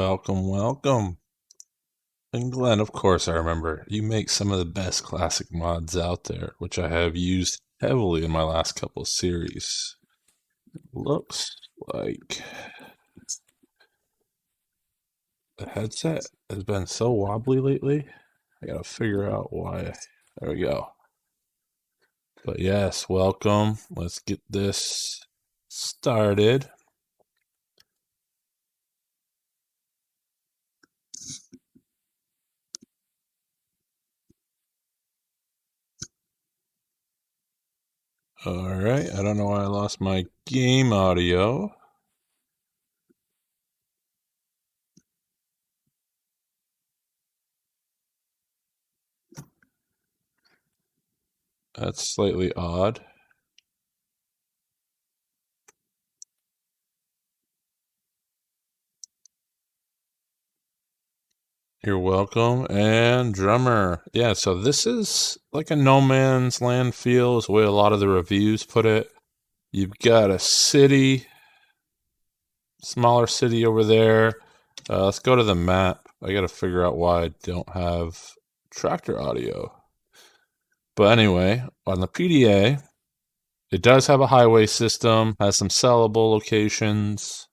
Welcome, welcome. And Glenn, of course, I remember you make some of the best classic mods out there, which I have used heavily in my last couple of series. Looks like the headset has been so wobbly lately. I gotta figure out why. There we go. But yes, welcome. Let's get this started. All right, I don't know why I lost my game audio. That's slightly odd. You're welcome. And drummer. Yeah, so this is like a no man's land feel is the way a lot of the reviews put it. You've got a city, smaller city over there. Let's go to the map. I got to figure out why I don't have tractor audio. But anyway, on the PDA, it does have a highway system, has some sellable locations.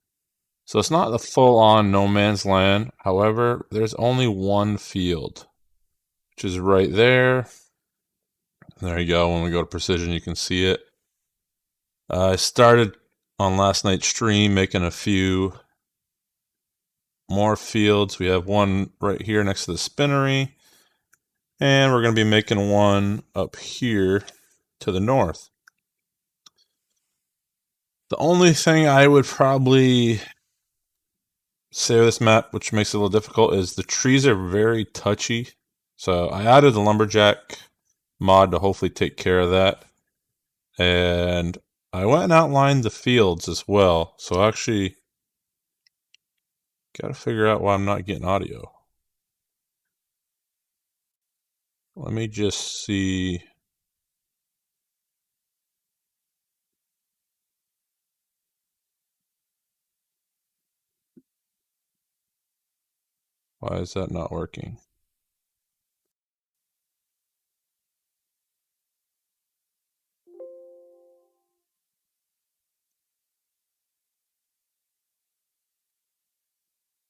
So it's not the full-on no man's land. However, there's only one field, which is right there. There you go. When we go to precision, you can see it. I started on last night's stream making a few more fields. We have one right here next to the spinnery. And we're going to be making one up here to the north. The only thing I would probably say with this map, which makes it a little difficult, is the trees are very touchy. So I added the lumberjack mod to hopefully take care of that. And I went and outlined the fields as well. So actually, got to figure out why I'm not getting audio. Let me just see. Why is that not working?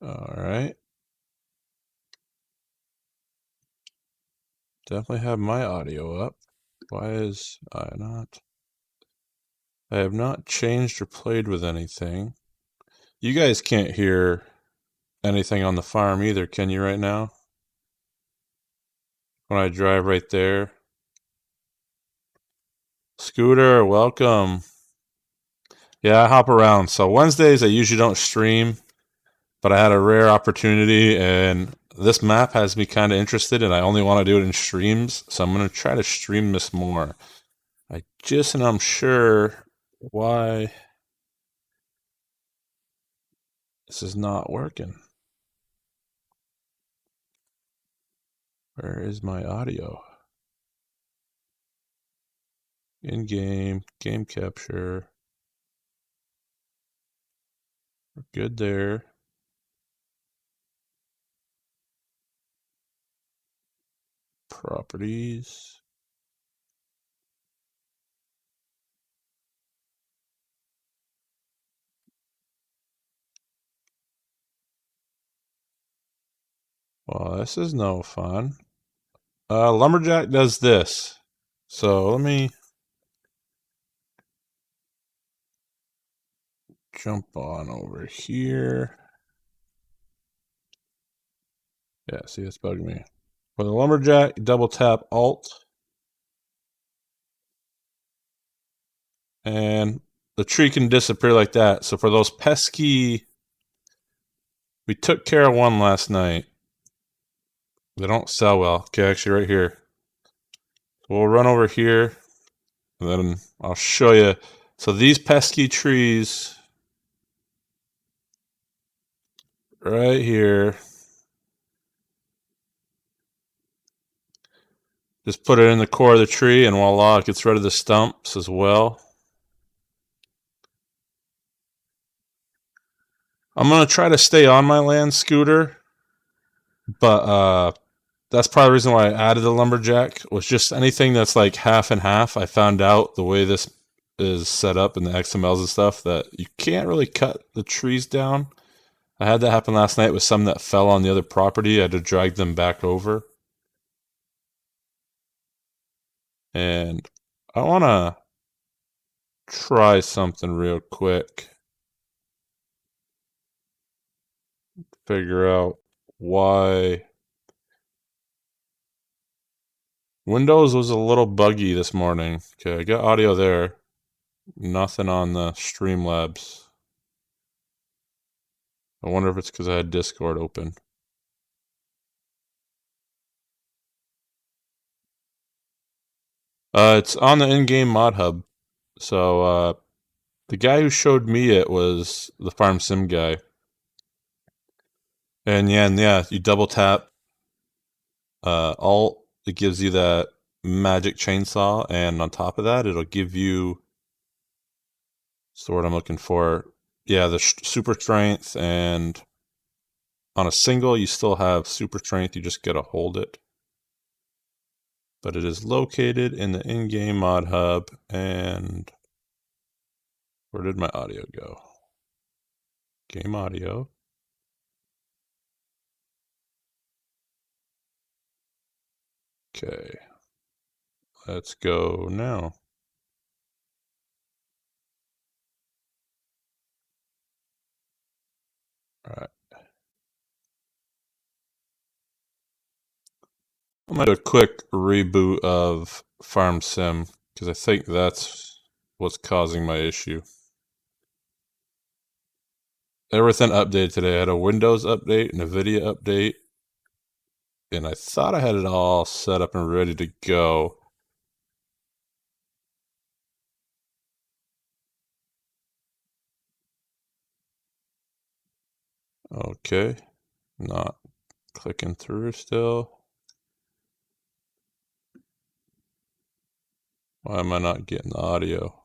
All right. Definitely have my audio up. Why is I not? I have not changed or played with anything. You guys can't hear anything on the farm either, can you right now? When I drive right there. Scooter, welcome. Yeah, I hop around. So Wednesdays I usually don't stream, but I had a rare opportunity and this map has me kind of interested and I only want to do it in streams. So I'm going to try to stream this more. I just am unsure why this is not working. Where is my audio? In-game, game capture. We're good there. Properties. Well, this is no fun. Lumberjack does this. So let me jump on over here. Yeah, see, it's bugging me. For the lumberjack, double tap Alt. And the tree can disappear like that. So for those pesky, we took care of one last night. They don't sell well. Okay, actually right here. We'll run over here and then I'll show you. So these pesky trees right here, just put it in the core of the tree and voila, it gets rid of the stumps as well. I'm going to try to stay on my land scooter, but that's probably the reason why I added the lumberjack, was just anything that's like half and half. I found out the way this is set up in the XMLs and stuff that you can't really cut the trees down. I had that happen last night with some that fell on the other property. I had to drag them back over. And I want to try something real quick. Figure out why Windows was a little buggy this morning. Okay, I got audio there. Nothing on the Streamlabs. I wonder if it's because I had Discord open. It's on the in-game modhub. So the guy who showed me it was the Farm Sim guy. And yeah, you double tap Alt. It gives you that magic chainsaw, and on top of that, it'll give you. What's the word I'm looking for? Yeah, the super strength, and on a single, you still have super strength. You just gotta hold it. But it is located in the in-game mod hub. And where did my audio go? Game audio. Okay, let's go now. All right. I'm gonna do a quick reboot of Farm Sim because I think that's what's causing my issue. Everything updated today. I had a Windows update and a video update, and I thought I had it all set up and ready to go. Okay, not clicking through still. Why am I not getting the audio?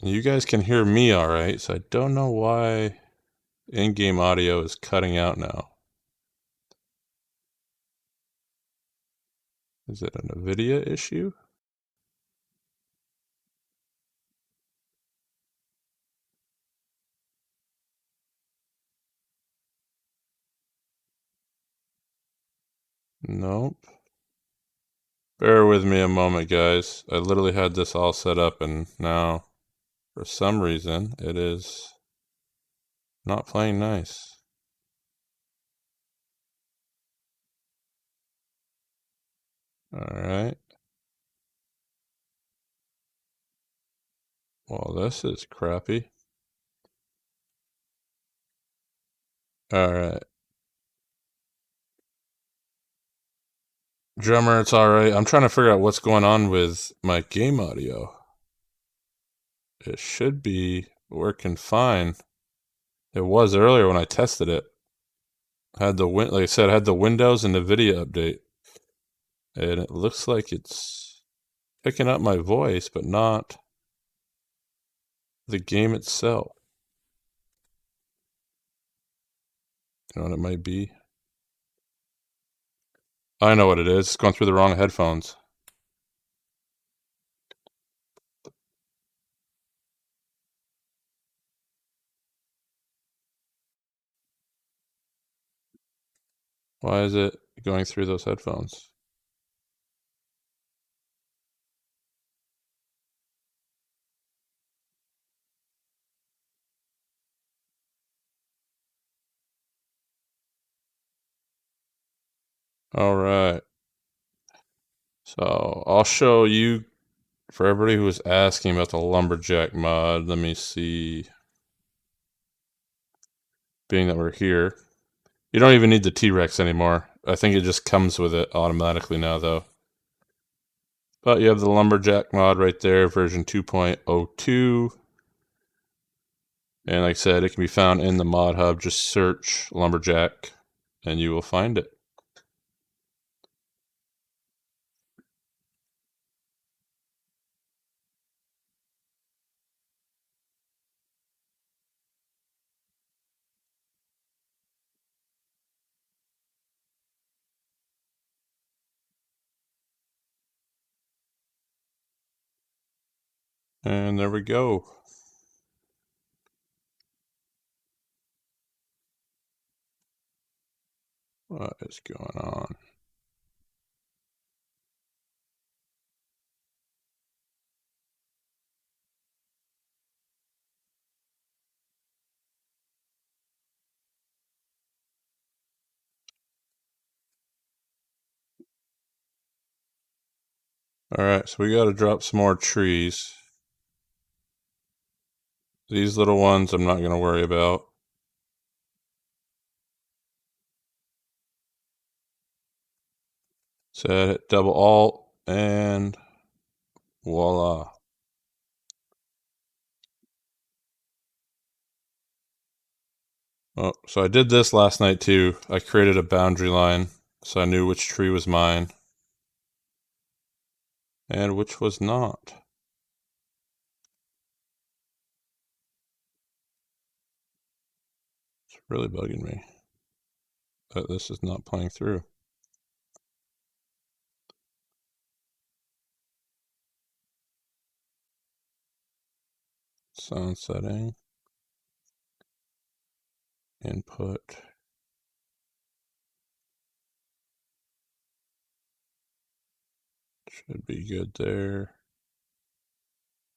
You guys can hear me all right, so I don't know why in-game audio is cutting out now. Is it a NVIDIA issue? Nope. Bear with me a moment, guys. I literally had this all set up, and now, for some reason, it is not playing nice. Alright. Well, this is crappy. Alright. Drummer, it's alright. I'm trying to figure out what's going on with my game audio. It should be working fine. It was earlier when I tested it. Had the like I said, I had the Windows and the video update. And it looks like it's picking up my voice, but not the game itself. You know what it might be? I know what it is. It's going through the wrong headphones. Why is it going through those headphones? All right. So I'll show you, for everybody who was asking about the lumberjack mod, let me see. Being that we're here, you don't even need the T-Rex anymore. I think it just comes with it automatically now, though. But you have the lumberjack mod right there, version 2.02. And like I said, it can be found in the mod hub. Just search lumberjack and you will find it. And there we go. What is going on? Alright, so we got to drop some more trees. These little ones I'm not going to worry about. So I hit double alt and voila. Oh, so I did this last night too. I created a boundary line so I knew which tree was mine and which was not. It's really bugging me that this is not playing through. Sound setting. Input. Should be good there.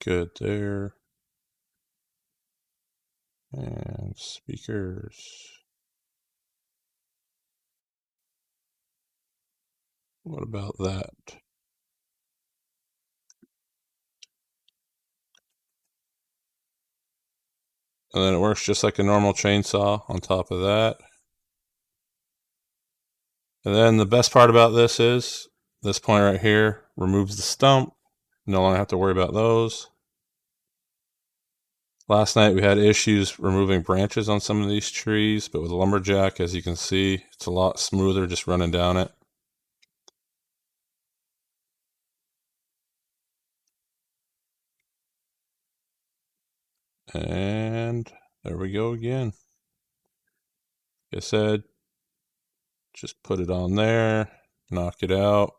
Good there. And speakers. What about that? And then it works just like a normal chainsaw on top of that. And then the best part about this is this point right here removes the stump. No longer have to worry about those. Last night we had issues removing branches on some of these trees, but with a lumberjack, as you can see, it's a lot smoother just running down it. And there we go again. Like I said, just put it on there, knock it out.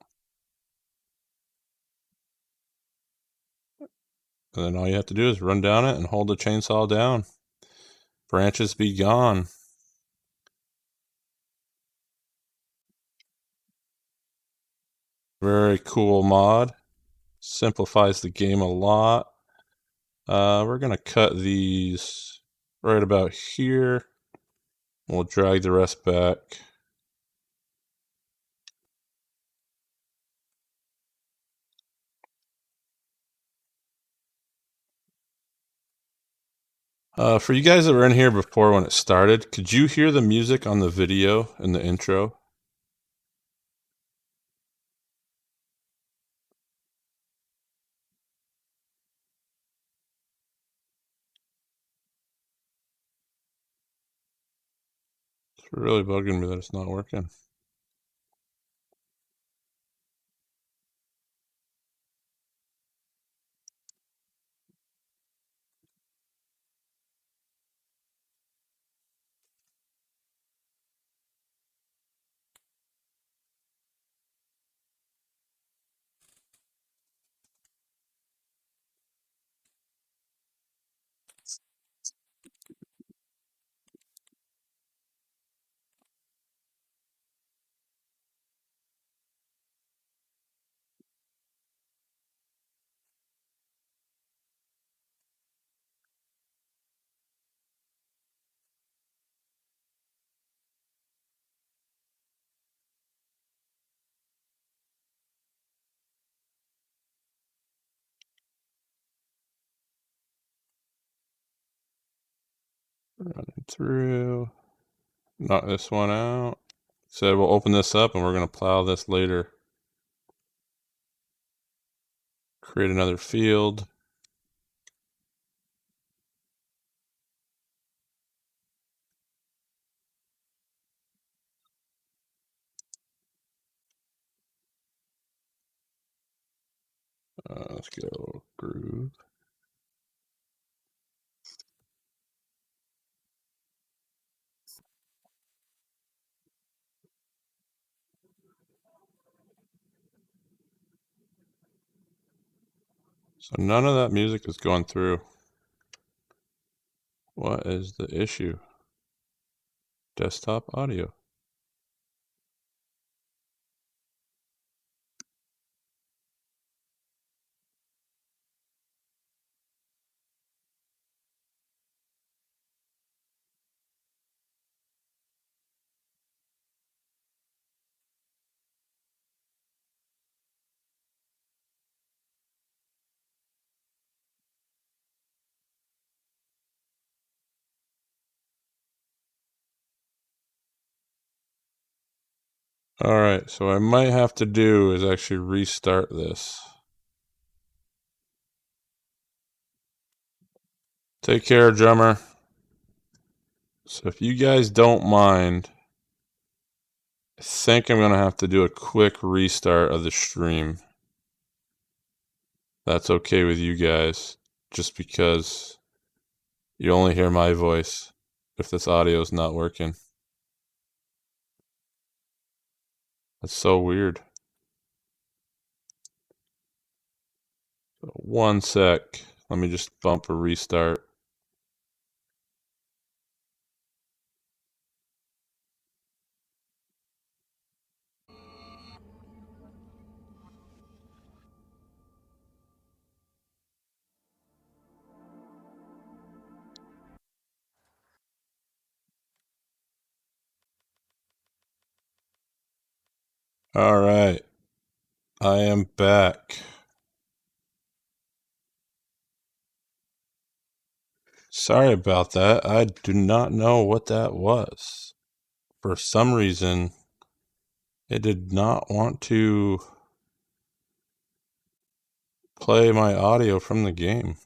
And then all you have to do is run down it and hold the chainsaw down. Branches be gone. Very cool mod. Simplifies the game a lot. We're going to cut these right about here. We'll drag the rest back. For you guys that were in here before when it started, could you hear the music on the video in the intro? It's really bugging me that it's not working. Running through. Knock this one out. Said we'll open this up and we're going to plow this later. Create another field. Let's go groove. So none of that music is going through. What is the issue? Desktop audio. All right, so what I might have to do is actually restart this. Take care, drummer. So if you guys don't mind, I think I'm going to have to do a quick restart of the stream. That's okay with you guys, just because you only hear my voice if this audio is not working. That's so weird. One sec. Let me just bump a restart. All right. I am back. Sorry about that. I do not know what that was. For some reason, it did not want to play my audio from the game.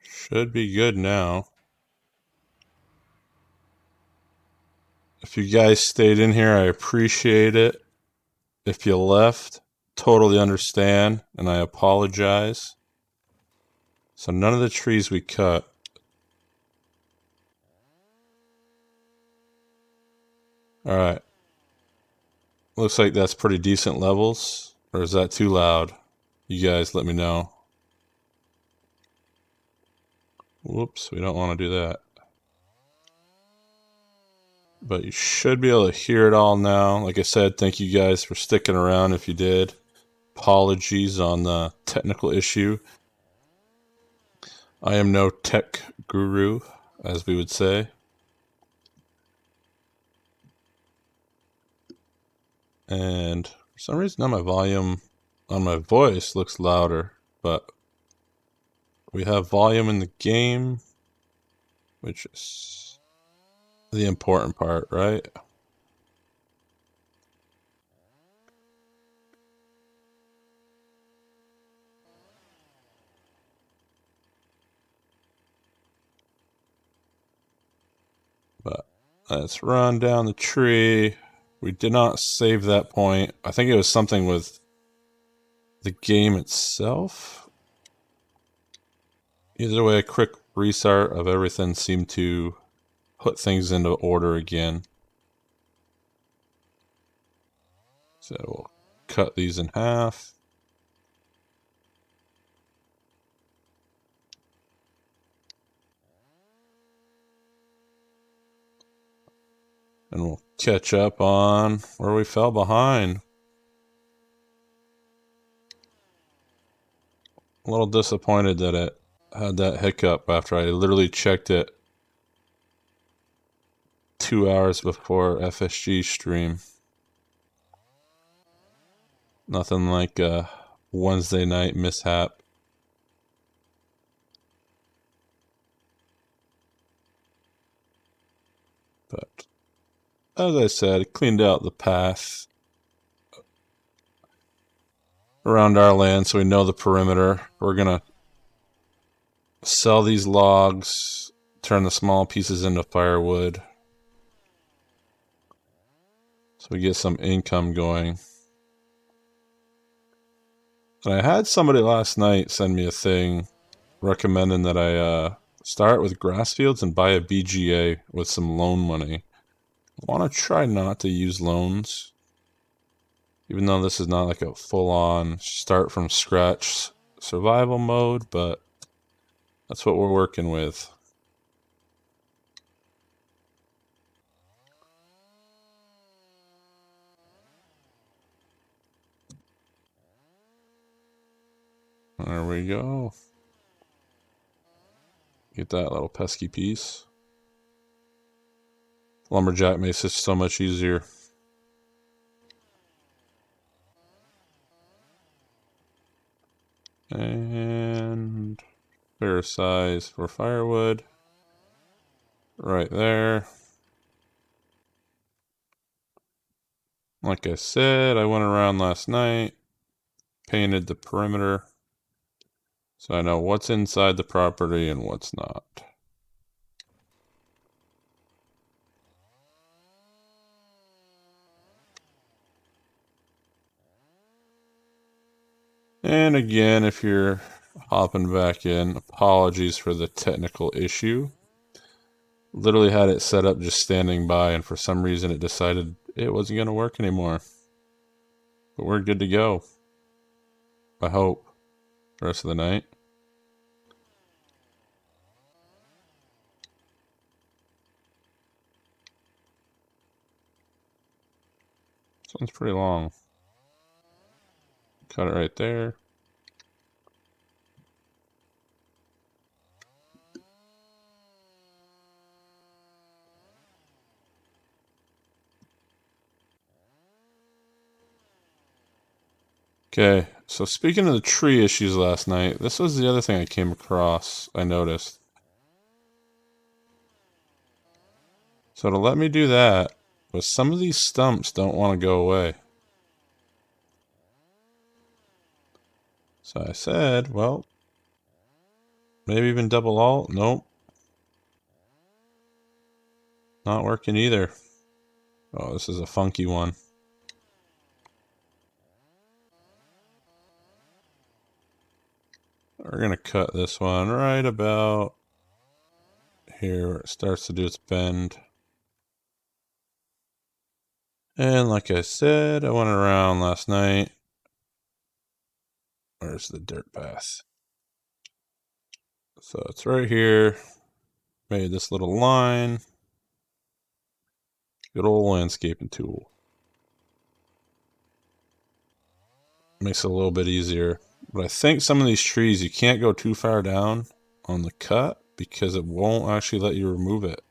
Should be good now. If you guys stayed in here, I appreciate it. If you left, totally understand, and I apologize. So none of the trees we cut. All right. Looks like that's pretty decent levels. Or is that too loud? You guys let me know. Whoops, we don't want to do that. But you should be able to hear it all now. Like I said, thank you guys for sticking around if you did. Apologies on the technical issue. I am no tech guru, as we would say. And for some reason now my volume on my voice looks louder, but we have volume in the game, which is the important part, right? But let's run down the tree. We did not save that point. I think it was something with the game itself. Either way, a quick restart of everything seemed to put things into order again. So we'll cut these in half. And we'll catch up on where we fell behind. A little disappointed that it had that hiccup after I literally checked it 2 hours before FSG stream. Nothing like a Wednesday night mishap. But as I said, cleaned out the path around our land so we know the perimeter. We're gonna sell these logs, turn the small pieces into firewood. so we get some income going. And I had somebody last night send me a thing recommending that I start with grass fields and buy a BGA with some loan money. I want to try not to use loans, even though this is not like a full-on start from scratch survival mode, but that's what we're working with. There we go. Get that little pesky piece. Lumberjack makes this so much easier. And fair size for firewood. Right there. Like I said, I went around last night, painted the perimeter, so I know what's inside the property and what's not. And again, if you're hopping back in, apologies for the technical issue. Literally had it set up just standing by, and for some reason it decided it wasn't going to work anymore. But we're good to go. I hope. The rest of the night. This one's pretty long. Cut it right there. Okay, so speaking of the tree issues last night, this was the other thing I came across, I noticed. So to let me do that, but some of these stumps don't want to go away. So I said, well, maybe even double alt. Nope. Not working either. Oh, this is a funky one. We're going to cut this one right about here where it starts to do its bend. And like I said, I went around last night. Where's the dirt path? So it's right here. Made this little line. Good old landscaping tool. Makes it a little bit easier. But I think some of these trees, you can't go too far down on the cut because it won't actually let you remove it.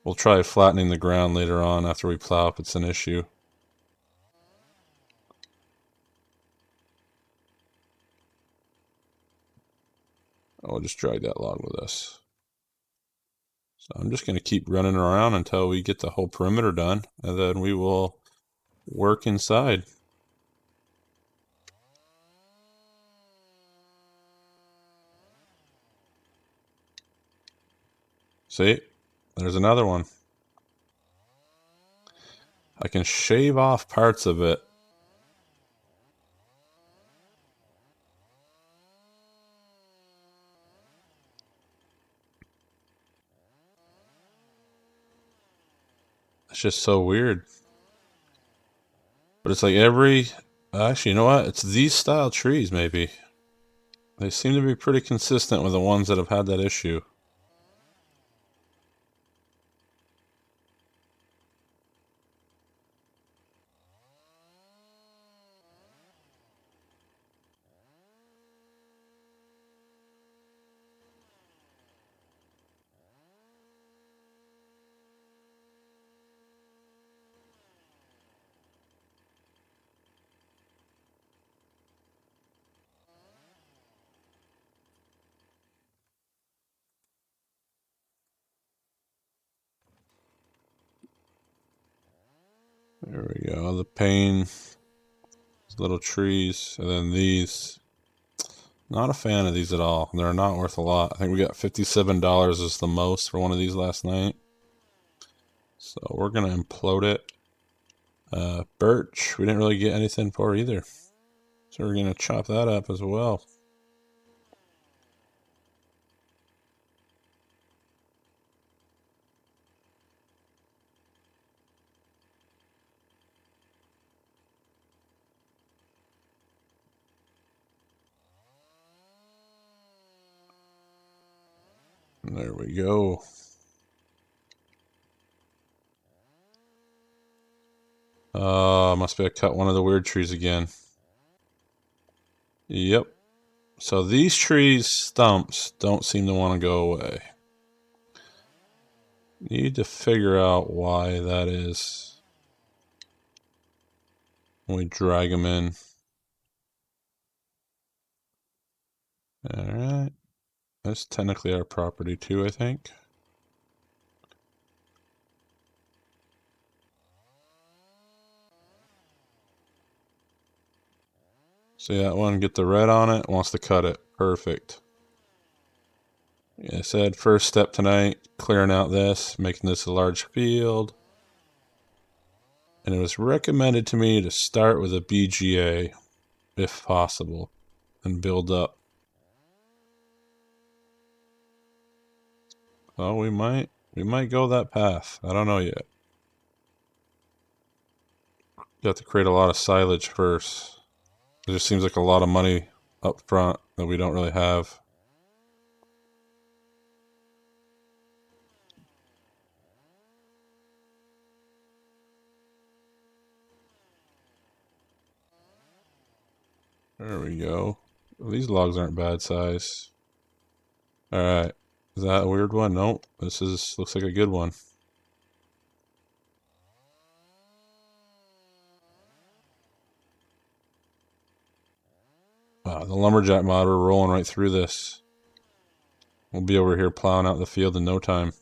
We'll try flattening the ground later on after we plow if it's an issue. I'll just drag that log with us. So I'm just going to keep running around until we get the whole perimeter done, and then we will work inside. See? There's another one. I can shave off parts of it. It's just so weird. But it's like actually, you know what? It's these style trees, maybe. They seem to be pretty consistent with the ones that have had that issue. There we go. The pane, little trees, and then these. Not a fan of these at all. They're not worth a lot. I think we got $57 is the most for one of these last night. So we're going to implode it. Birch, we didn't really get anything for either. So we're going to chop that up as well. There we go. Must be I cut one of the weird trees again. Yep. So these trees' stumps don't seem to want to go away. Need to figure out why that is. When we drag them in. Alright. That's technically our property too, I think. See that one? Get the red on it. Wants to cut it. Perfect. Yeah, I said first step tonight, clearing out this, making this a large field. And it was recommended to me to start with a BGA, if possible, and build up. Well, we might go that path. I don't know yet. You have to create a lot of silage first. It just seems like a lot of money up front that we don't really have. There we go. These logs aren't bad size. Alright. Is that a weird one? Nope. This looks like a good one. Wow, the lumberjack mod, we're rolling right through this. We'll be over here plowing out the field in no time.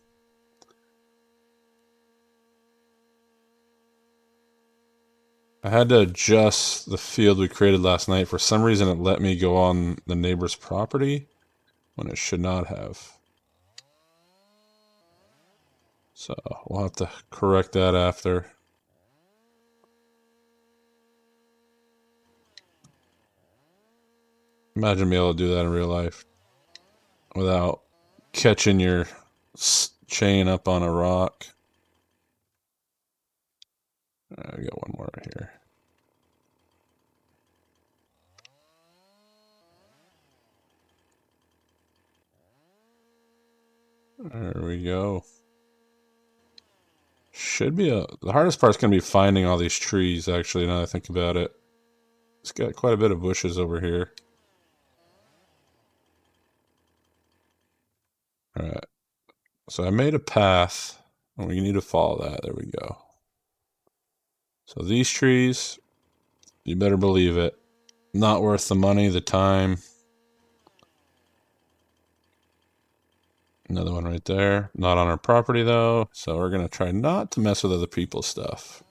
I had to adjust the field we created last night. For some reason, it let me go on the neighbor's property when it should not have. So we'll have to correct that after. Imagine being able to do that in real life without catching your chain up on a rock. I got one more right here. There we go. Should be the hardest part's gonna be finding all these trees, actually, now that I think about it. It's got quite a bit of bushes over here. Alright. So I made a path, and we need to follow that. There we go. So these trees, you better believe it, not worth the money, the time. Another one right there. Not on our property, though, so we're going to try not to mess with other people's stuff.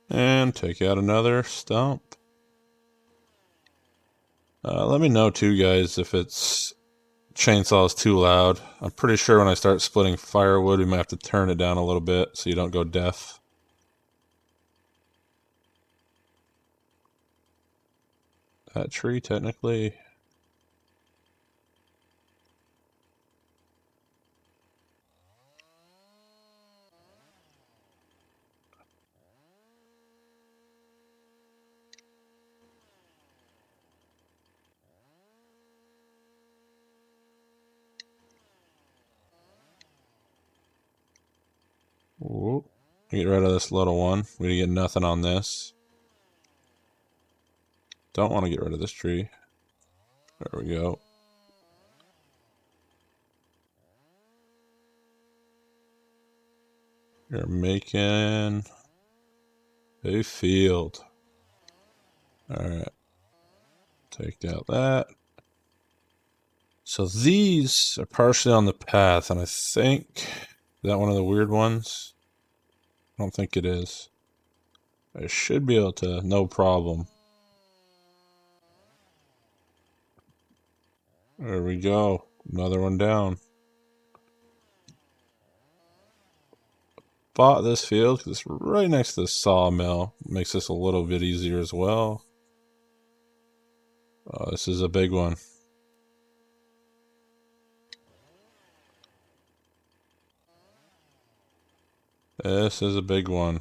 And take out another stump. Let me know, too, guys, if it's chainsaw is too loud. I'm pretty sure when I start splitting firewood, we might have to turn it down a little bit so you don't go deaf. That tree, technically. Whoop. Get rid of this little one. We get nothing on this. Don't want to get rid of this tree. There we go. You're making a field. Alright. Take out that. So these are partially on the path, and I think, is that one of the weird ones? I don't think it is. I should be able to, no problem. There we go. Another one down. Bought this field because it's right next to the sawmill. Makes this a little bit easier as well. Oh, this is a big one. This is a big one.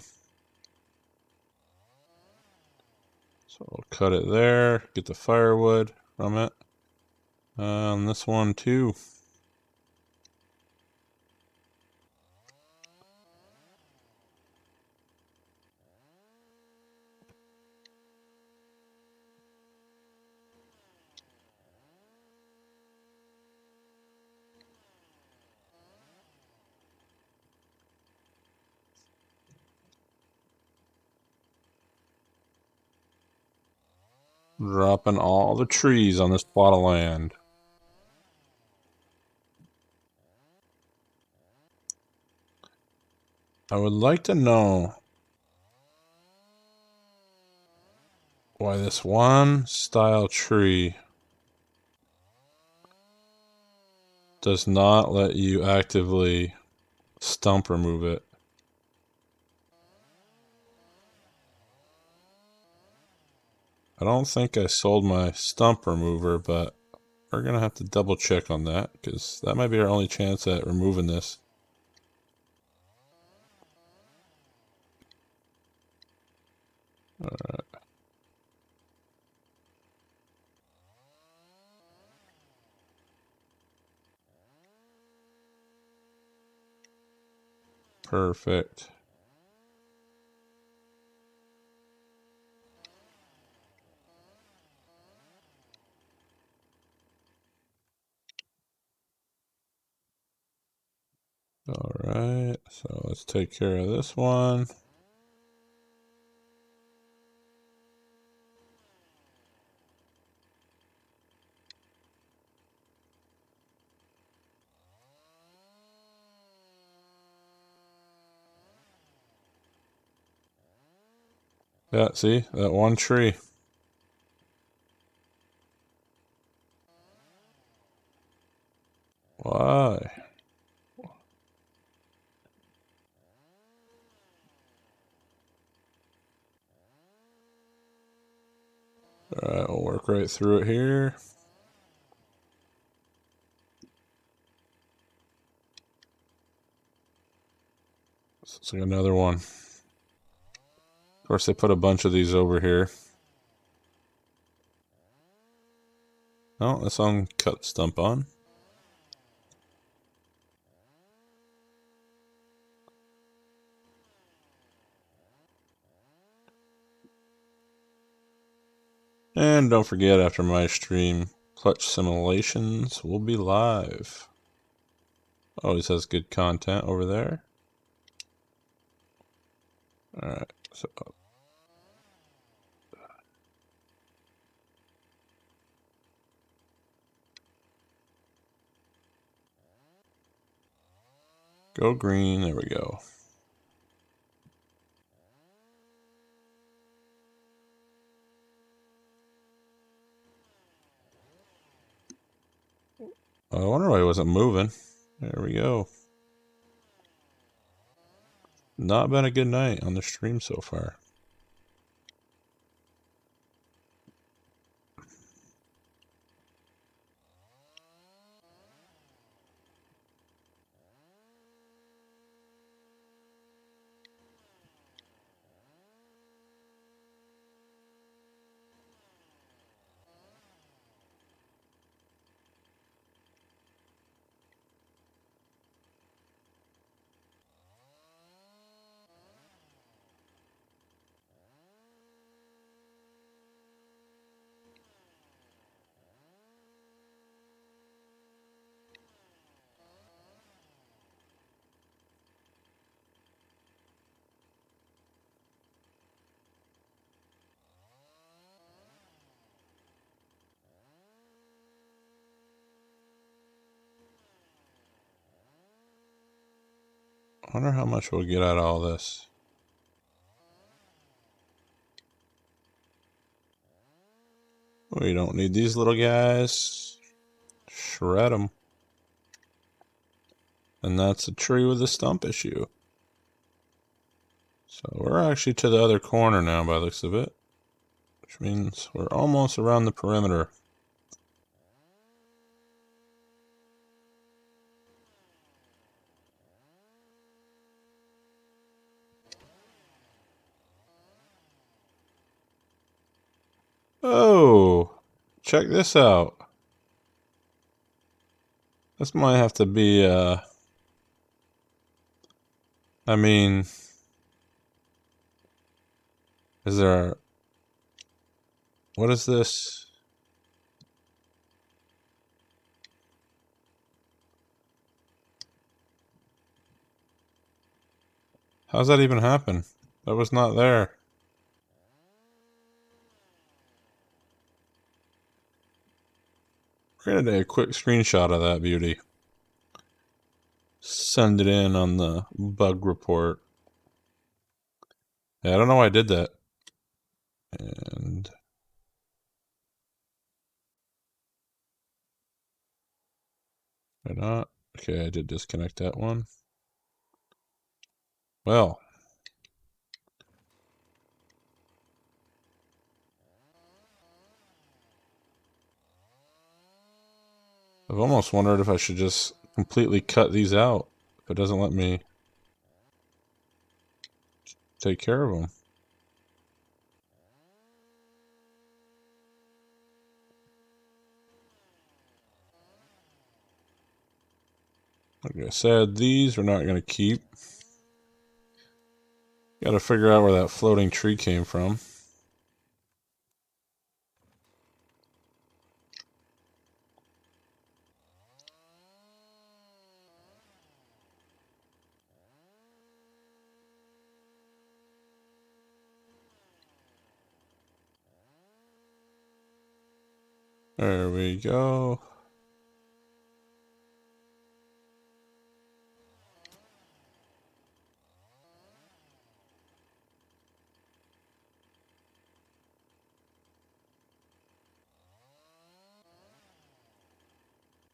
So I'll cut it there, get the firewood from it. And this one too. Dropping all the trees on this plot of land. I would like to know why this one style tree does not let you actively stump remove it. I don't think I sold my stump remover, but we're gonna have to double check on that because that might be our only chance at removing this. Alright. Perfect. Alright, so let's take care of this one. Yeah, see, that one tree. Why? Alright, we'll work right through it here. It's like another one. Of course, they put a bunch of these over here. Oh, this one cut stump on. And don't forget, after my stream, Clutch Simulations will be live. Always has good content over there. Alright, so go green, there we go. I wonder why he wasn't moving. There we go. Not been a good night on the stream so far. I wonder how much we'll get out of all this. We don't need these little guys. shred them. And that's a tree with a stump issue. So we're actually to the other corner now by the looks of it, which means we're almost around the perimeter. Oh, check this out. This might have to be, I mean, is there, what is this? How's that even happen? That was not there. We're gonna do a quick screenshot of that beauty. Send it in on the bug report. Yeah, I don't know why I did that. And why not? Okay, I did disconnect that one. Well, I've almost wondered if I should just completely cut these out if it doesn't let me take care of them. Like I said, these we're not going to keep. Got to figure out where that floating tree came from. There we go.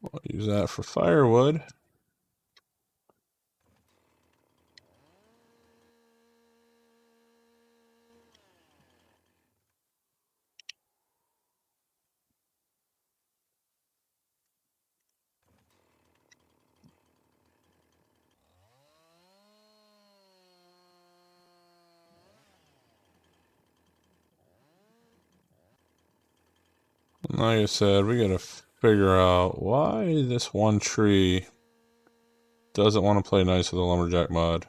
We'll use that for firewood. Like I said, we gotta figure out why this one tree doesn't want to play nice with the lumberjack mod.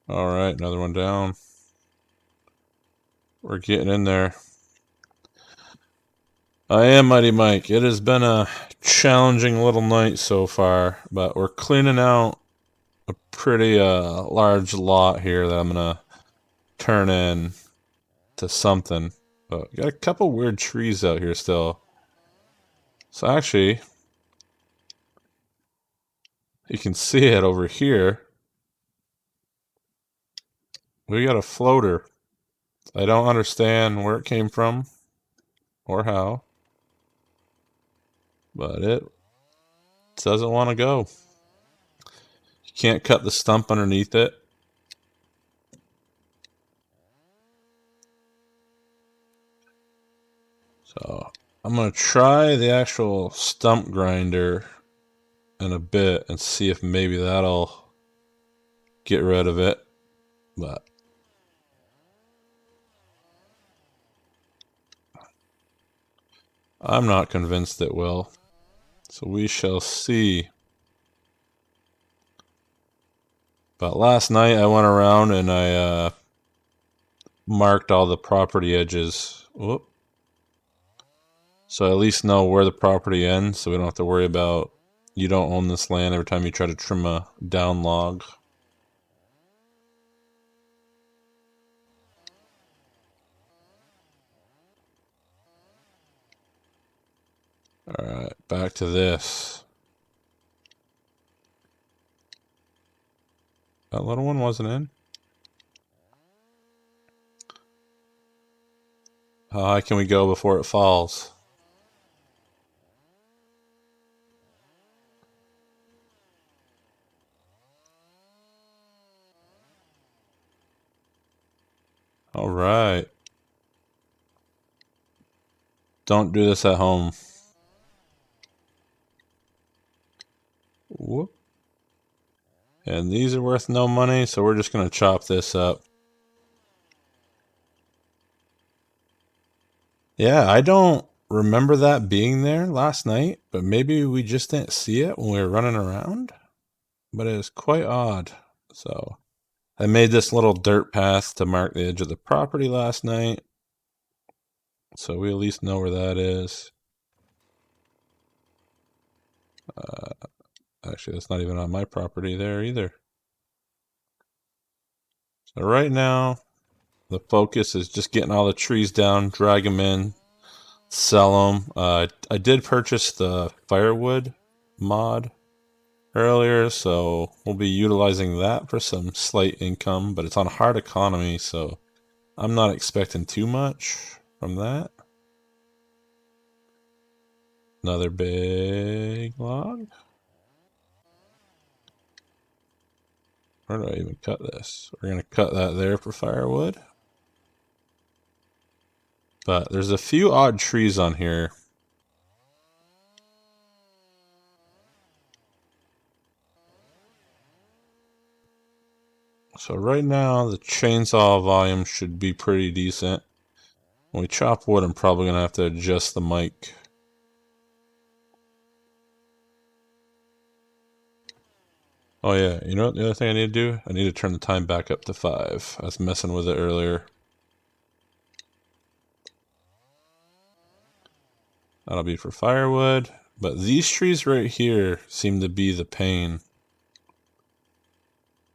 Alright, another one down. We're getting in there. I am Mighty Mike. It has been a challenging little night so far, but we're cleaning out a pretty large lot here that I'm gonna turn in to something. But got a couple weird trees out here still. So actually, you can see it over here. We got a floater. I don't understand where it came from or how, but it doesn't want to go. You can't cut the stump underneath it. So I'm going to try the actual stump grinder in a bit and see if maybe that'll get rid of it. But I'm not convinced it will. So we shall see. But last night I went around and I marked all the property edges. Whoop. So I at least know where the property ends, so we don't have to worry about you don't own this land every time you try to trim a down log. Alright, back to this. That little one wasn't in? How high can we go before it falls? All right. Don't do this at home. Whoop. And these are worth no money, so we're just going to chop this up. Yeah, I don't remember that being there last night, but maybe we just didn't see it when we were running around. But it is quite odd. So I made this little dirt path to mark the edge of the property last night. So we at least know where that is. Actually, that's not even on my property there either. So right now, the focus is just getting all the trees down, drag them in, sell them. I did purchase the firewood mod earlier, so we'll be utilizing that for some slight income, but it's on hard economy, so I'm not expecting too much from that. Another big log. Where do I even cut this? We're going to cut that there for firewood. But there's a few odd trees on here. So right now the chainsaw volume should be pretty decent. When we chop wood, I'm probably going to have to adjust the mic. Oh yeah, you know what the other thing I need to do? I need to turn the time back up to 5. I was messing with it earlier. That'll be for firewood. But these trees right here seem to be the pain.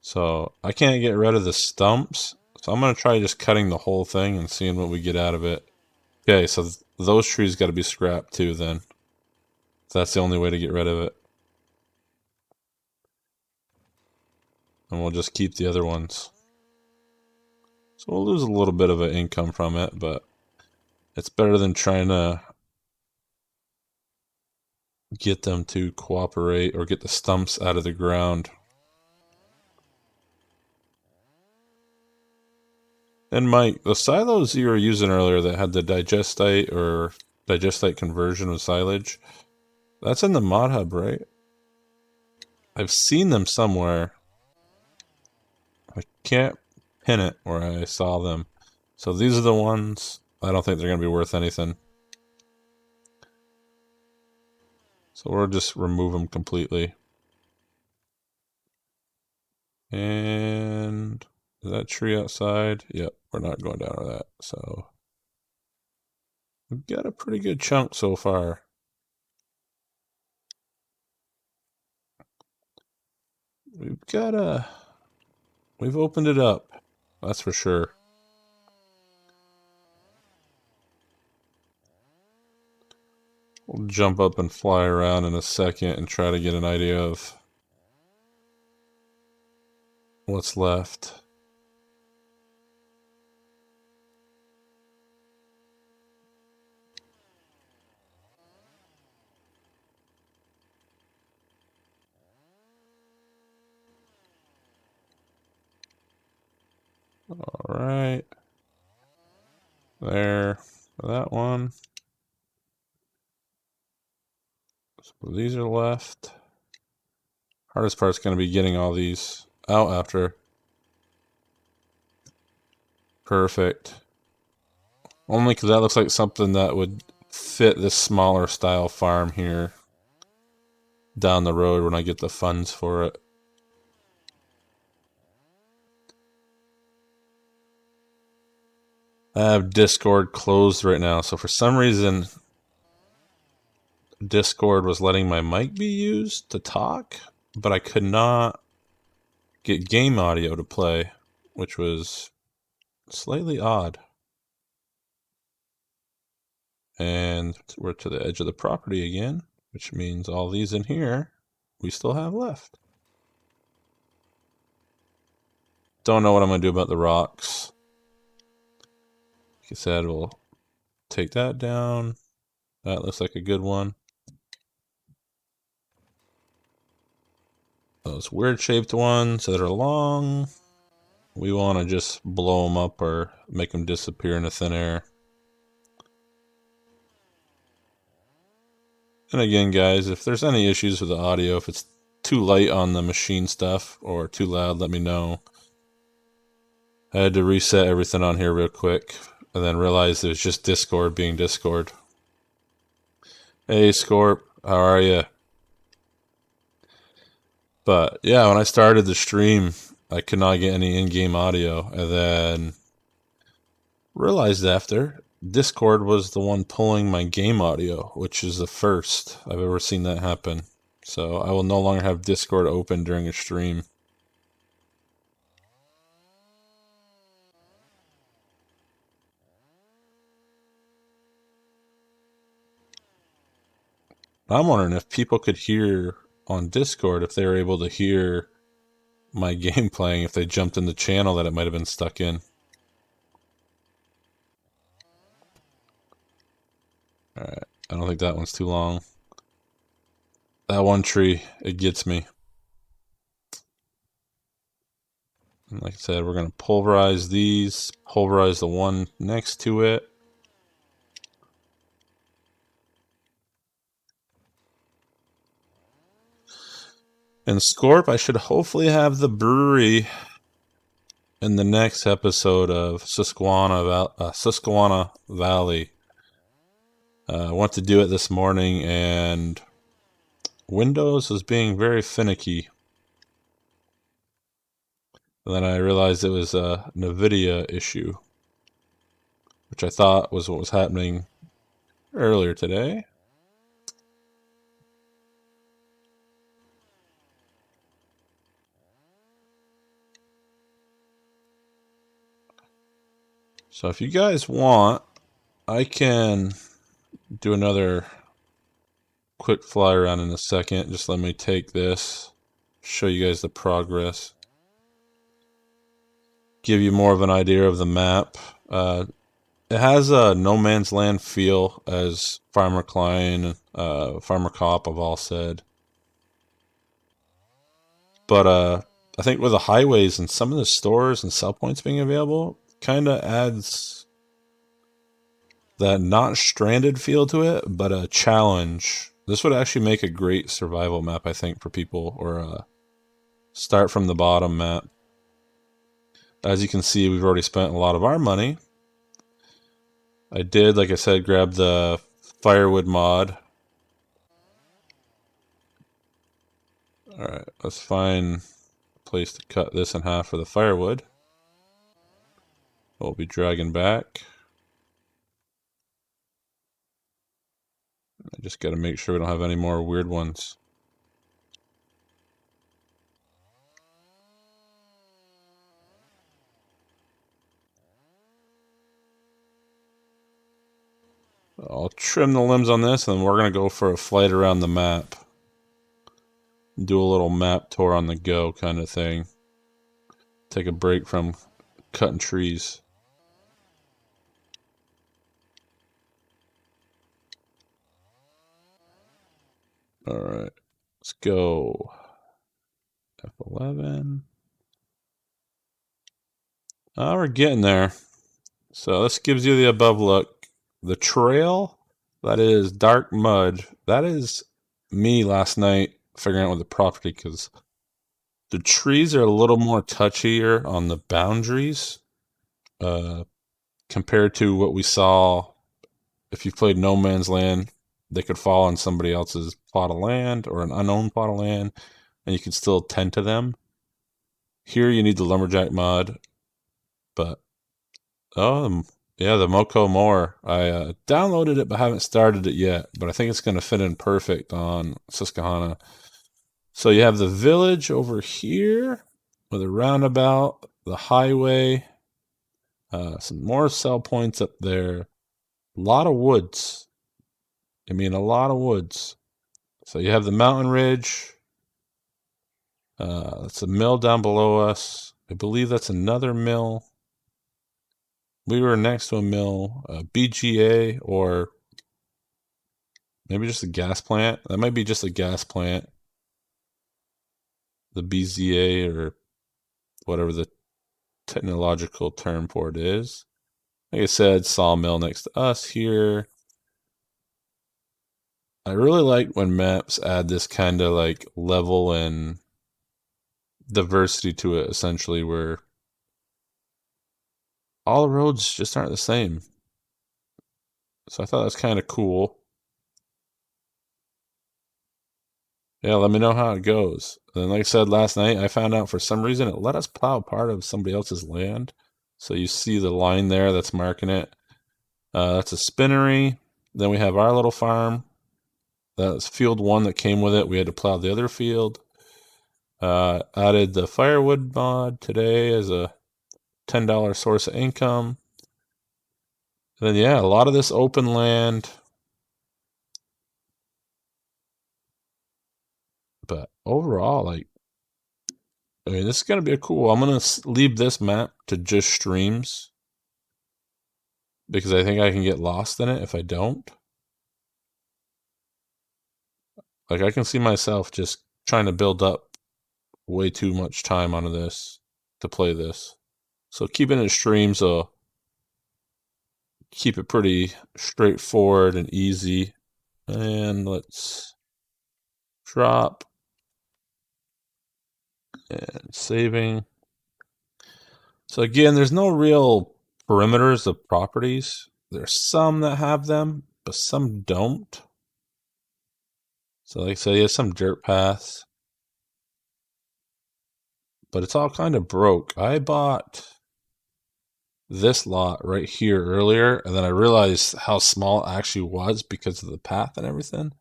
So I can't get rid of the stumps. So I'm going to try just cutting the whole thing and seeing what we get out of it. Okay, so those trees got to be scrapped too then. That's the only way to get rid of it. And we'll just keep the other ones. So we'll lose a little bit of an income from it, but it's better than trying to get them to cooperate or get the stumps out of the ground. And Mike, the silos you were using earlier that had the digestite or digestite conversion of silage, that's in the modhub, right? I've seen them somewhere. I can't pin it where I saw them. So these are the ones. I don't think they're going to be worth anything. So we'll just remove them completely. And is that tree outside? Yep, we're not going down to that. So we've got a pretty good chunk so far. We've opened it up. That's for sure. We'll jump up and fly around in a second and try to get an idea of what's left. All right. There. That one. So these are left. Hardest part's going to be getting all these out after. Perfect. Only because that looks like something that would fit this smaller style farm here down the road when I get the funds for it. I have Discord closed right now, so for some reason Discord was letting my mic be used to talk, but I could not get game audio to play, which was slightly odd. And we're to the edge of the property again, which means all these in here we still have left. Don't know what I'm going to do about the rocks. Like I said, we'll take that down. That looks like a good one. Those weird shaped ones that are long, we want to just blow them up or make them disappear into thin air. And again, guys, if there's any issues with the audio, if it's too light on the machine stuff or too loud, let me know. I had to reset everything on here real quick and then realized it was just Discord being Discord. Hey, Scorp, how are you? But yeah, when I started the stream, I could not get any in-game audio, and then realized after Discord was the one pulling my game audio, which is the first I've ever seen that happen. So I will no longer have Discord open during a stream. I'm wondering if people could hear on Discord, if they were able to hear my game playing, if they jumped in the channel that it might have been stuck in. Alright, I don't think that one's too long. That one tree, it gets me. And like I said, we're going to pulverize these, pulverize the one next to it. And Scorp, I should hopefully have the brewery in the next episode of Susquehanna Valley. I went to do it this morning, and Windows was being very finicky. And then I realized it was a NVIDIA issue, which I thought was what was happening earlier today. So if you guys want, I can do another quick fly around in a second. Just let me take this, show you guys the progress, give you more of an idea of the map. It has a no man's land feel, as Farmer Klein, Farmer Cop have all said. But I think with the highways and some of the stores and sell points being available, kind of adds that not stranded feel to it, but a challenge. This would actually make a great survival map, I think, for people, or a start from the bottom map. As you can see, we've already spent a lot of our money. I did, like I said, grab the firewood mod. Alright, let's find a place to cut this in half for the firewood. We'll be dragging back. I just got to make sure we don't have any more weird ones. I'll trim the limbs on this, and then we're going to go for a flight around the map. Do a little map tour on the go kind of thing. Take a break from cutting trees. Alright, let's go. F11. Oh, we're getting there. So this gives you the above look. The trail, that is dark mud. That is me last night figuring out with the property, because the trees are a little more touchier on the boundaries compared to what we saw. If you played No Man's Land, they could fall on somebody else's plot of land or an unknown plot of land, and you could still tend to them. Here you need the lumberjack mod, but yeah, the Moco More. I downloaded it but haven't started it yet, but I think it's going to fit in perfect on Susquehanna. So you have the village over here with a roundabout, the highway, some more sell points up there. A lot of woods. I mean, a lot of woods. So you have the mountain ridge. That's a mill down below us. I believe that's another mill. we were next to a mill, BGA, or maybe just a gas plant. That might be just a gas plant. The BZA, or whatever the technological term for it is. Like I said, sawmill next to us here. I really like when maps add this kind of like level and diversity to it, essentially, where all the roads just aren't the same. So I thought that was kind of cool. Yeah, let me know how it goes. And like I said last night, I found out for some reason it let us plow part of somebody else's land. So you see the line there that's marking it. That's a spinnery. Then we have our little farm. That's field 1 that came with it. We had to plow the other field. Added the firewood mod today as a $10 source of income. And then, yeah, a lot of this open land. But overall, like, I mean, this is going to be cool. I'm going to leave this map to just streams because I think I can get lost in it if I don't. Like, I can see myself just trying to build up way too much time onto this to play this. So keeping it streams will keep it pretty straightforward and easy. And let's drop and saving. So again, there's no real perimeters of properties. There's some that have them, but some don't. So like I say, there's some dirt paths, but it's all kind of broke. I bought this lot right here earlier, and then I realized how small it actually was because of the path and everything.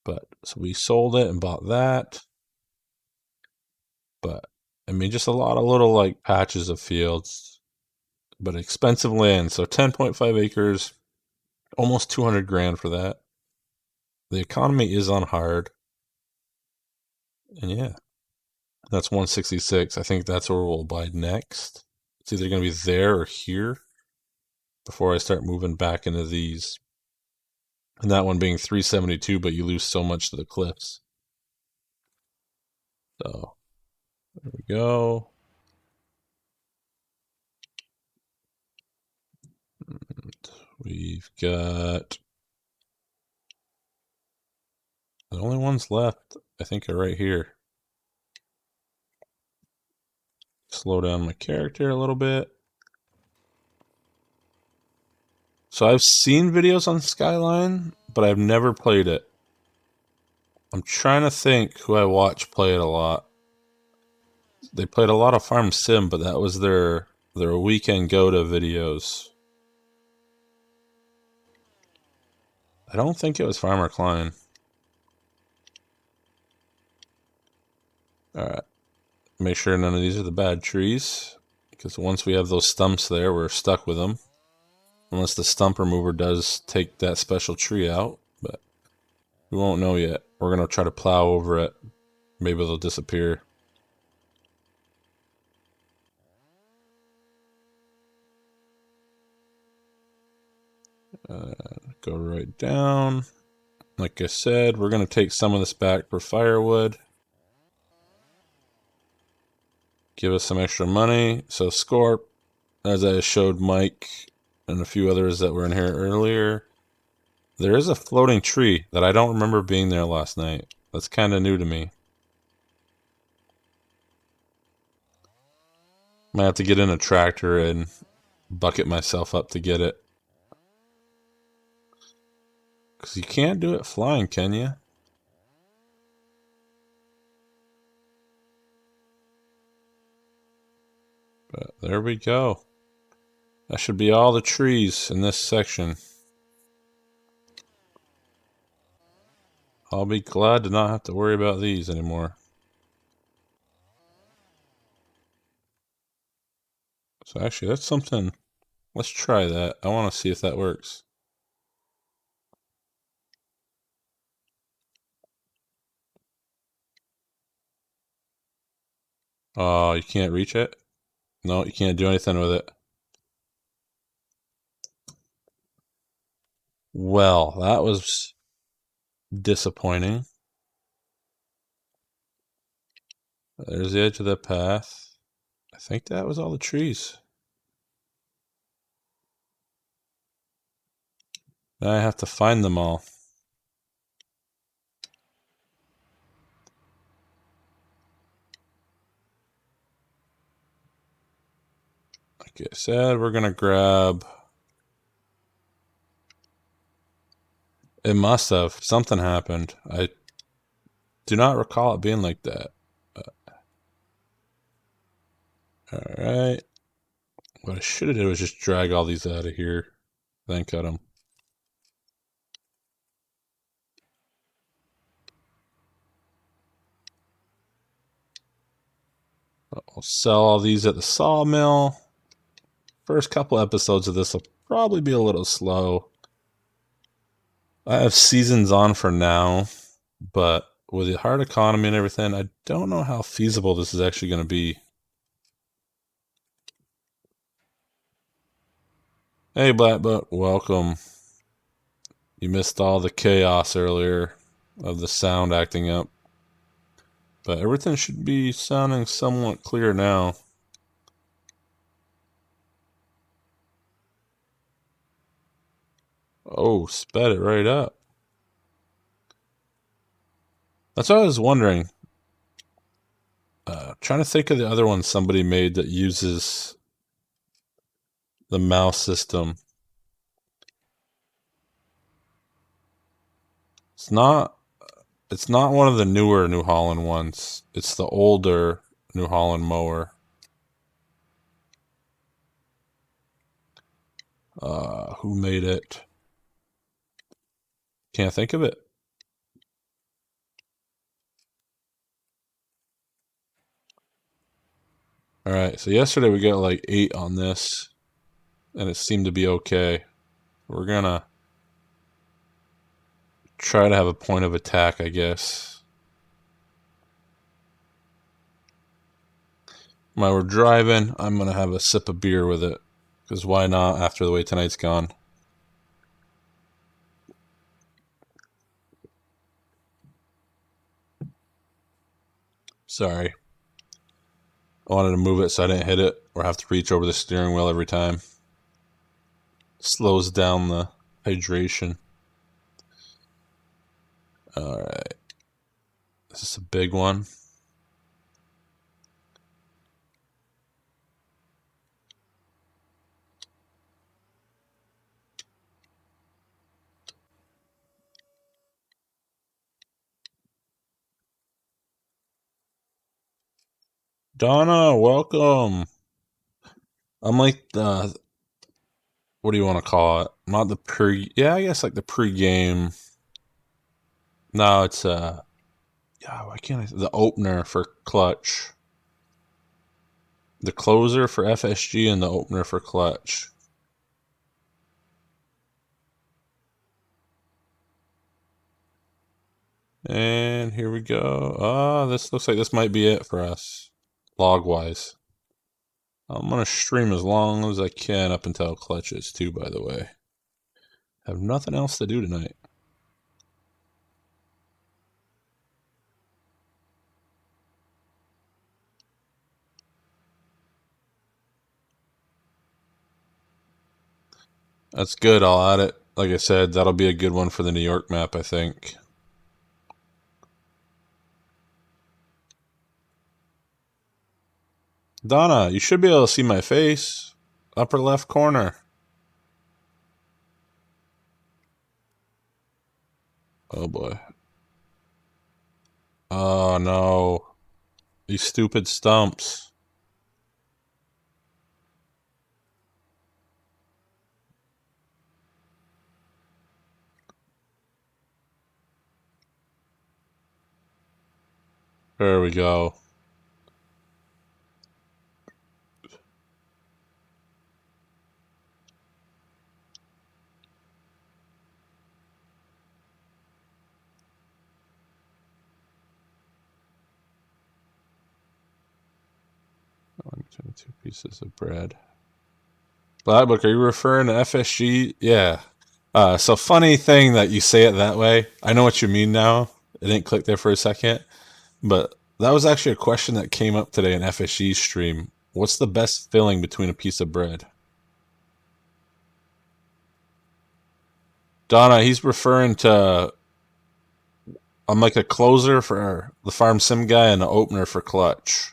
But so we sold it and bought that. But I mean, just a lot of little like patches of fields, but expensive land. So 10.5 acres, almost 200 grand for that. The economy is on hard. And yeah, that's 166. I think that's where we'll buy next. It's either going to be there or here before I start moving back into these. And that one being 372, but you lose so much to the cliffs. So there we go. And we've got the only ones left, I think, are right here. Slow down my character a little bit. So I've seen videos on Skyline, but I've never played it. I'm trying to think who I watch play it a lot. They played a lot of Farm Sim, but that was their weekend go-to videos. I don't think it was Farmer Klein. Alright. Make sure none of these are the bad trees, because once we have those stumps there, we're stuck with them. Unless the stump remover does take that special tree out, but we won't know yet. We're going to try to plow over it. Maybe they'll disappear. Go right down. Like I said, we're going to take some of this back for firewood. Give us some extra money. So Scorp, as I showed Mike and a few others that were in here earlier, there is a floating tree that I don't remember being there last night. That's kind of new to me. Might have to get in a tractor and bucket myself up to get it. Because you can't do it flying, can you? But there we go. That should be all the trees in this section. I'll be glad to not have to worry about these anymore. So actually, that's something. Let's try that. I want to see if that works. Oh, you can't reach it? No, you can't do anything with it. Well, that was disappointing. There's the edge of the path. I think that was all the trees. Now I have to find them all. Like I said, we're gonna grab. It must have. Something happened. I do not recall it being like that. Alright. What I should have did was just drag all these out of here. Then cut them. I'll sell all these at the sawmill. First couple episodes of this will probably be a little slow. I have seasons on for now, but with the hard economy and everything, I don't know how feasible this is actually going to be. Hey, Blackbutt, welcome. You missed all the chaos earlier of the sound acting up. But everything should be sounding somewhat clear now. Oh, sped it right up. That's what I was wondering. Trying to think of the other one somebody made that uses the mouse system. It's not one of the newer New Holland ones. It's the older New Holland mower. Who made it? Can't think of it. Alright, so yesterday we got like 8 on this, and it seemed to be okay. We're gonna try to have a point of attack, I guess. While we're driving, I'm gonna have a sip of beer with it, because why not after the way tonight's gone. Sorry. I wanted to move it so I didn't hit it or have to reach over the steering wheel every time. Slows down the hydration. Alright. This is a big one. Donna, welcome. I'm like the, what do you want to call it? Not the I guess like the pre-game. No, it's yeah, why can't the opener for clutch. The closer for FSG and the opener for clutch. And here we go. This looks like this might be it for us, log-wise. I'm going to stream as long as I can up until clutches too, by the way. Have nothing else to do tonight. That's good. I'll add it. Like I said, that'll be a good one for the New York map, I think. Donna, you should be able to see my face. Upper left corner. Oh boy. Oh no. These stupid stumps. There we go. Two pieces of bread. Blackbook, are you referring to FSG? Yeah. So funny thing that you say it that way. I know what you mean now. It didn't click there for a second, but that was actually a question that came up today in FSG's stream. What's the best filling between a piece of bread? Donna, he's referring to I'm like a closer for the farm sim guy and an opener for clutch,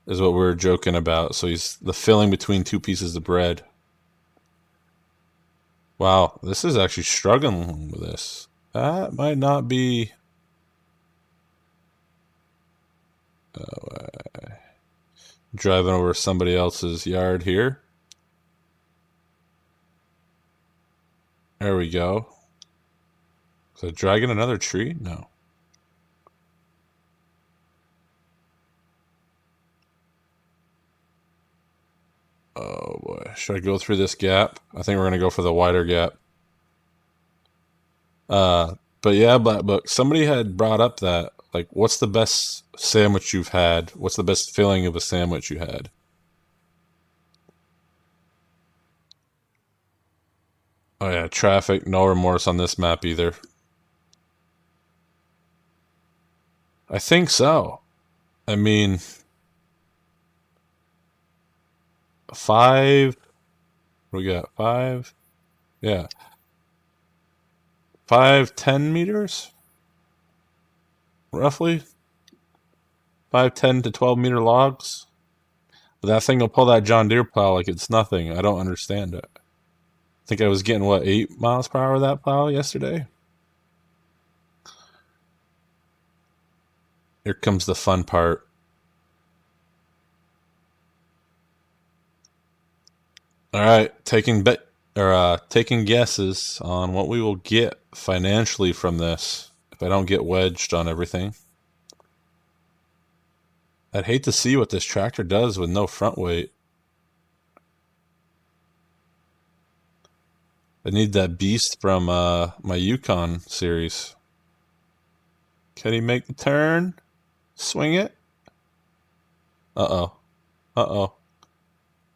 is what we were joking about. So he's the filling between two pieces of bread. Wow, this is actually struggling with this. That might not be. Driving over somebody else's yard here. There we go. Is it dragging another tree? No. Oh boy. Should I go through this gap? I think we're going to go for the wider gap. But yeah, Black Book, somebody had brought up that, like, what's the best sandwich you've had? What's the best filling of a sandwich you had? Oh yeah, traffic, no remorse on this map either. I think so. I mean, 5. We got 5. Yeah, 5, 10 meters, roughly. 5, 10 to 12 meter logs. But that thing will pull that John Deere plow like it's nothing. I don't understand it. I think I was getting, what, 8 miles per hour with that plow yesterday? Here comes the fun part. All right, taking guesses on what we will get financially from this if I don't get wedged on everything. I'd hate to see what this tractor does with no front weight. I need that beast from my Yukon series. Can he make the turn? Swing it? Uh-oh. Uh-oh.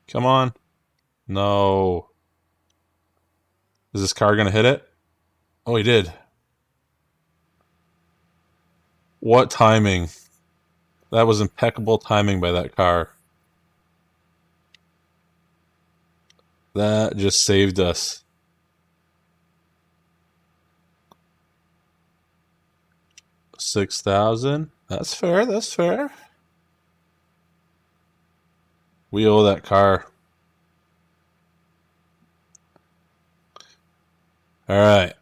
Come on. No. Is this car going to hit it? Oh, he did. What timing. That was impeccable timing by that car. That just saved us. $6,000. That's fair. That's fair. We owe that car. All right.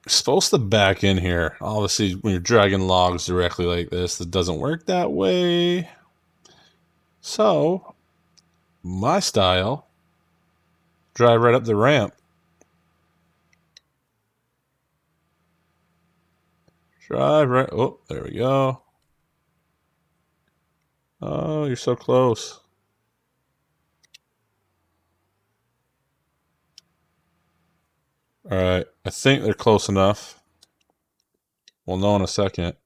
You're supposed to back in here. Obviously, when you're dragging logs directly like this, it doesn't work that way. So, my style, drive right up the ramp. Drive right. Oh, there we go. Oh, you're so close. All right. I think they're close enough. We'll know in a second.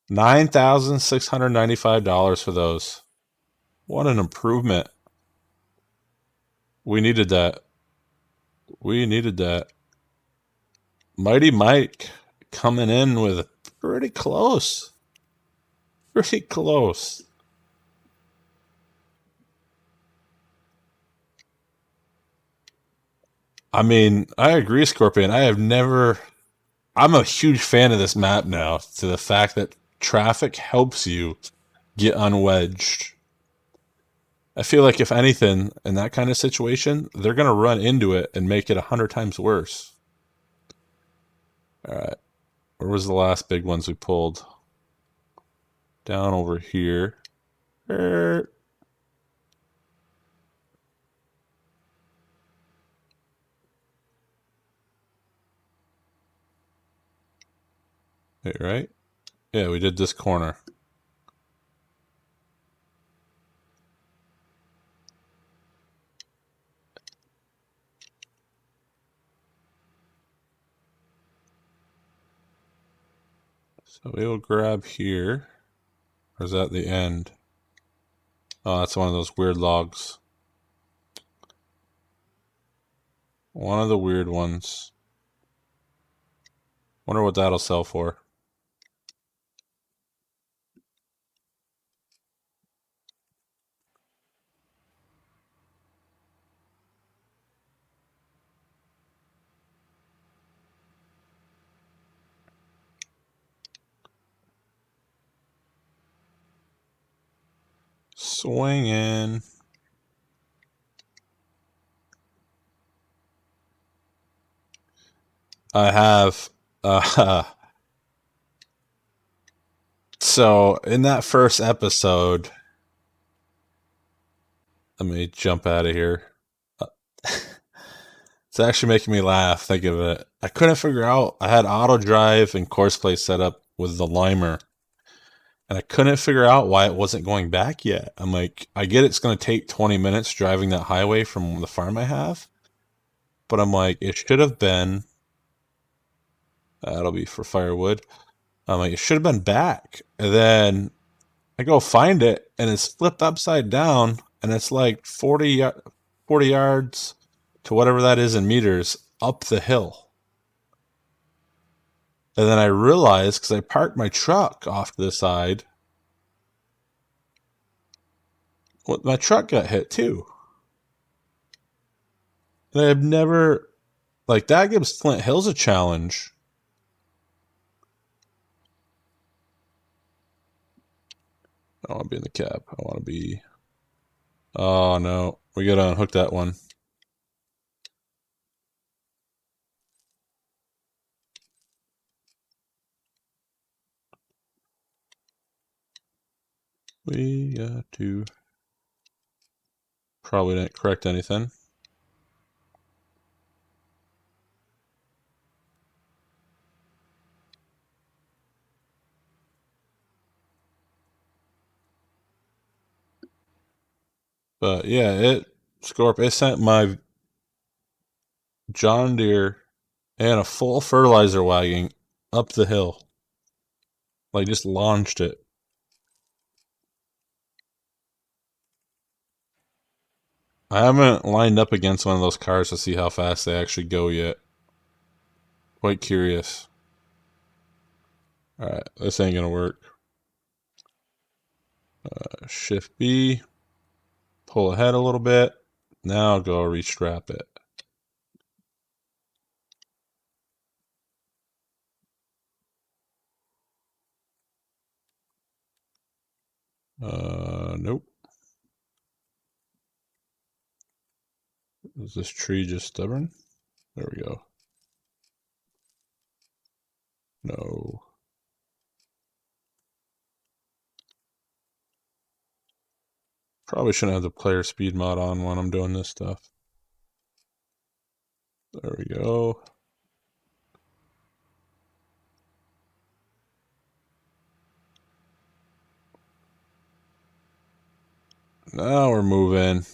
$9,695 for those. What an improvement. We needed that. We needed that. Mighty Mike coming in with pretty close. Pretty close. I mean, I agree, Scorpion. I'm a huge fan of this map now, to the fact that traffic helps you get unwedged. I feel like, if anything, in that kind of situation, they're going to run into it and make it 100 times worse. All right. Where was the last big ones we pulled? Down over here. Wait, right? Yeah, we did this corner. So we will grab here. Or is that the end? Oh, that's one of those weird logs. One of the weird ones. Wonder what that'll sell for. Swinging. I have. So in that first episode, let me jump out of here. It's actually making me laugh. Think of it. I couldn't figure out. I had auto drive and course play set up with the Limer, and I couldn't figure out why it wasn't going back yet. I'm like, I get it's going to take 20 minutes driving that highway from the farm I have, but I'm like, it should have been. That'll be for firewood. I'm like, it should have been back. And then I go find it, and it's flipped upside down, and it's like 40 yards to whatever that is in meters up the hill. And then I realized, because I parked my truck off to the side, well, my truck got hit too. And I've never, like, that gives Flint Hills a challenge. I don't want to be in the cab. I want to be. Oh no, we gotta unhook that one. We got to. Probably didn't correct anything. But yeah, it sent my John Deere and a full fertilizer wagon up the hill. Like, just launched it. I haven't lined up against one of those cars to see how fast they actually go yet. Quite curious. Alright, this ain't gonna work. Shift B. Pull ahead a little bit. Now go restrap it. Nope. Is this tree just stubborn? There we go. No. Probably shouldn't have the player speed mod on when I'm doing this stuff. There we go. Now we're moving.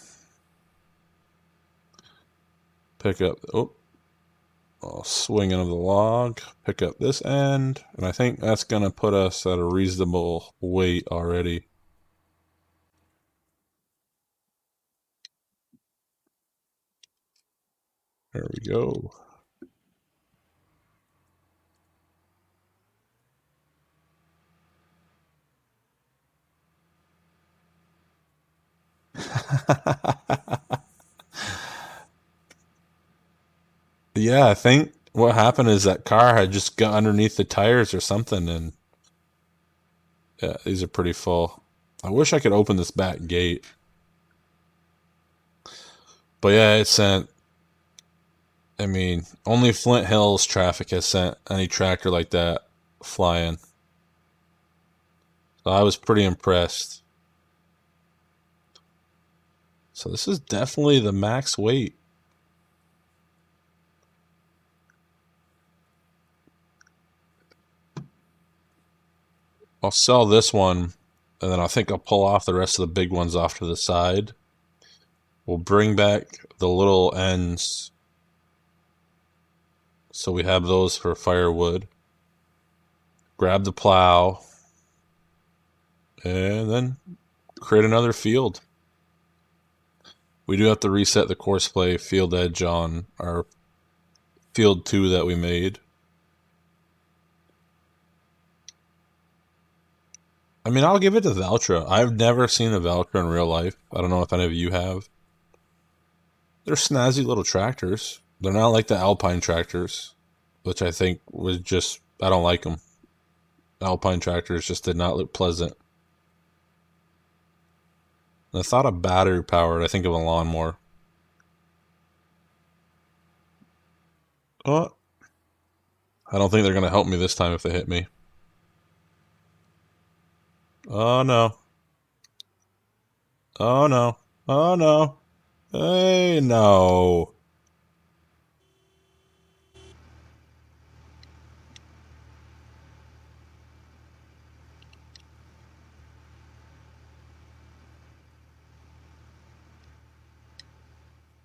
Pick up. Oh. I'll swing into the log. Pick up this end. And I think that's going to put us at a reasonable weight already. There we go. Yeah, I think what happened is that car had just got underneath the tires or something, and yeah, these are pretty full. I wish I could open this back gate. But yeah, it sent, I mean, only Flint Hills traffic has sent any tractor like that flying. So I was pretty impressed. So this is definitely the max weight. I'll sell this one, and then I think I'll pull off the rest of the big ones off to the side. We'll bring back the little ends, so we have those for firewood. Grab the plow, and then create another field. We do have to reset the course play field edge on our field 2 that we made. I mean, I'll give it to Valtra. I've never seen a Valtra in real life. I don't know if any of you have. They're snazzy little tractors. They're not like the Alpine tractors, which I think was just, I don't like them. Alpine tractors just did not look pleasant. And I thought of battery powered, I think of a lawnmower. Oh, I don't think they're going to help me this time if they hit me. Oh no. Oh no. Oh no. Hey, no.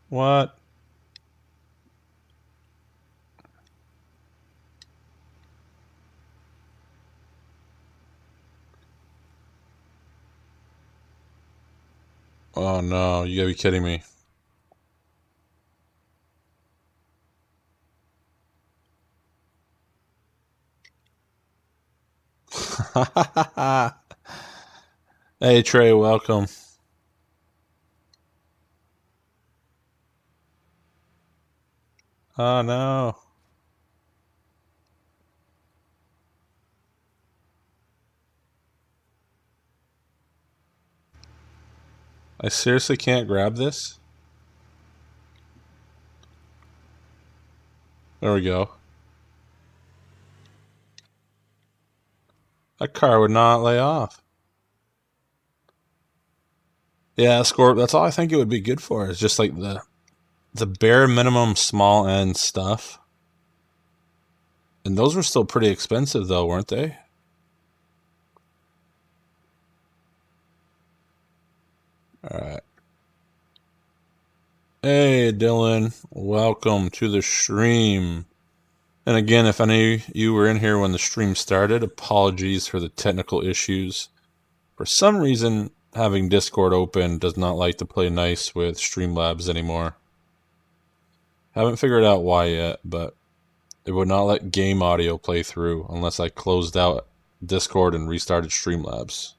What? Oh no, you gotta be kidding me. Hey Trey, welcome. Oh no. I seriously can't grab this? There we go. That car would not lay off. Yeah, Scorp, that's all I think it would be good for. Is just like the bare minimum small end stuff. And those were still pretty expensive though, weren't they? Alright. Hey Dylan, welcome to the stream. And again, if any of you were in here when the stream started, apologies for the technical issues. For some reason, having Discord open does not like to play nice with Streamlabs anymore. Haven't figured out why yet, but it would not let game audio play through unless I closed out Discord and restarted Streamlabs.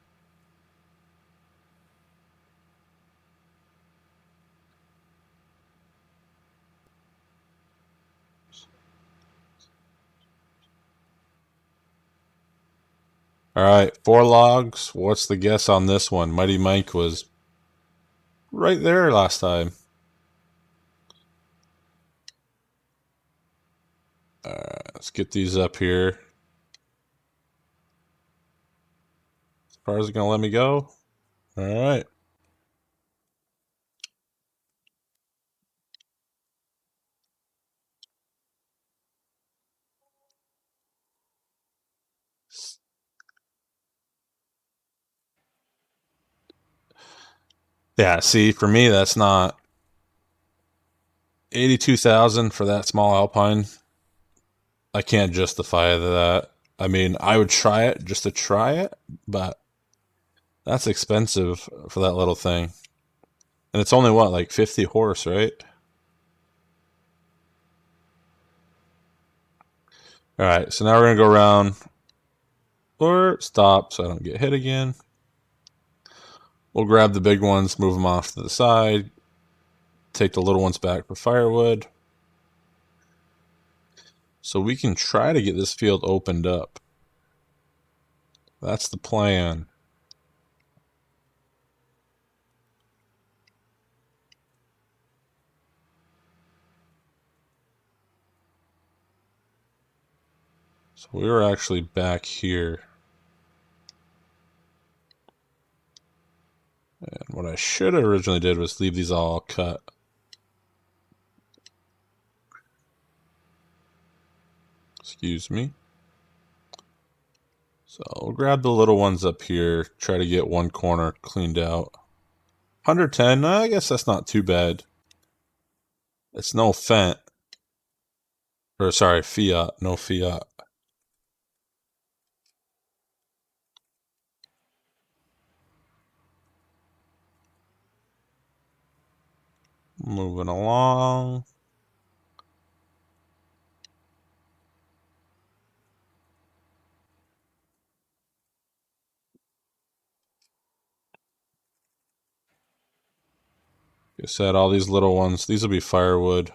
Alright, 4 logs. What's the guess on this one? Mighty Mike was right there last time. Alright, let's get these up here. As far as it's gonna let me go. Alright. Yeah, see, for me, that's not 82,000 for that small Alpine. I can't justify that. I mean, I would try it just to try it, but that's expensive for that little thing. And it's only what, like 50 horse, right? All right, so now we're going to go around or stop so I don't get hit again. We'll grab the big ones, move them off to the side, take the little ones back for firewood. So we can try to get this field opened up. That's the plan. So we were actually back here. And what I should have originally did was leave these all cut. Excuse me. So we'll grab the little ones up here, try to get one corner cleaned out. 110, I guess that's not too bad. It's no Fent. Or sorry, Fiat, no Fiat. Moving along. Like I said, all these little ones, these will be firewood.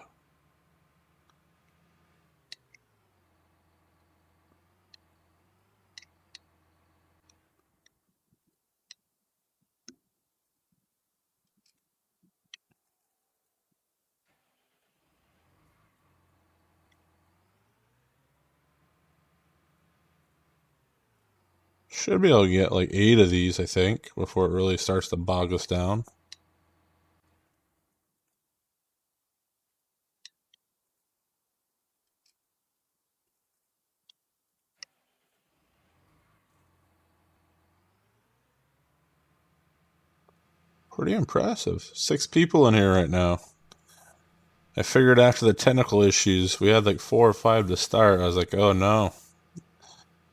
Should be able to get like 8 of these, I think, before it really starts to bog us down. Pretty impressive. 6 people in here right now. I figured after the technical issues, we had like 4 or 5 to start. I was like, oh no,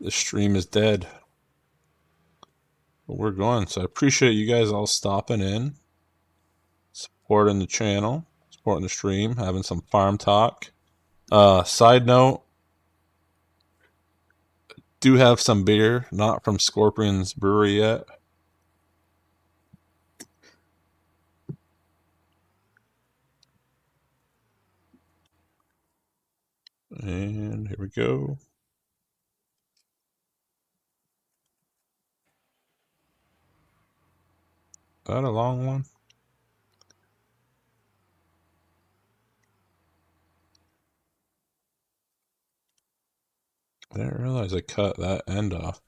the stream is dead. But we're going. So I appreciate you guys all stopping in, supporting the channel, supporting the stream, having some farm talk. Side note, do have some beer, not from Scorpion's Brewery yet. And here we go. Is that a long one? I didn't realize I cut that end off.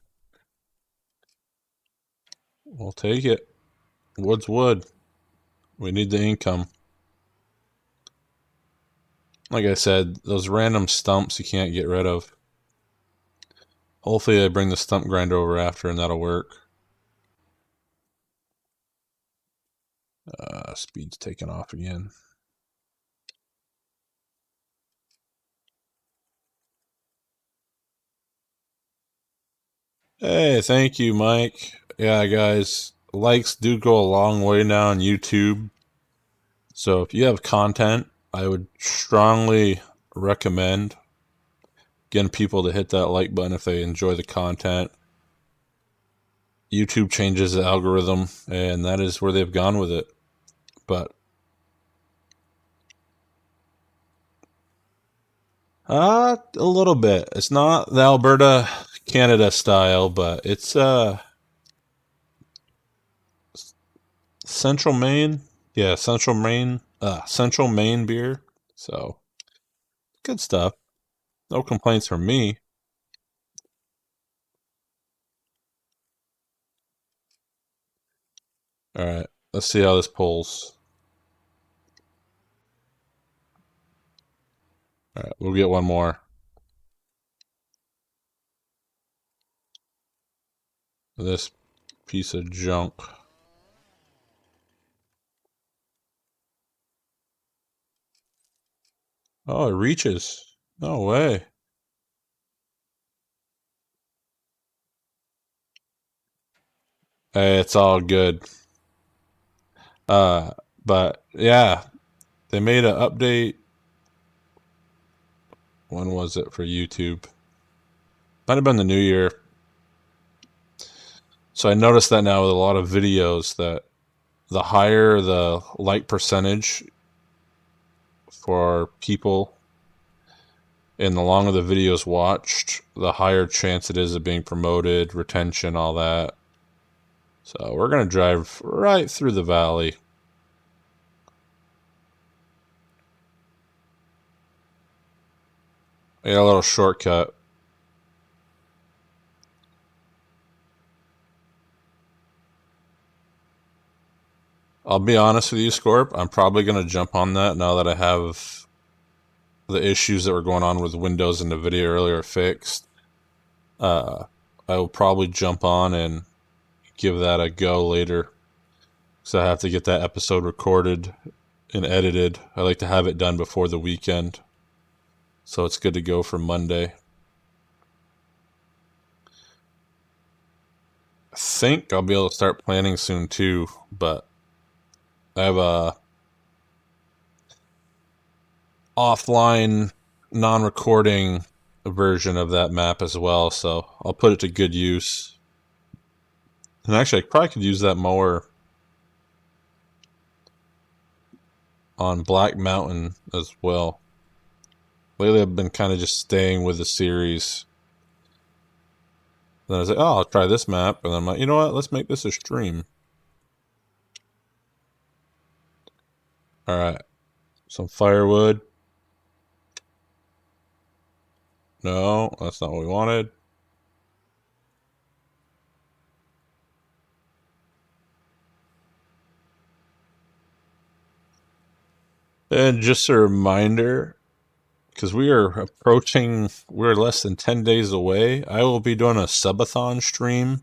We'll take it. Wood's wood. We need the income. Like I said, those random stumps you can't get rid of. Hopefully I bring the stump grinder over after and that'll work. Speed's taking off again. Hey, thank you, Mike. Yeah, guys, likes do go a long way now on YouTube. So if you have content, I would strongly recommend getting people to hit that like button if they enjoy the content. YouTube changes the algorithm, and that is where they've gone with it. But a little bit. It's not the Alberta, Canada style, but it's Central Maine. Yeah, Central Maine beer. So good stuff. No complaints from me. All right, let's see how this pulls. All right, we'll get one more. This piece of junk. Oh, it reaches. No way. Hey, it's all good. Uh, but yeah, they made an update. When was it for YouTube? Might have been the new year. So I noticed that now with a lot of videos that the higher the like percentage for people and the longer the videos watched, the higher chance it is of being promoted, retention, all that. So we're going to drive right through the valley. I got a little shortcut. I'll be honest with you, Scorp. I'm probably going to jump on that now that I have the issues that were going on with Windows in the video earlier fixed. I will probably jump on and give that a go later. So I have to get that episode recorded and edited. I like to have it done before the weekend. So it's good to go for Monday. I think I'll be able to start planning soon too, but I have offline, non-recording version of that map as well, so I'll put it to good use. And actually, I probably could use that mower on Black Mountain as well. Lately, I've been kind of just staying with the series. Then I was like, oh, I'll try this map. And then I'm like, you know what? Let's make this a stream. Alright. Some firewood. No, that's not what we wanted. And just a reminder, because we're less than 10 days away, I will be doing a Subathon stream.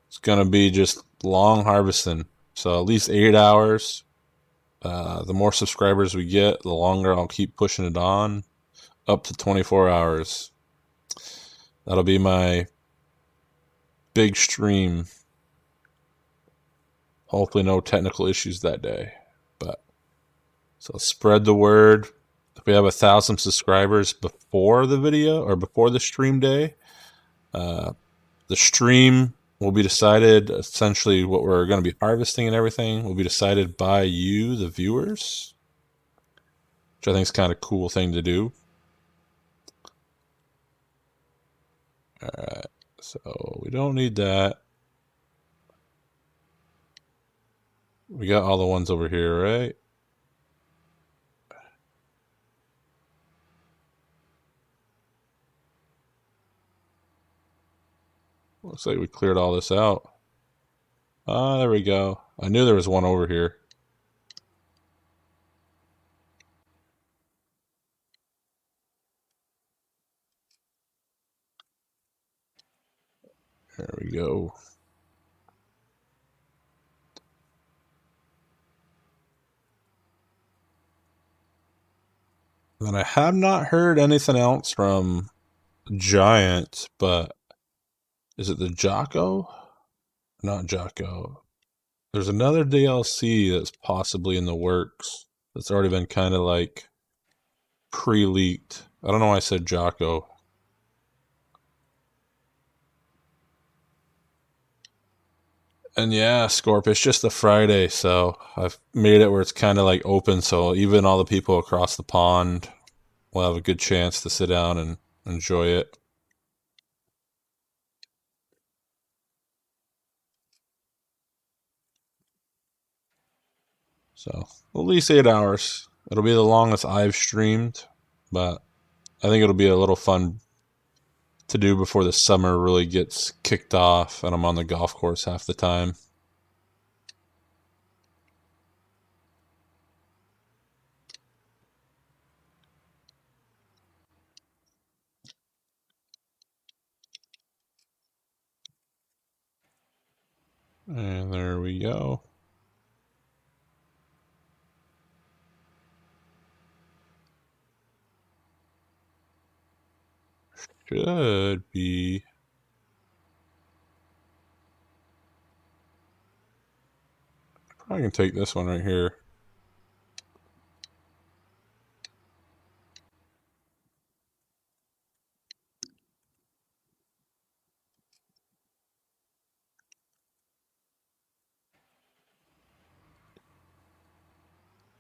It's going to be just long harvesting. So at least 8 hours. The more subscribers we get, the longer I'll keep pushing it on. Up to 24 hours. That'll be my big stream. Hopefully no technical issues that day. But so spread the word. If we have 1,000 subscribers before the video or before the stream day, the stream will be decided, essentially what we're going to be harvesting and everything will be decided by you, the viewers, which I think is kind of a cool thing to do. Alright, so we don't need that. We got all the ones over here, right? Looks like we cleared all this out. Ah, there we go. I knew there was one over here. There we go. And I have not heard anything else from Giant, but is it the Jocko? Not Jocko. There's another DLC that's possibly in the works that's already been kind of like pre-leaked. I don't know why I said Jocko. And yeah, Scorp, it's just a Friday, so I've made it where it's kind of like open, so even all the people across the pond will have a good chance to sit down and enjoy it. So at least 8 hours. It'll be the longest I've streamed, but I think it'll be a little fun to do before the summer really gets kicked off and I'm on the golf course half the time. And there we go. Should be. Probably can take this one right here.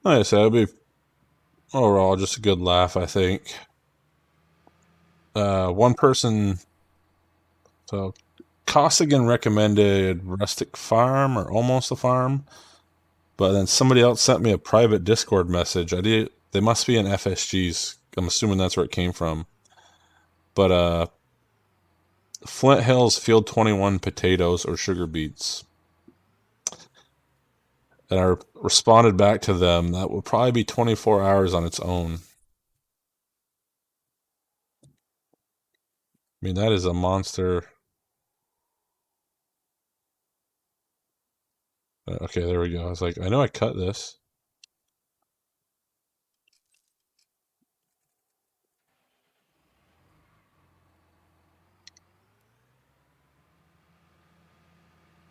Like I said, it'll be overall just a good laugh, I think. One person, so Costigan recommended Rustic Farm or Almost a Farm, but then somebody else sent me a private Discord message. They must be in FSGs. I'm assuming that's where it came from. But Flint Hills Field 21 potatoes or sugar beets. And I responded back to them that will probably be 24 hours on its own. I mean, that is a monster. Okay, there we go. I was like, I know I cut this.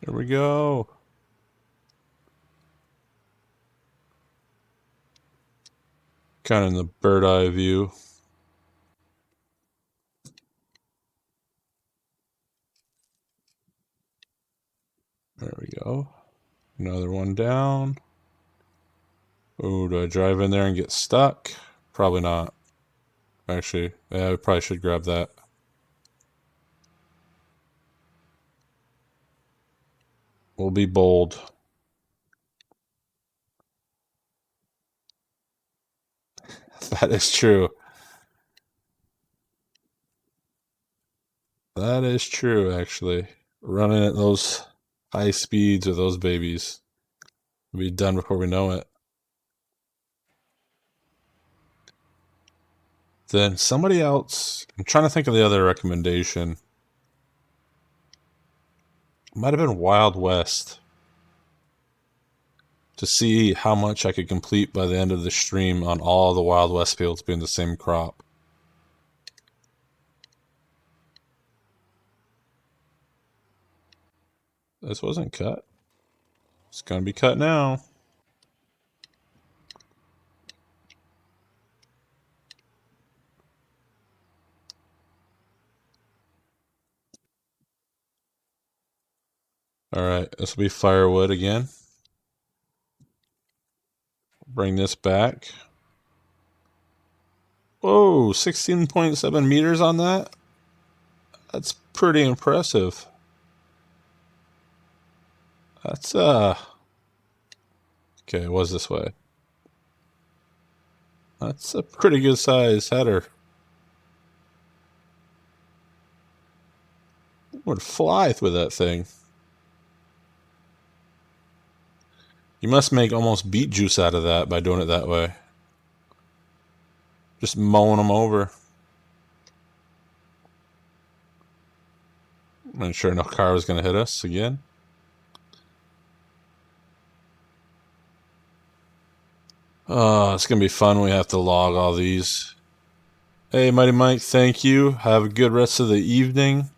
There we go. Kind of in the bird eye view. There we go. Another one down. Oh, do I drive in there and get stuck? Probably not. Actually, yeah, I probably should grab that. We'll be bold. That is true. That is true, actually. Running at those high speeds with those babies. We'll be done before we know it. Then somebody else, I'm trying to think of the other recommendation. Might have been Wild West. To see how much I could complete by the end of the stream on all the Wild West fields being the same crop. This wasn't cut. It's going to be cut now. Alright, this will be firewood again. Bring this back. Whoa, 16.7 meters on that? That's pretty impressive. That's, okay, it was this way. That's a pretty good size header. Would fly with that thing. You must make almost beet juice out of that by doing it that way. Just mowing them over. I'm sure no car was going to hit us again. Oh, it's going to be fun when we have to log all these. Hey, Mighty Mike, thank you. Have a good rest of the evening.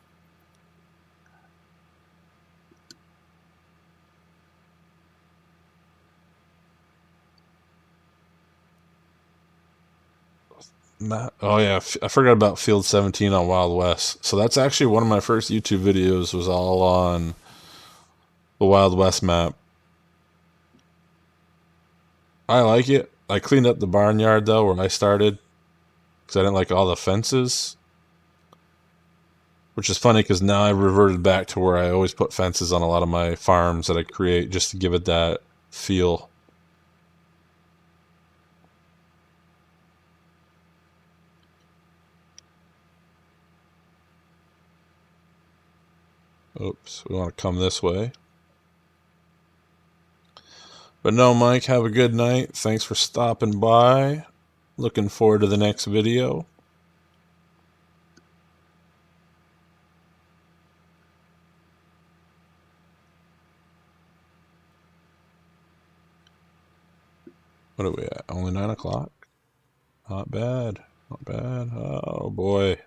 Oh yeah, I forgot about Field 17 on Wild West. So that's actually one of my first YouTube videos was all on the Wild West map. I like it. I cleaned up the barnyard though where I started because I didn't like all the fences. Which is funny because now I reverted back to where I always put fences on a lot of my farms that I create just to give it that feel. Oops, we want to come this way. But no, Mike, have a good night. Thanks for stopping by. Looking forward to the next video. What are we at? Only 9 o'clock? Not bad. Not bad. Oh boy.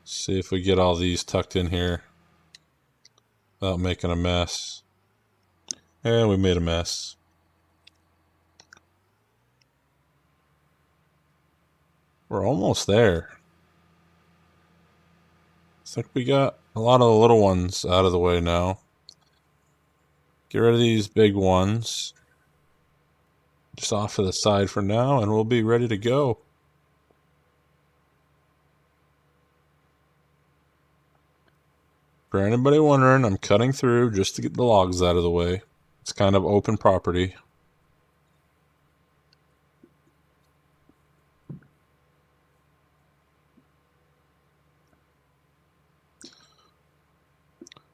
See if we get all these tucked in here without making a mess. And we made a mess. We're almost there. I think we got a lot of the little ones out of the way now. Get rid of these big ones. Just off to the side for now, and we'll be ready to go. For anybody wondering, I'm cutting through just to get the logs out of the way. It's kind of open property.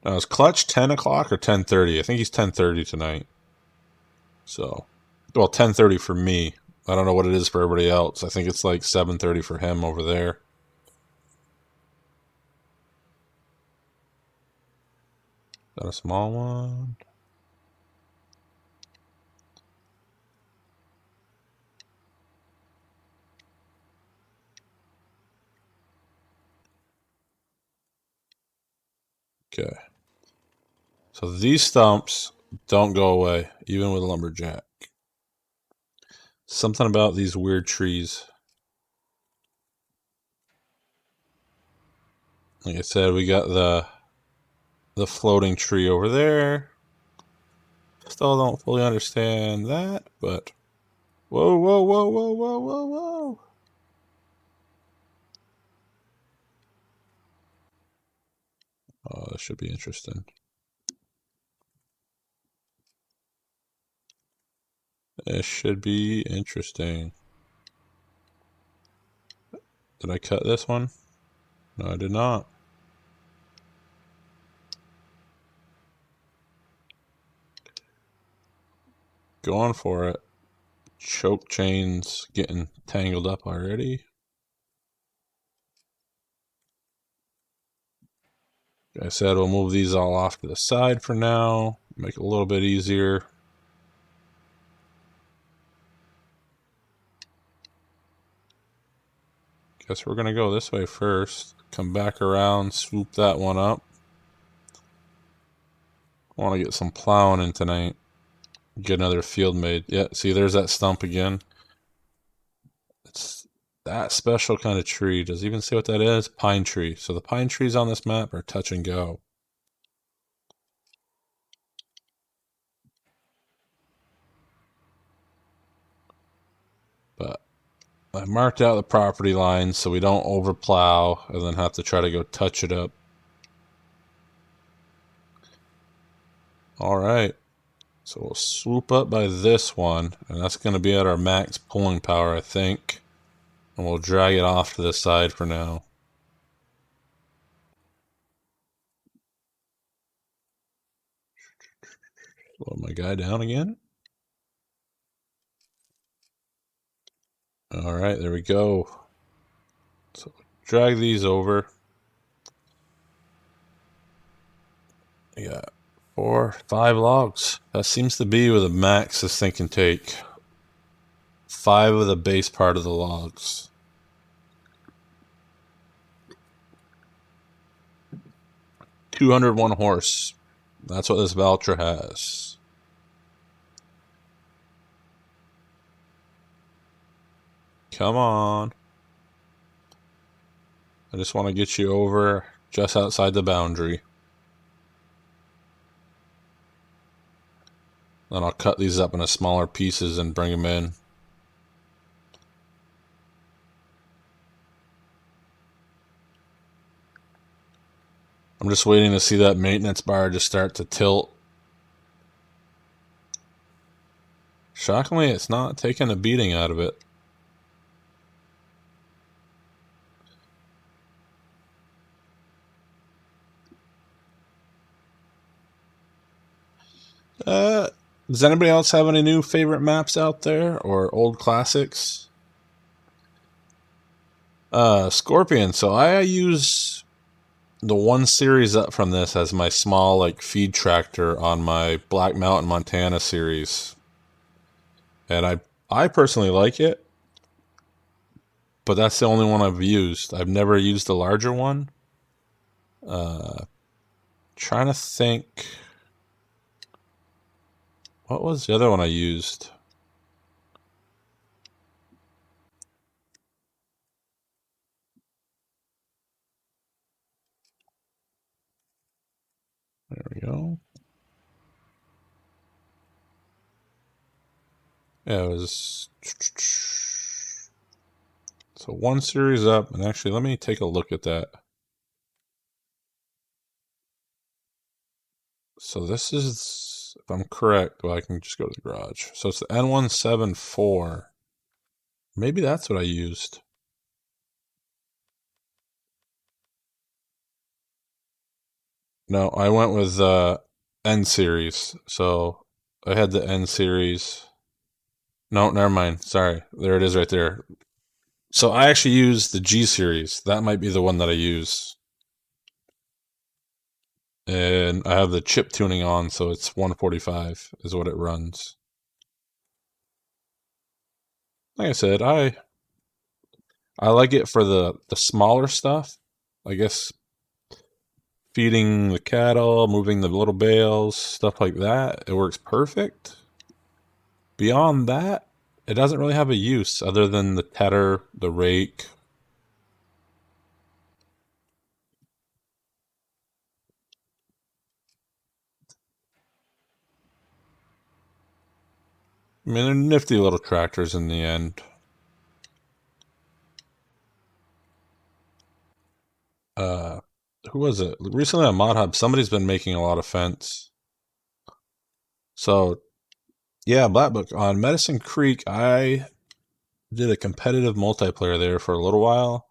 Now, is Clutch 10 o'clock or 10:30? I think he's 10:30 tonight. So, well, 10:30 for me. I don't know what it is for everybody else. I think it's like 7:30 for him over there. Got a small one. Okay. So these stumps don't go away, even with a lumberjack. Something about these weird trees. Like I said, we got the floating tree over there. Still don't fully understand that, but whoa, whoa, whoa, whoa, whoa, whoa, whoa. Oh, this should be interesting. This should be interesting. Did I cut this one? No, I did not. Going for it. Choke chains getting tangled up already. Like I said, we'll move these all off to the side for now. Make it a little bit easier. Guess we're gonna go this way first. Come back around, swoop that one up. I want to get some plowing in tonight. Get another field made. Yeah, see, there's that stump again. It's that special kind of tree. Does it even say what that is? Pine tree. So the pine trees on this map are touch and go. But I marked out the property lines so we don't overplow and then have to try to go touch it up. All right. So we'll swoop up by this one, and that's going to be at our max pulling power, I think. And we'll drag it off to the side for now. Slow my guy down again. All right, there we go. So drag these over. We got 4, 5 logs. That seems to be where the max this thing can take. 5 of the base part of the logs. $201 horse. That's what this Valtra has. Come on. I just want to get you over just outside the boundary. Then I'll cut these up into smaller pieces and bring them in. I'm just waiting to see that maintenance bar just start to tilt. Shockingly, it's not taking a beating out of it. Does anybody else have any new favorite maps out there or old classics? Scorpion. So I use the one series up from this as my small like feed tractor on my Black Mountain Montana series, and I personally like it, but that's the only one I've used. I've never used the larger one. Trying to think, what was the other one I used? There we go. Yeah, it was. So one series up, and actually, let me take a look at that. So this is, if I'm correct, well, I can just go to the garage. So it's the N174. Maybe that's what I used. No, I went with N series. So I had the N series. No, never mind. Sorry. There it is right there. So I actually used the G series. That might be the one that I use. And I have the chip tuning on, so it's 145 is what it runs. Like I said, I like it for the smaller stuff. I guess feeding the cattle, moving the little bales, stuff like that. It works perfect. Beyond that, it doesn't really have a use other than the tedder, the rake. I mean, they're nifty little tractors in the end. Who was it? Recently on ModHub, somebody's been making a lot of fence. So, yeah, Black Book. On Medicine Creek, I did a competitive multiplayer there for a little while.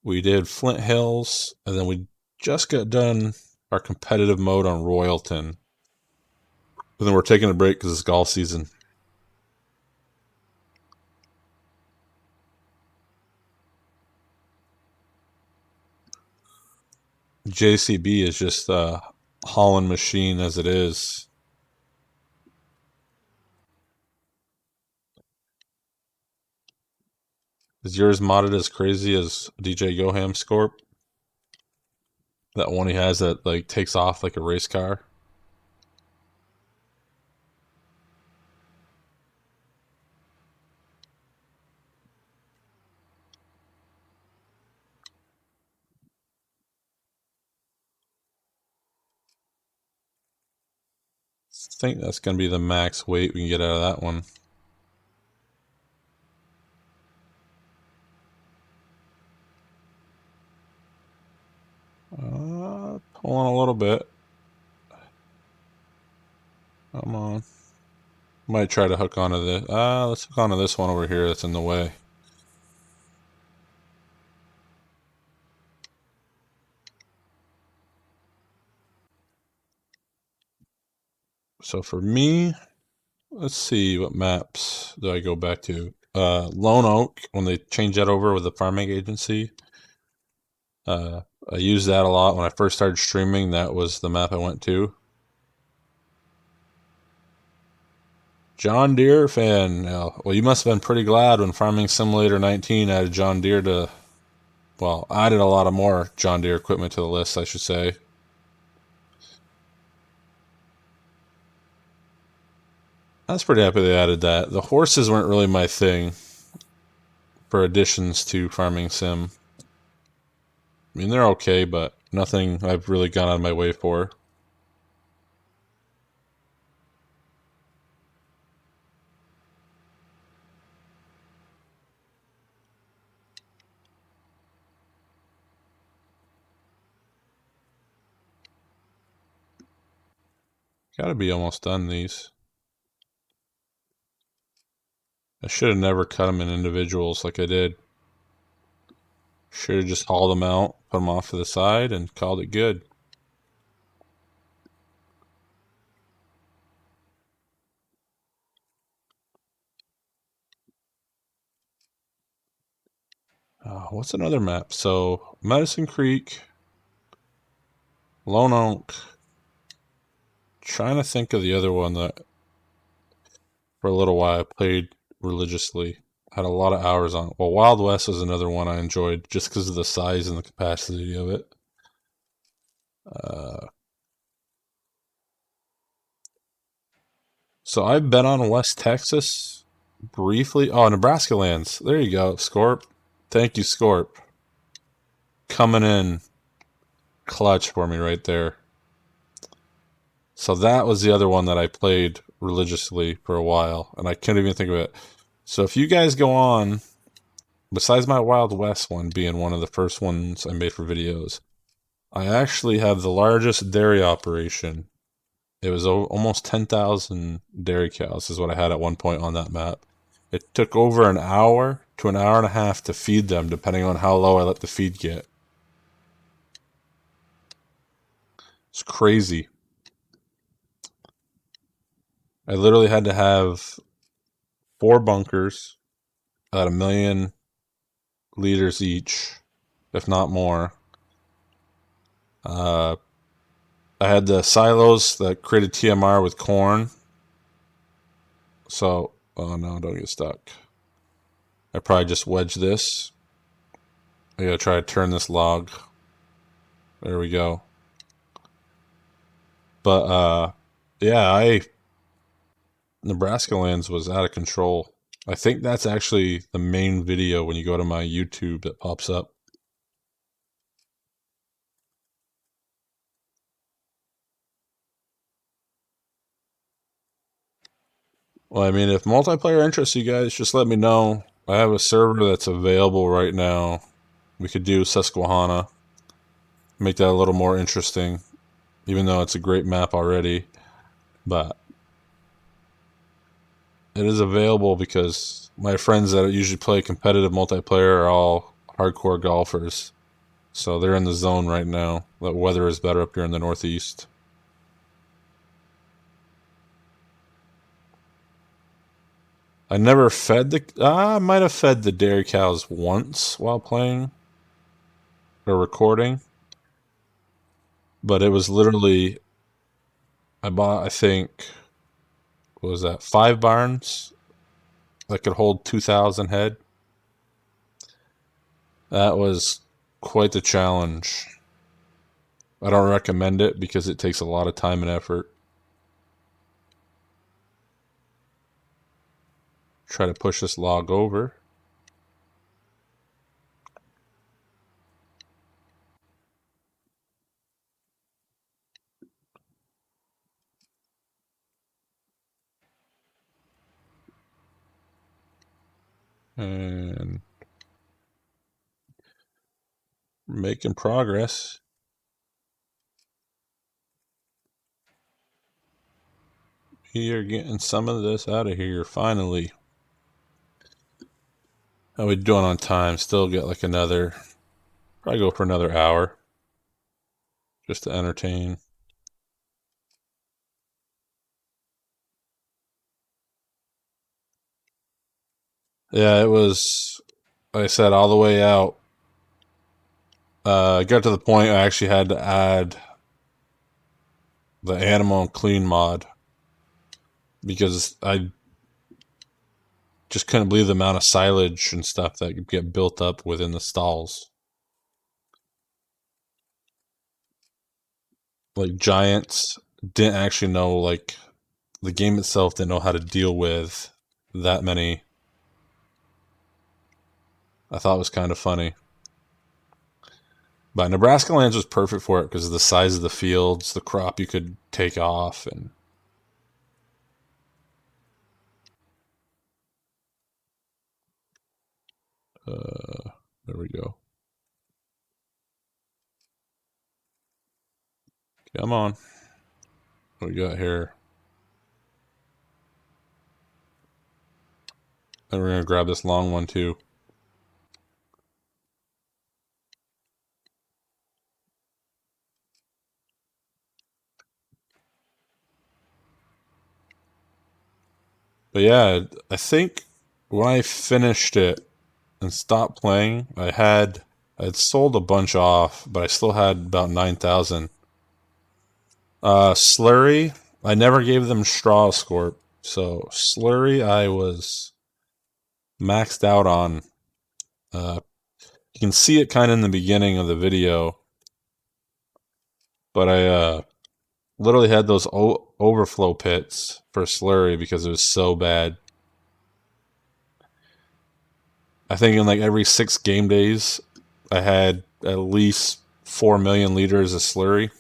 We did Flint Hills, and then we just got done our competitive mode on Royalton. And then we're taking a break because it's golf season. JCB is just a hauling machine as it is. Is yours modded as crazy as DJ Goham Scorp? That one he has that like takes off like a race car? I think that's going to be the max weight we can get out of that one. Pulling a little bit. Come on. Might try to hook onto this. Let's hook onto this one over here that's in the way. So for me, let's see what maps do I go back to. Lone Oak, when they changed that over with the farming agency. I used that a lot when I first started streaming. That was the map I went to. John Deere fan. Well, you must have been pretty glad when Farming Simulator 19 added John Deere to... Well, added a lot of more John Deere equipment to the list, I should say. I was pretty happy they added that. The horses weren't really my thing for additions to Farming Sim. I mean, they're okay, but nothing I've really gone out of my way for. Gotta be almost done these. I should have never cut them in individuals like I did. Should have just hauled them out, put them off to the side, and called it good. What's another map? So, Medicine Creek, Lone Oak. Trying to think of the other one that for a little while I played religiously. Had a lot of hours on it. Well, Wild West was another one I enjoyed just because of the size and the capacity of it. So I've been on West Texas briefly. Oh, Nebraska lands. There you go, Scorp. Thank you, Scorp. Coming in clutch for me right there. So that was the other one that I played religiously for a while, and I can't even think of it. So if you guys go on, besides my Wild West one being one of the first ones I made for videos, I actually have the largest dairy operation. It was almost 10,000 dairy cows is what I had at one point on that map. It took over an hour to an hour and a half to feed them, depending on how low I let the feed get. It's crazy. I literally had to have 4 bunkers at 1,000,000 liters each, if not more. I had the silos that created TMR with corn. So, oh no, don't get stuck. I probably just wedge this. I gotta try to turn this log. There we go. But, yeah, Nebraska lands was out of control. I think that's actually the main video when you go to my YouTube that pops up. Well, I mean, if multiplayer interests you guys, just let me know. I have a server that's available right now. We could do Susquehanna, make that a little more interesting, even though it's a great map already. But it is available because my friends that usually play competitive multiplayer are all hardcore golfers. So they're in the zone right now. The weather is better up here in the Northeast. I never fed the... I might have fed the dairy cows once while playing or recording. But it was literally... I bought, I think... What was that? 5 barns that could hold 2,000 head. That was quite the challenge. I don't recommend it because it takes a lot of time and effort. Try to push this log over. And making progress. We are getting some of this out of here finally. How we doing on time? Still get like another... Probably go for another hour. Just to entertain. Yeah, it was... Like I said, all the way out. I got to the point I actually had to add the animal clean mod because I just couldn't believe the amount of silage and stuff that get built up within the stalls. Like giants didn't actually know, like the game itself didn't know how to deal with that many. I thought it was kind of funny. But Nebraska Lands was perfect for it because of the size of the fields, the crop you could take off, and there we go. Come on. What we got here? And we're going to grab this long one too. But yeah, I think when I finished it and stopped playing, I'd sold a bunch off, but I still had about 9,000. Slurry, I never gave them straw scorp. So slurry I was maxed out on. You can see it kind of in the beginning of the video, but I literally had those overflow pits for slurry because it was so bad. I think in like every 6 game days, I had at least 4 million liters of slurry.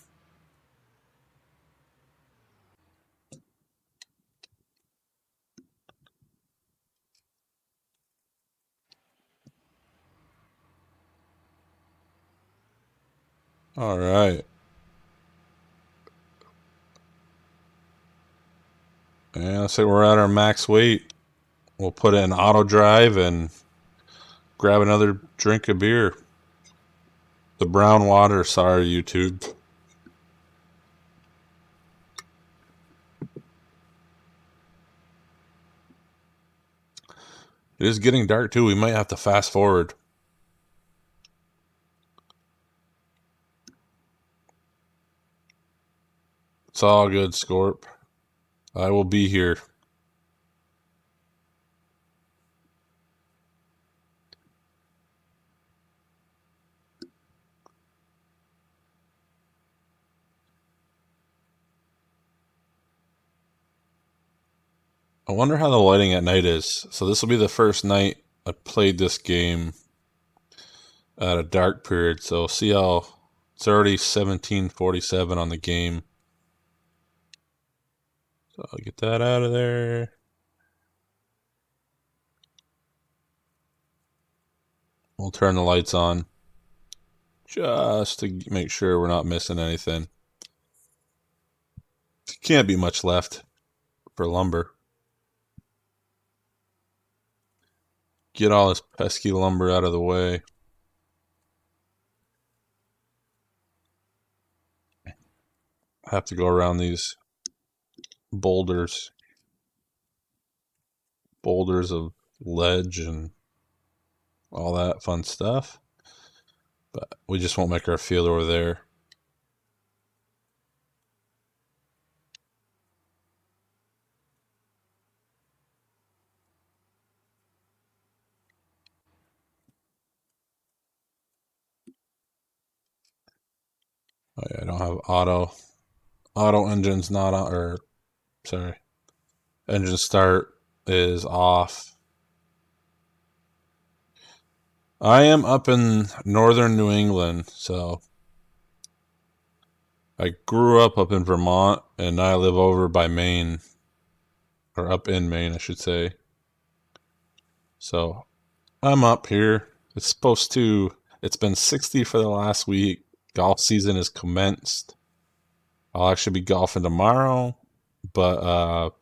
All right. Yeah, let's say we're at our max weight. We'll put it in auto drive and grab another drink of beer. The brown water, sorry, YouTube. It is getting dark too. We might have to fast forward. It's all good, Scorp. I will be here. I wonder how the lighting at night is. So this will be the first night I played this game at a dark period. So see how it's already 17:47 on the game. So I'll get that out of there. We'll turn the lights on just to make sure we're not missing anything. Can't be much left for lumber. Get all this pesky lumber out of the way. I have to go around these boulders of ledge and all that fun stuff. But we just won't make our field over there. Oh yeah, I don't have auto engine's not on, or sorry, engine start is off. I am up in northern New England, so I grew up in Vermont, and now I live over by Maine, or up in Maine, I should say. So I'm up here. It's been 60 for the last week. Golf season has commenced. I'll actually be golfing tomorrow, but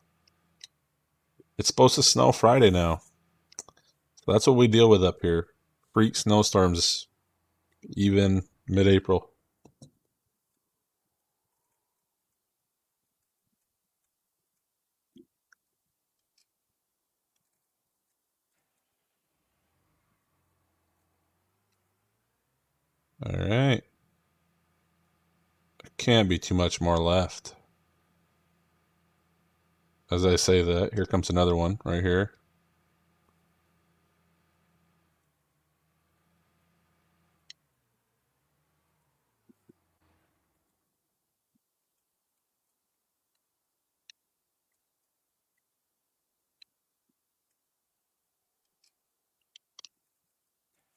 it's supposed to snow Friday now. So that's what we deal with up here. Freak snowstorms, even mid-April. All right. Can't be too much more left. As I say that, here comes another one right here. I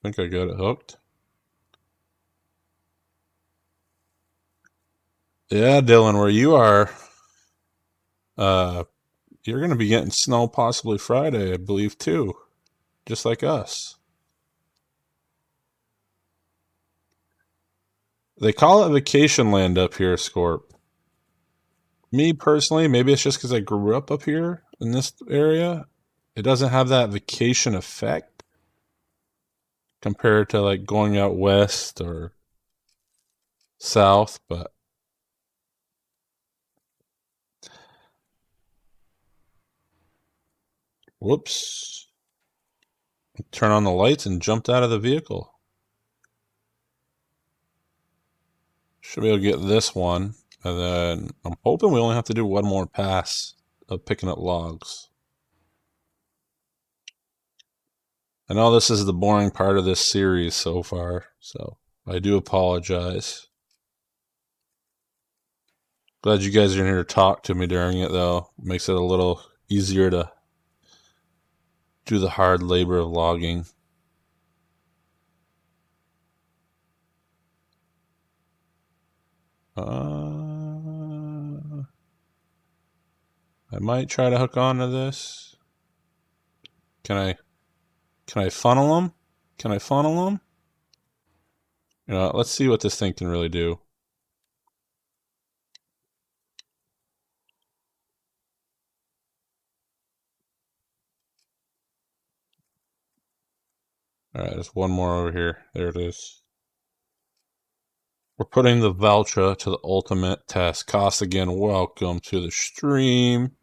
think I got it hooked. Yeah, Dylan, where you are, uh, you're going to be getting snow possibly Friday, I believe, too. Just like us. They call it vacation land up here, Scorp. Me personally, maybe it's just because I grew up here in this area. It doesn't have that vacation effect compared to like going out west or south, but whoops. Turn on the lights and jumped out of the vehicle. Should be able to get this one, and then I'm hoping we only have to do one more pass of picking up logs. I know this is the boring part of this series so far, so I do apologize. Glad you guys are in here to talk to me during it, though. Makes it a little easier to do the hard labor of logging. I might try to hook onto this. Can I funnel them? Can I funnel them? You know, let's see what this thing can really do. All right, there's one more over here. There it is. We're putting the Valtra to the ultimate test. Cost again, welcome to the stream.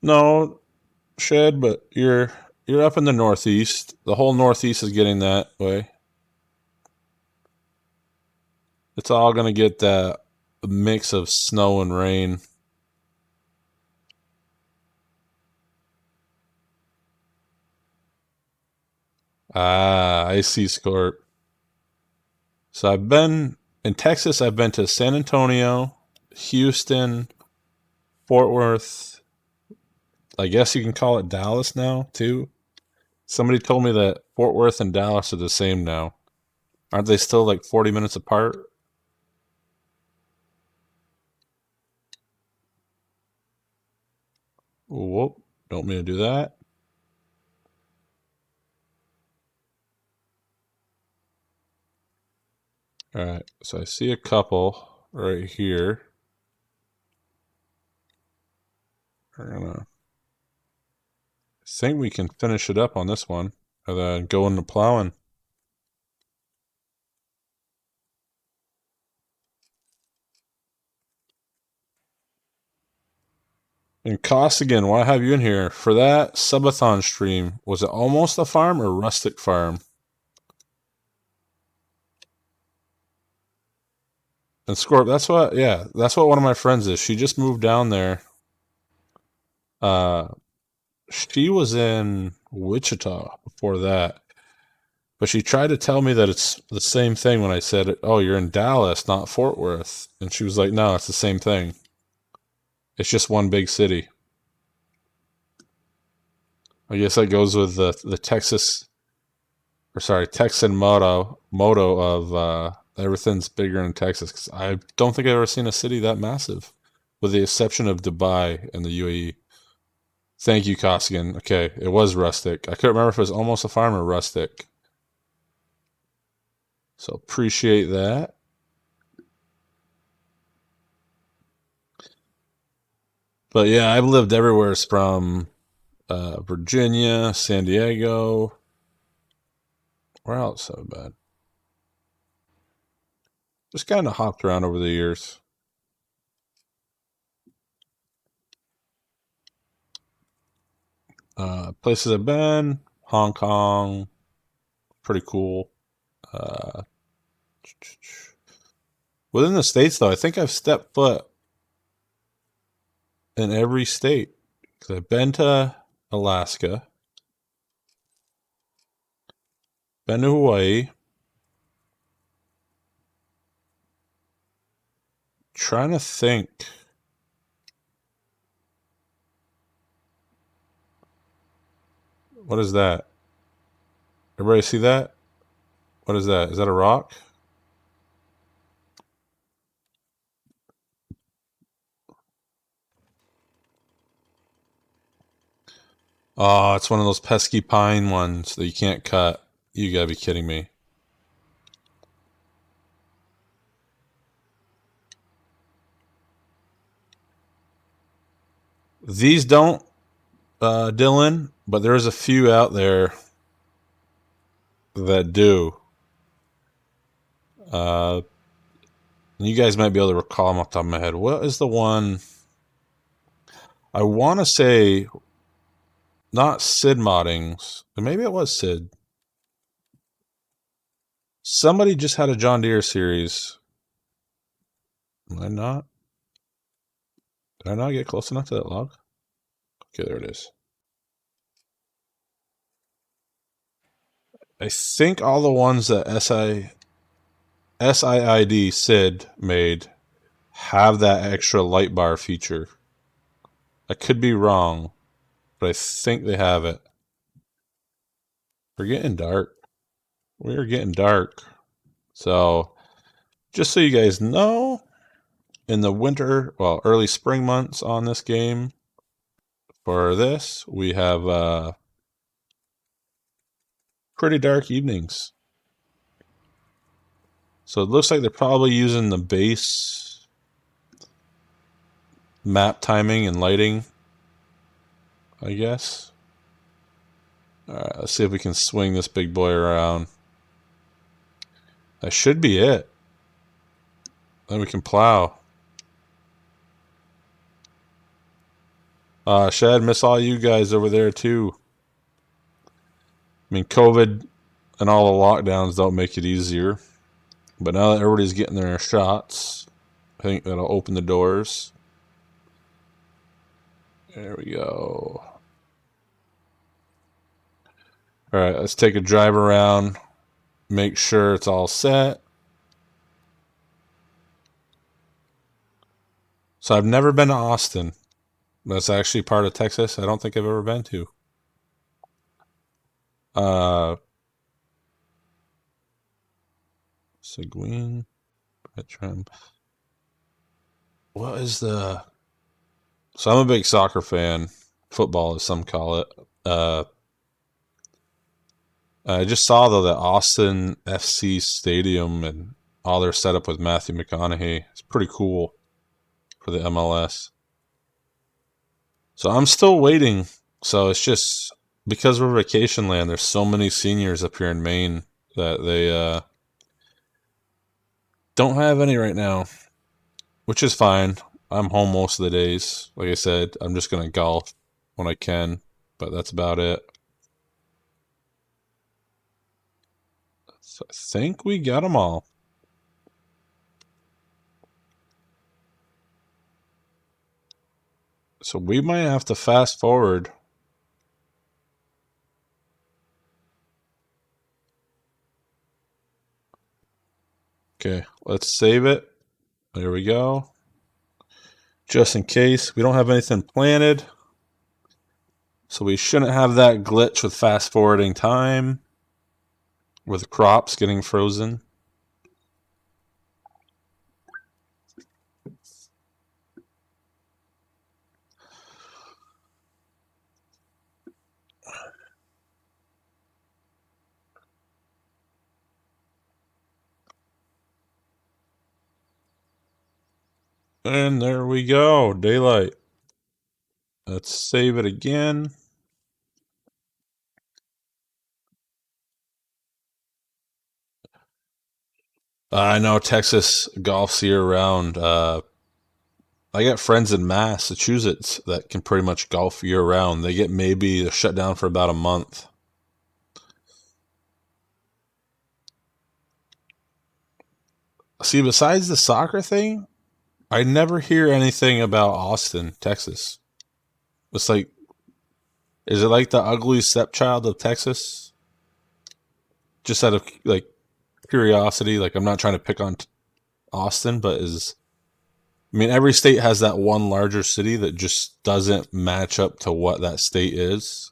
No, Shed, but you're up in the Northeast. The whole Northeast is getting that way. It's all gonna get that mix of snow and rain. Ah, I see, Scorp. So I've been in Texas, I've been to San Antonio, Houston, Fort Worth. I guess you can call it Dallas now, too. Somebody told me that Fort Worth and Dallas are the same now. Aren't they still like 40 minutes apart? Whoop. Don't mean to do that. All right. So I see a couple right here. We're gonna think we can finish it up on this one and then go into plowing. And Costigan, why have you in here? For that Subathon stream, was it almost a farm or rustic farm? And Scorp, that's what one of my friends is. She just moved down there. Uh, she was in Wichita before that. But she tried to tell me that it's the same thing when I said, oh, you're in Dallas, not Fort Worth. And she was like, no, it's the same thing. It's just one big city. I guess that goes with the Texan motto of everything's bigger in Texas. 'Cause I don't think I've ever seen a city that massive, with the exception of Dubai and the UAE. Thank you, Costigan. Okay, it was rustic. I couldn't remember if it was almost a farm or rustic. So appreciate that. But yeah, I've lived everywhere from Virginia, San Diego. Where else have I been? Just kind of hopped around over the years. Places I've been: Hong Kong, pretty cool. Uh, Within the states, though, I think I've stepped foot in every state. Because I've been to Alaska, been to Hawaii. Trying to think. What is that? Everybody see that? What is that? Is that a rock? Oh, it's one of those pesky pine ones that you can't cut. You gotta be kidding me. These don't, Dylan, but there's a few out there that do. Uh, you guys might be able to recall them off the top of my head. What is the one? I want to say not Sid Moddings. Maybe it was Sid. Somebody just had a John Deere series. Am I not? Did I not get close enough to that log? Okay, there it is. I think all the ones that SIID Sid made have that extra light bar feature. I could be wrong, but I think they have it. We're getting dark. We are getting dark. So, just so you guys know, in the winter, well, early spring months on this game, for this, we have pretty dark evenings. So it looks like they're probably using the base map timing and lighting, I guess. Alright, let's see if we can swing this big boy around. That should be it. Then we can plow. Shad, miss all you guys over there too. I mean, COVID and all the lockdowns don't make it easier. But now that everybody's getting their shots, I think that'll open the doors. There we go. Alright, let's take a drive around. Make sure it's all set. So I've never been to Austin. That's actually part of Texas. I don't think I've ever been to. Uh, Seguin, Bertram. What is the? So I'm a big soccer fan. Football, as some call it. Uh, I just saw though that Austin FC Stadium and all their setup with Matthew McConaughey. It's pretty cool for the MLS. So I'm still waiting. So it's just because we're vacation land. There's so many seniors up here in Maine that they don't have any right now, which is fine. I'm home most of the days. Like I said, I'm just gonna golf when I can, but that's about it. So I think we got them all. So we might have to fast forward. Okay, let's save it. There we go. Just in case we don't have anything planted. So we shouldn't have that glitch with fast forwarding time with crops getting frozen. And there we go, daylight. Let's save it again. I know Texas golfs year round. I got friends in Massachusetts that can pretty much golf year round. They get maybe a shutdown for about a month. See, besides the soccer thing, I never hear anything about Austin, Texas. It's like, is it like the ugly stepchild of Texas? Just out of like curiosity, like I'm not trying to pick on Austin, but I mean, every state has that one larger city that just doesn't match up to what that state is.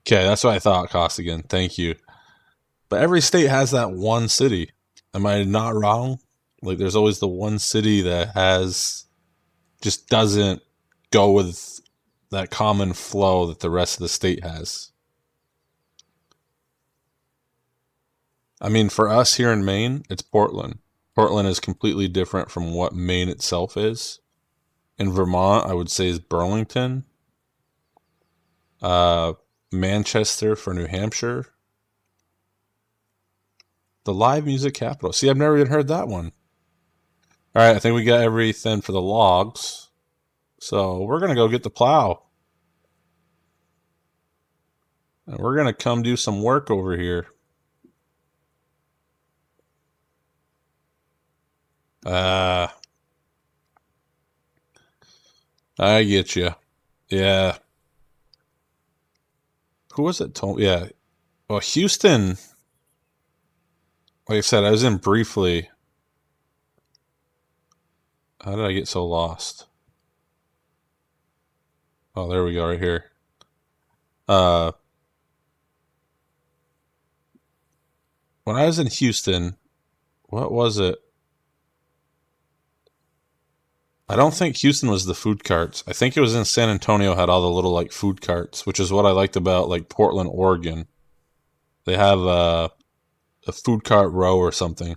Okay, that's what I thought, Costigan. Thank you. But every state has that one city. Am I not wrong? Like, there's always the one city that just doesn't go with that common flow that the rest of the state has. I mean, for us here in Maine, it's Portland. Portland is completely different from what Maine itself is. In Vermont, I would say is Burlington. Uh, Manchester for New Hampshire. The live music capital. See, I've never even heard that one. All right, I think we got everything for the logs. So we're going to go get the plow. And we're going to come do some work over here. I get you. Yeah. Who was it? Yeah. Well, Houston, like I said, I was in briefly. How did I get so lost? Oh, there we go, right here. Uh, when I was in Houston, what was it? I don't think Houston was the food carts. I think it was in San Antonio had all the little like food carts, which is what I liked about like Portland, Oregon. They have a food cart row or something.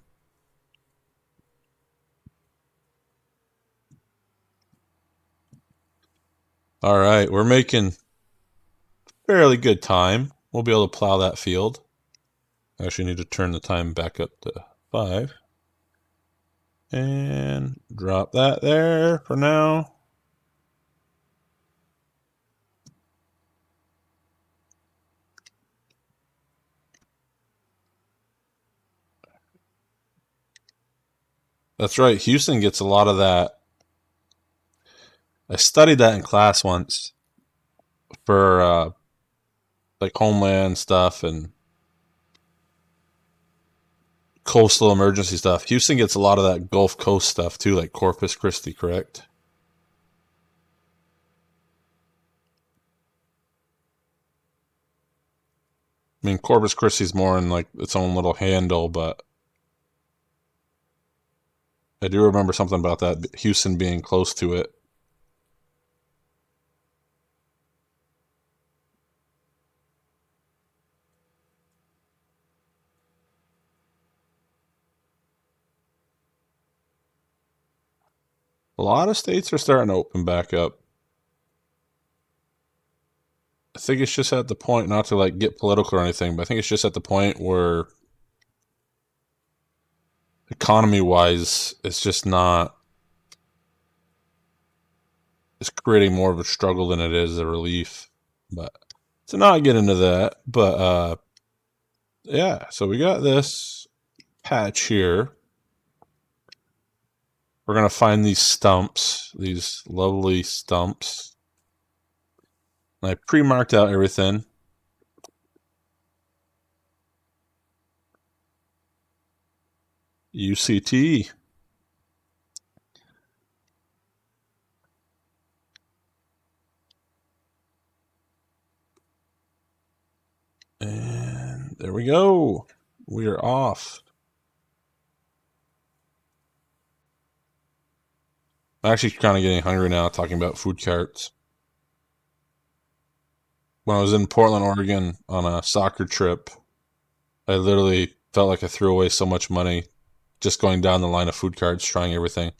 All right, we're making fairly good time. We'll be able to plow that field. I actually need to turn the time back up to 5. And drop that there for now. That's right. Houston gets a lot of that. I studied that in class once for like homeland stuff, and coastal emergency stuff. Houston gets a lot of that Gulf Coast stuff too, like Corpus Christi, correct? I mean, Corpus Christi's more in like its own little handle, but I do remember something about that, Houston being close to it. A lot of states are starting to open back up. I think it's just at the point, not to like get political or anything, but I think it's just at the point where economy wise, it's just not, it's creating more of a struggle than it is a relief. But to not get into that, but yeah, so we got this patch here. We're going to find these stumps, these lovely stumps. And I pre-marked out everything. UCT. And there we go. We are off. I'm actually kind of getting hungry now talking about food carts. When I was in Portland, Oregon on a soccer trip, I literally felt like I threw away so much money just going down the line of food carts, trying everything.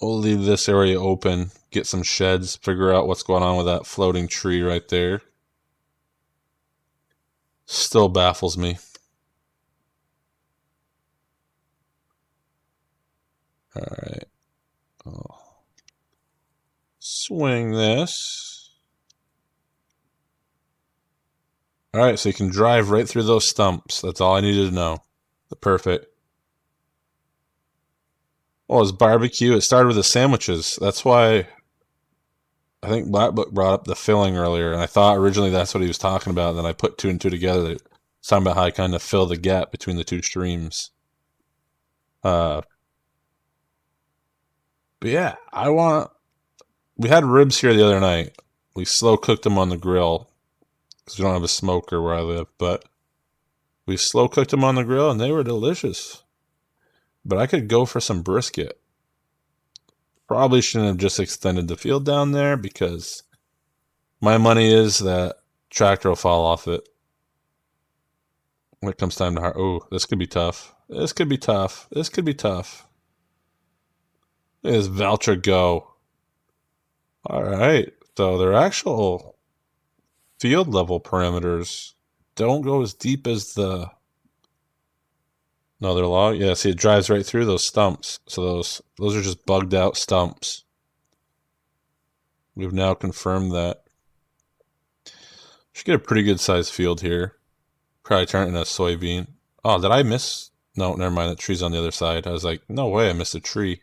We'll leave this area open, get some sheds, figure out what's going on with that floating tree right there. Still baffles me. All right. I'll swing this. All right, so you can drive right through those stumps. That's all I needed to know. Perfect. Oh, it's barbecue. It started with the sandwiches. That's why I think Black Book brought up the filling earlier, and I thought originally that's what he was talking about. And then I put two and two together. It's talking about how I kind of fill the gap between the two streams. But yeah, we had ribs here the other night. We slow cooked them on the grill because we don't have a smoker where I live, but we slow cooked them on the grill and they were delicious. But I could go for some brisket. Probably shouldn't have just extended the field down there because my money is that tractor will fall off it when it comes time to oh, this could be tough. This could be tough. This could be tough. Look at this Valtra go. All right. So their actual field level parameters don't go as deep as the... No, they're long. Yeah, see, it drives right through those stumps. So those are just bugged out stumps. We've now confirmed that. Should get a pretty good sized field here. Probably turn it into a soybean. Oh, did I miss? No, never mind. The tree's on the other side. I was like, no way, I missed a tree.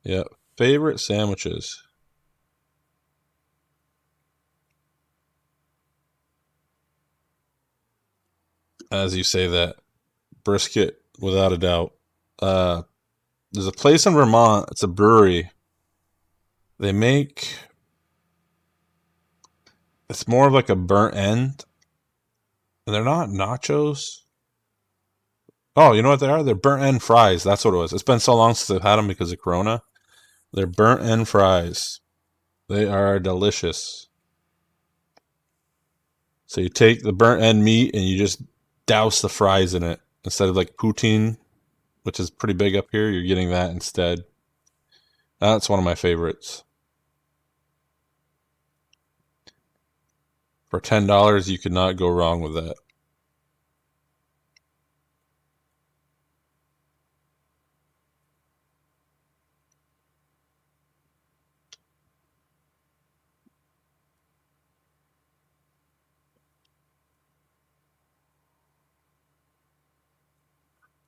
Yeah, favorite sandwiches. As you say that, brisket, without a doubt. There's a place in Vermont. It's a brewery. They make... It's more of like a burnt end. And they're not nachos. Oh, you know what they are? They're burnt end fries. That's what it was. It's been so long since I've had them because of Corona. They're burnt end fries. They are delicious. So you take the burnt end meat and you just douse the fries in it. Instead of like poutine, which is pretty big up here, you're getting that instead. That's one of my favorites. For $10, you could not go wrong with that.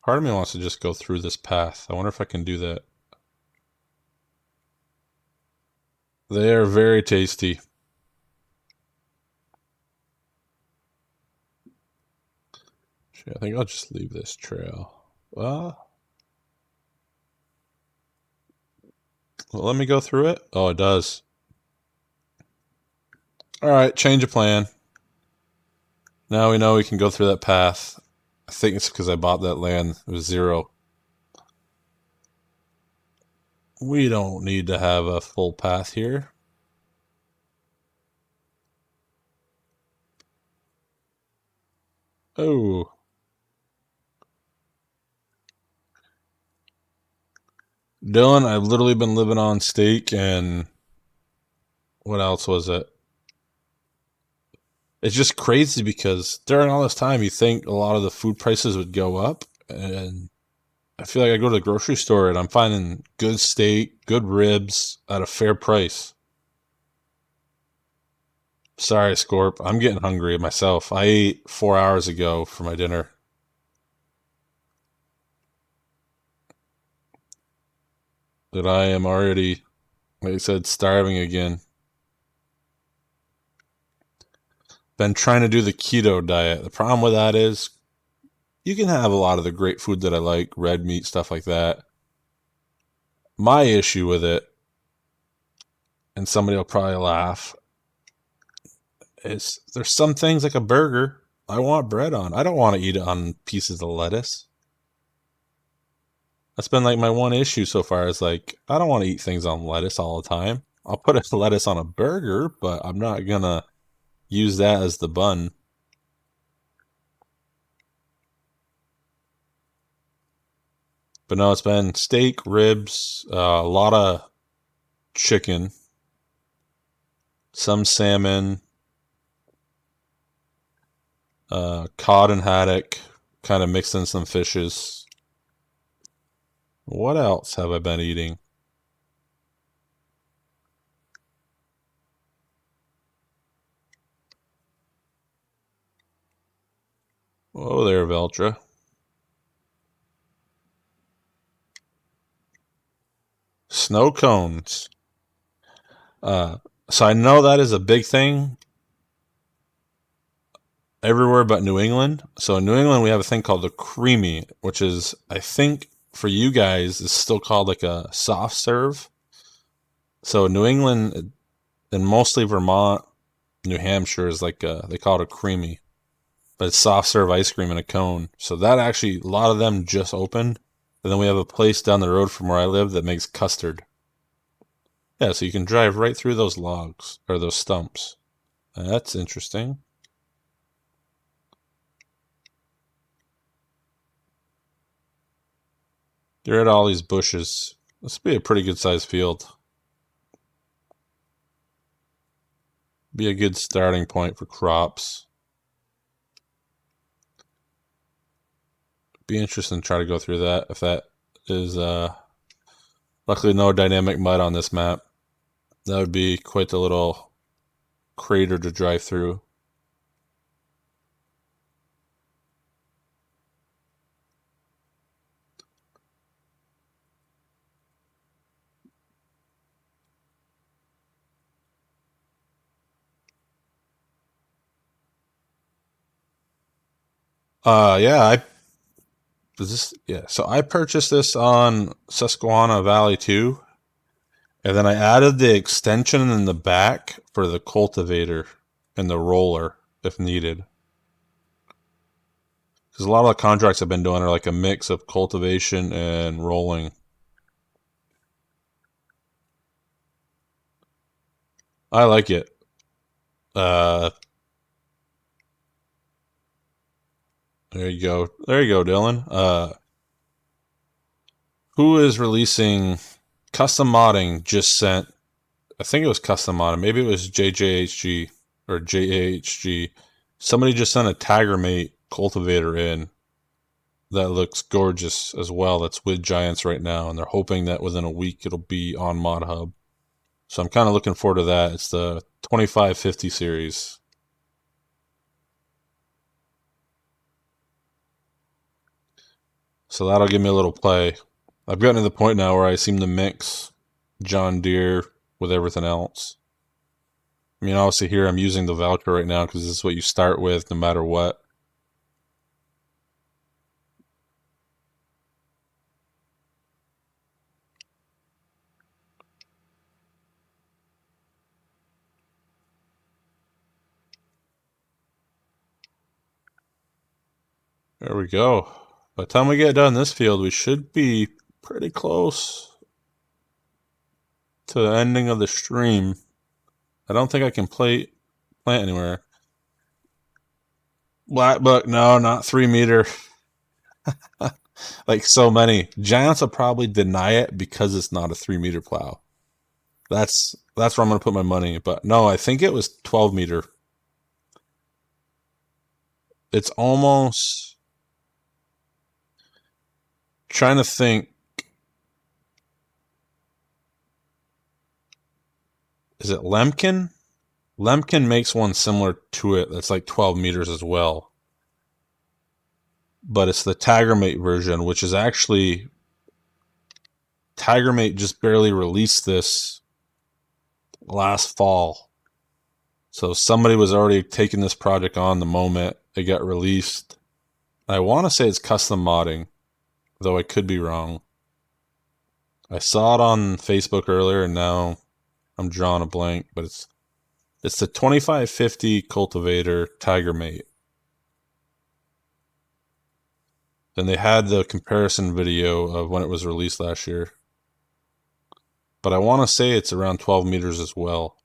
Part of me wants to just go through this path. I wonder if I can do that. They are very tasty. I think I'll just leave this trail. Well, let me go through it. Oh, it does. All right, change of plan. Now we know we can go through that path. I think it's because I bought that land. It was 0. We don't need to have a full path here. Oh. Dylan, I've literally been living on steak and what else was it? It's just crazy because during all this time, you think a lot of the food prices would go up. And I feel like I go to the grocery store and I'm finding good steak, good ribs at a fair price. Sorry, Scorp. I'm getting hungry myself. I ate 4 hours ago for my dinner. That I am already, like I said, starving again. Been trying to do the keto diet. The problem with that is you can have a lot of the great food that I like, red meat, stuff like that. My issue with it, and somebody will probably laugh, is there's some things like a burger I want bread on. I don't want to eat it on pieces of lettuce. That's been like my one issue so far is like, I don't want to eat things on lettuce all the time. I'll put a lettuce on a burger, but I'm not going to use that as the bun. But no, it's been steak, ribs, a lot of chicken, some salmon, cod and haddock, kind of mixed in some fishes. What else have I been eating? Oh, there, Veltra. Snow cones. So I know that is a big thing everywhere but New England. So in New England, we have a thing called the creamy, which is, I think, for you guys, is still called like a soft serve. So New England and mostly Vermont, New Hampshire is like they call it a creamy, but it's soft serve ice cream in a cone. So that actually, a lot of them just opened. And then we have a place down the road from where I live that makes custard. Yeah, so you can drive right through those logs or those stumps. That's interesting. You're at all these bushes. This would be a pretty good sized field. Be a good starting point for crops. Be interesting to try to go through that if that is luckily no dynamic mud on this map. That would be quite the little crater to drive through. Yeah, so I purchased this on Susquehanna Valley too, and then I added the extension in the back for the cultivator and the roller if needed. Because a lot of the contracts I've been doing are like a mix of cultivation and rolling. I like it. Uh, there you go. There you go, Dylan. Who is releasing custom modding just sent, I think it was custom modding. Maybe it was JJHG or JAHG. Somebody just sent a Tigermate cultivator in that looks gorgeous as well. That's with Giants right now, and they're hoping that within a week it'll be on modhub. So I'm kind of looking forward to that. It's the 2550 series. So that'll give me a little play. I've gotten to the point now where I seem to mix John Deere with everything else. I mean, obviously here I'm using the voucher right now because this is what you start with no matter what. There we go. By the time we get done this field, we should be pretty close to the ending of the stream. I don't think I can plant anywhere. Black Book, no, not 3 meter. Like so many. Giants will probably deny it because it's not a 3 meter plow. That's where I'm going to put my money. But no, I think it was 12 meter. It's almost trying to think. Is it Lemken? Lemken makes one similar to it that's like 12 meters as well. But it's the TigerMate version, which is actually TigerMate just barely released this last fall. So somebody was already taking this project on the moment it got released. I want to say it's custom modding, though I could be wrong. I saw it on Facebook earlier and now I'm drawing a blank, but it's the 2550 cultivator TigerMate. Then they had the comparison video of when it was released last year. But I want to say it's around 12 meters as well.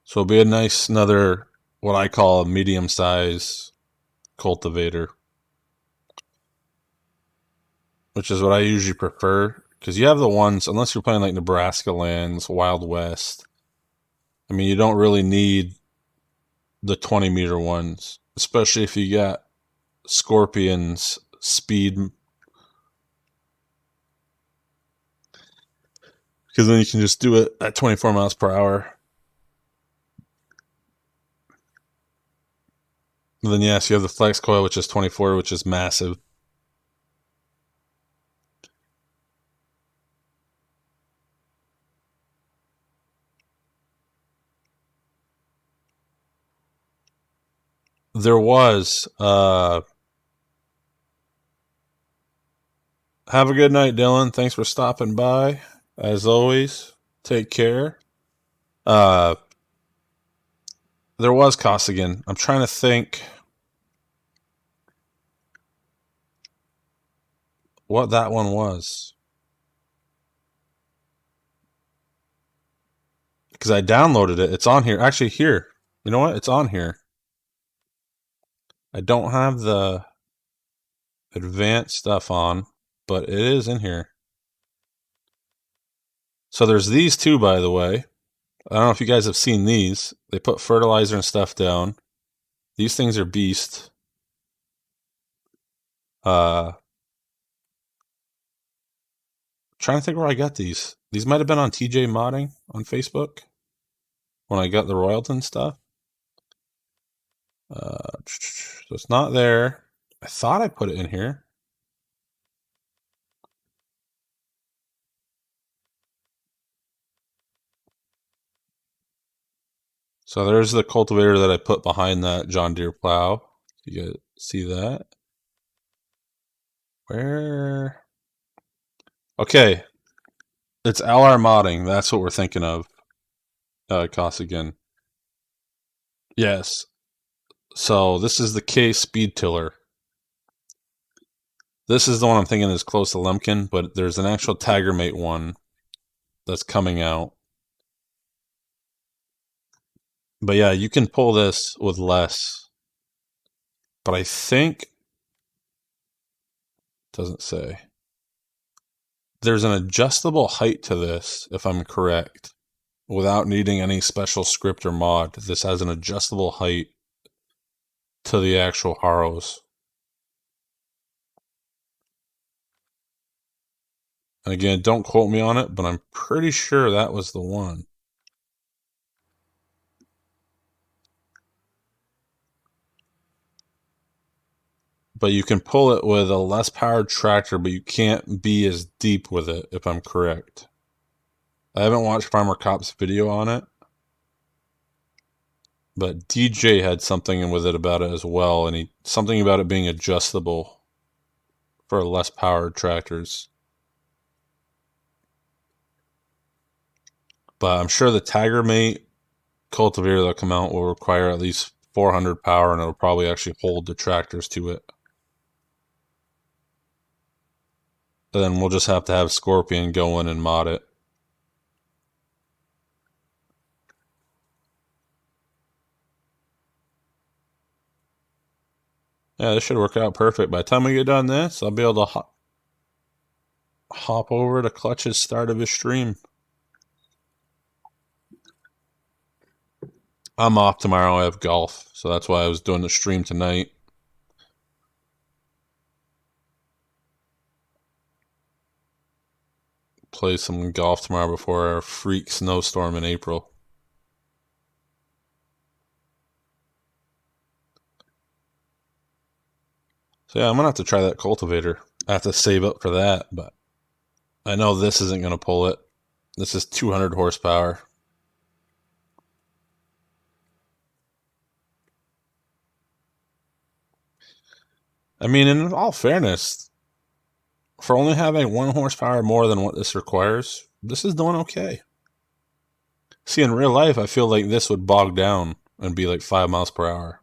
So it'll be a nice, another, what I call a medium size cultivator. Which is what I usually prefer. Because you have the ones, unless you're playing like Nebraska lands, Wild West. I mean, you don't really need the 20 meter ones. Especially if you got Scorpion's speed. Because then you can just do it at 24 miles per hour. And then yes, you have the flex coil, which is 24, which is massive. There was. Have a good night, Dylan. Thanks for stopping by. As always, take care. There was Costigan. I'm trying to think what that one was. Because I downloaded it. It's on here. Actually, here. You know what? It's on here. I don't have the advanced stuff on, but it is in here. So there's these two, by the way. I don't know if you guys have seen these. They put fertilizer and stuff down. These things are beast. Trying to think where I got these. These might have been on TJ Modding on Facebook when I got the Royalton stuff. So it's not there. I thought I put it in here. So there's the cultivator that I put behind that John Deere plow. You guys see that? Where? Okay. It's LR modding. That's what we're thinking of. Costigan. Yes. So this is the K speed tiller. This is the one I'm thinking is close to Lemken, but there's an actual TigerMate one that's coming out. But yeah, you can pull this with less. But I think, doesn't say. There's an adjustable height to this, if I'm correct. Without needing any special script or mod, this has an adjustable height to the actual harrows. And again, don't quote me on it, but I'm pretty sure that was the one. but you can pull it with a less powered tractor, but you can't be as deep with it, if I'm correct. I haven't watched Farmer Cop's video on it, but DJ had something with it about it as well, and something about it being adjustable for less powered tractors. But I'm sure the TigerMate cultivator that'll come out will require at least 400 power, and it'll probably actually hold the tractors to it. Then we'll just have to have Scorpion go in and mod it. Yeah, this should work out perfect. By the time we get done this, I'll be able to hop over to Clutch's start of his stream. I'm off tomorrow. I have golf, so that's why I was doing the stream tonight. Play some golf tomorrow before our freak snowstorm in April. So yeah, I'm gonna have to try that cultivator. I have to save up for that, but I know this isn't gonna pull it. This is 200 horsepower. I mean, in all fairness, for only having 1 horsepower more than what this requires, this is doing okay. See, in real life, I feel like this would bog down and be like 5 miles per hour.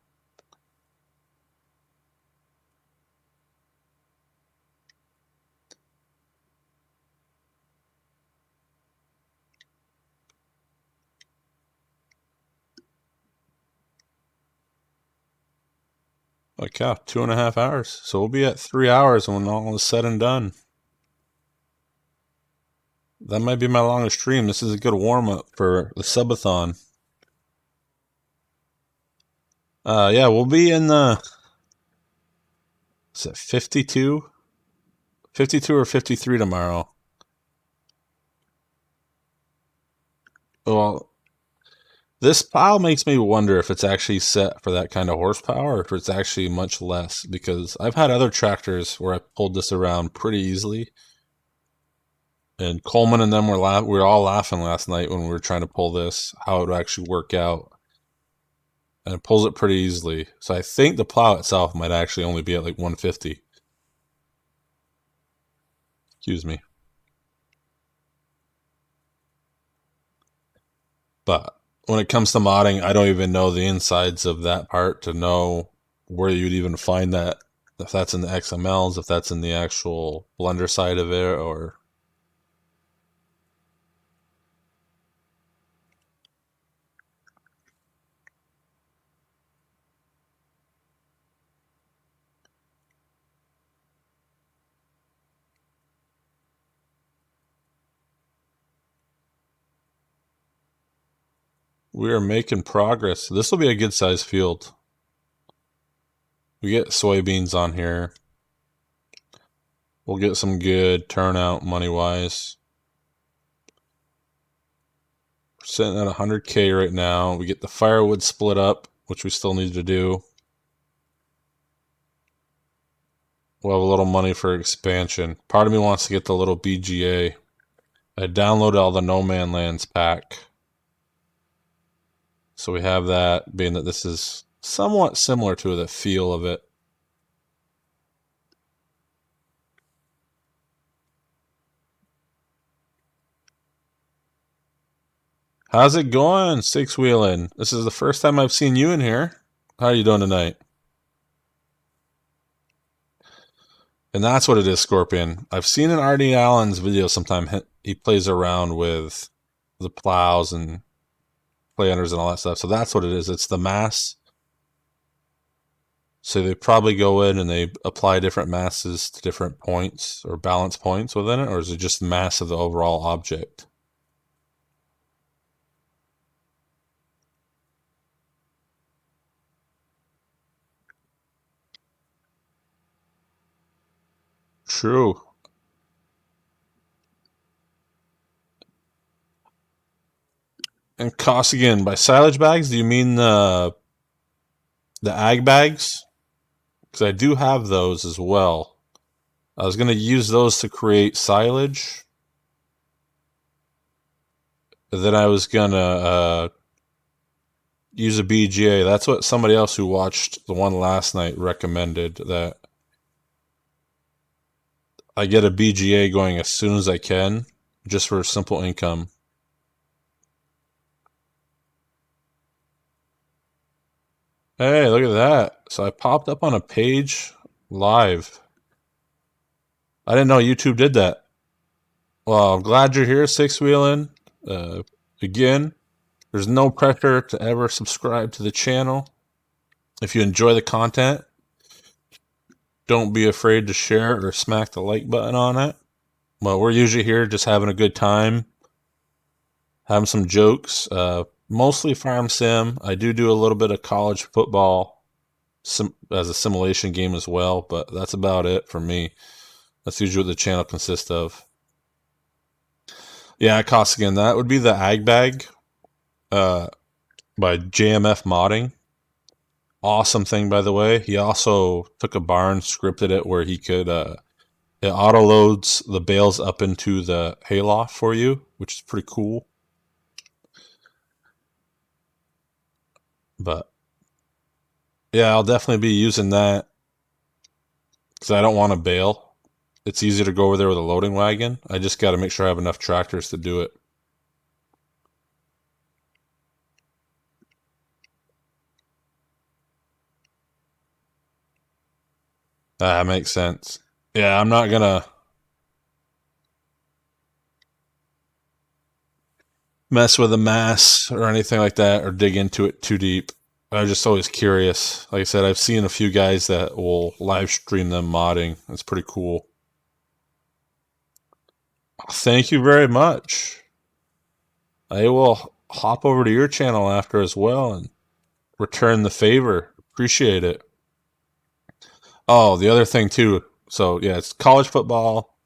Like, yeah, 2.5 hours. So we'll be at 3 hours when all is said and done. That might be my longest stream. This is a good warm-up for the Subathon. Yeah, we'll be in the... Is it 52? 52 or 53 tomorrow. Well, this plow makes me wonder if it's actually set for that kind of horsepower or if it's actually much less, because I've had other tractors where I pulled this around pretty easily. And Coleman and them we were all laughing last night when we were trying to pull this, how it would actually work out. And it pulls it pretty easily. So I think the plow itself might actually only be at like 150. Excuse me. But when it comes to modding, I don't even know the insides of that part to know where you'd even find that. If that's in the XMLs, if that's in the actual Blender side of it, or... We are making progress. This will be a good sized field. We get soybeans on here. We'll get some good turnout money-wise. We're sitting at 100K right now. We get the firewood split up, which we still need to do. We'll have a little money for expansion. Part of me wants to get the little BGA. I downloaded all the No Man Lands pack. So we have that, being that this is somewhat similar to the feel of it. How's it going, Six Wheeling? This is the first time I've seen you in here. How are you doing tonight? And that's what it is, Scorpion. I've seen in Artie Allen's video sometime he plays around with the plows and play unders and all that stuff. So that's what it is. It's the mass. So they probably go in and they apply different masses to different points or balance points within it, or is it just the mass of the overall object? True. And cost again, by silage bags, do you mean the ag bags? because I do have those as well. I was going to use those to create silage. Then I was going to use a BGA. That's what somebody else who watched the one last night recommended, that I get a BGA going as soon as I can, just for simple income. Hey, look at that. So I popped up on a page live. I didn't know YouTube did that. Well, I'm glad you're here, Six Wheelin'. Again, there's no pressure to ever subscribe to the channel. If you enjoy the content, don't be afraid to share it or smack the like button on it. Well, we're usually here just having a good time, having some jokes. Mostly farm sim. I do a little bit of college football as a simulation game as well, but that's about it for me. That's usually what the channel consists of. Yeah, Costigan, that would be the Ag Bag by JMF Modding. Awesome thing, by the way. He also took a barn, scripted it where he could, it auto loads the bales up into the hayloft for you, which is pretty cool. But yeah, I'll definitely be using that because I don't want to bale. It's easy to go over there with a loading wagon. I just got to make sure I have enough tractors to do it. That makes sense. Yeah, I'm not gonna mess with the mass or anything like that or dig into it too deep. I'm just always curious. Like I said, I've seen a few guys that will live stream them modding. It's pretty cool. Thank you very much. I will hop over to your channel after as well and return the favor. Appreciate it. Oh, the other thing too. So yeah, it's college football.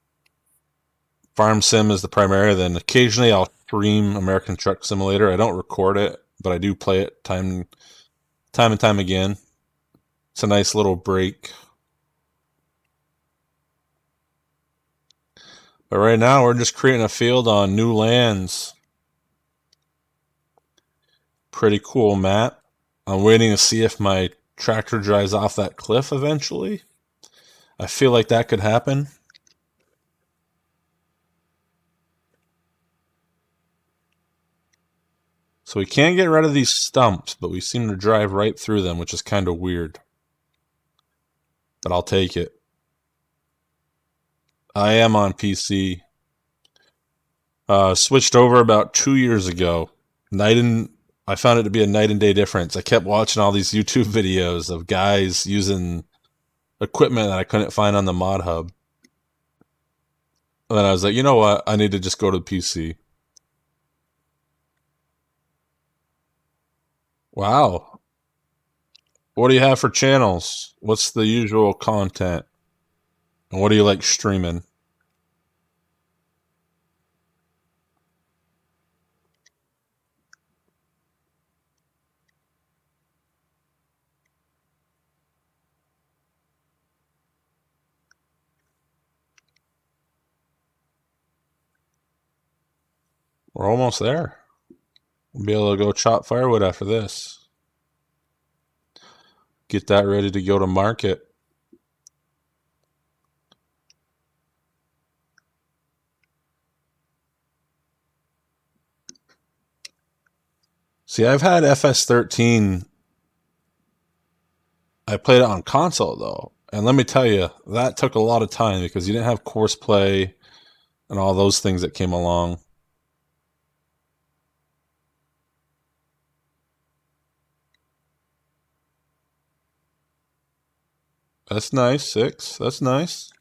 Farm sim is the primary. Then occasionally I'll stream American Truck Simulator. I don't record it, but I do play it time and time again. It's a nice little break. But right now we're just creating a field on new lands. Pretty cool map. I'm waiting to see if my tractor drives off that cliff eventually. I feel like that could happen. So we can't get rid of these stumps, but we seem to drive right through them, which is kind of weird. But I'll take it. I am on PC. Switched over about 2 years ago. I found it to be a night and day difference. I kept watching all these YouTube videos of guys using equipment that I couldn't find on the modhub. And then I was like, you know what? I need to just go to the PC. Wow. What do you have for channels? What's the usual content? And what do you like streaming? We're almost there. We'll be able to go chop firewood after this. Get that ready to go to market. See, I've had FS13. I played it on console, though. And let me tell you, that took a lot of time because you didn't have course play and all those things that came along. That's nice. 6. That's nice.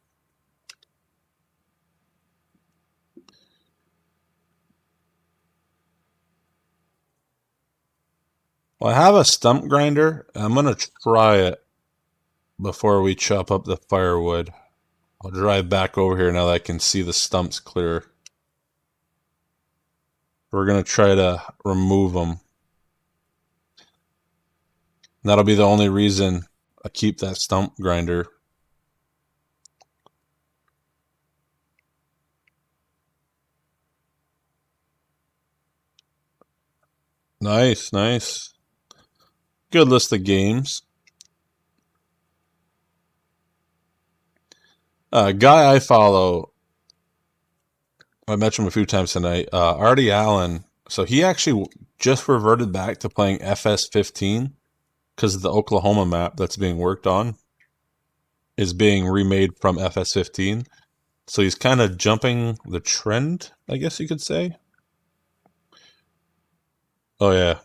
Well, I have a stump grinder. I'm going to try it before we chop up the firewood. I'll drive back over here now that I can see the stumps clear. We're going to try to remove them. And that'll be the only reason I keep that stump grinder. Nice, nice. Good list of games. Guy I follow, I mentioned him a few times tonight, Artie Allen. So he actually just reverted back to playing FS15 because the Oklahoma map that's being worked on is being remade from FS15. So he's kind of jumping the trend, I guess you could say. Oh, yeah.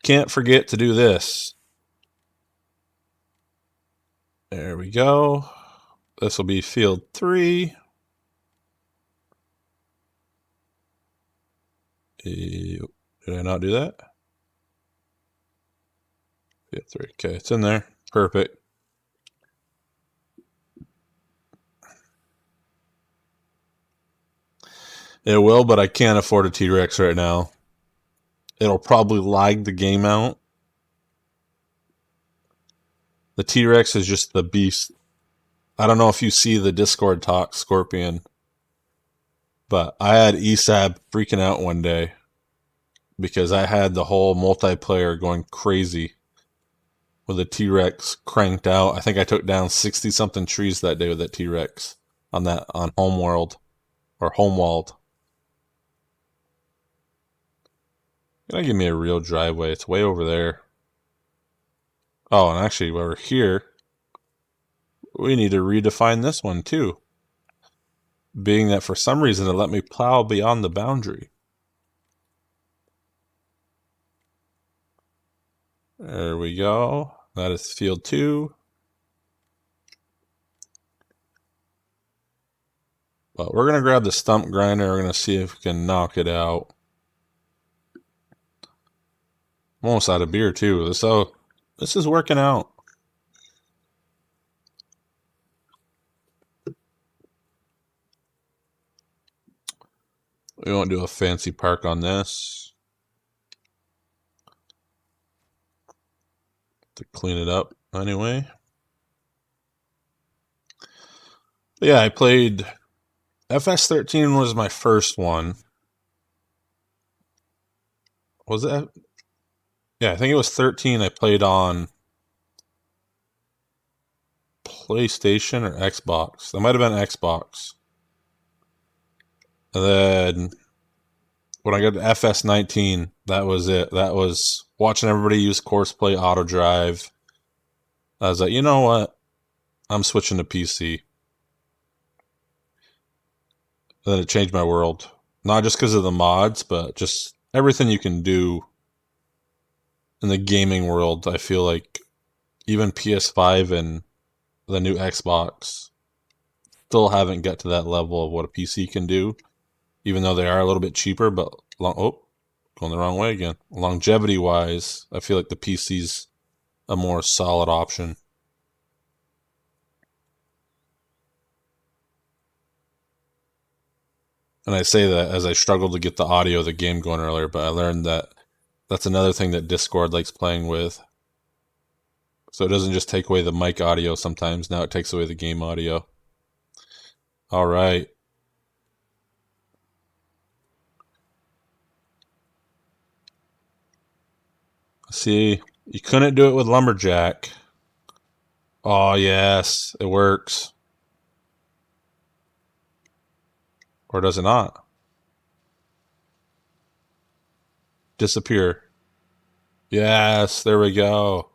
Can't forget to do this. There we go. This will be field 3. Did I not do that? Field 3. Okay, it's in there. Perfect. It will, but I can't afford a T-Rex right now. It'll probably lag the game out. The T-Rex is just the beast. I don't know if you see the Discord talk, Scorpion, but I had ESAB freaking out one day because I had the whole multiplayer going crazy with the T-Rex cranked out. I think I took down 60-something trees that day with that T-Rex on Homeworld or Homeworld. Gonna give me a real driveway. It's way over there. Oh, and actually, while we're here, we need to redefine this one too. Being that for some reason it let me plow beyond the boundary. There we go. That is field 2. But we're going to grab the stump grinder. We're going to see if we can knock it out. I'm almost out of beer too. So this is working out. We won't do a fancy park on this. To clean it up anyway. But yeah, I played FS13 was my first one. Was it? Yeah, I think it was 13 I played on PlayStation or Xbox. That might have been Xbox. And then when I got to FS19, that was it. That was watching everybody use Courseplay Auto Drive. I was like, you know what? I'm switching to PC. And then it changed my world. Not just because of the mods, but just everything you can do in the gaming world. I feel like even PS5 and the new Xbox still haven't got to that level of what a PC can do, even though they are a little bit cheaper. But going the wrong way again. Longevity wise, I feel like the PC's a more solid option. And I say that as I struggled to get the audio of the game going earlier, but I learned that that's another thing that Discord likes playing with. So it doesn't just take away the mic audio sometimes. Now it takes away the game audio. All right. See, you couldn't do it with Lumberjack. Oh, yes, it works. Or does it not? Disappear. Yes, there we go.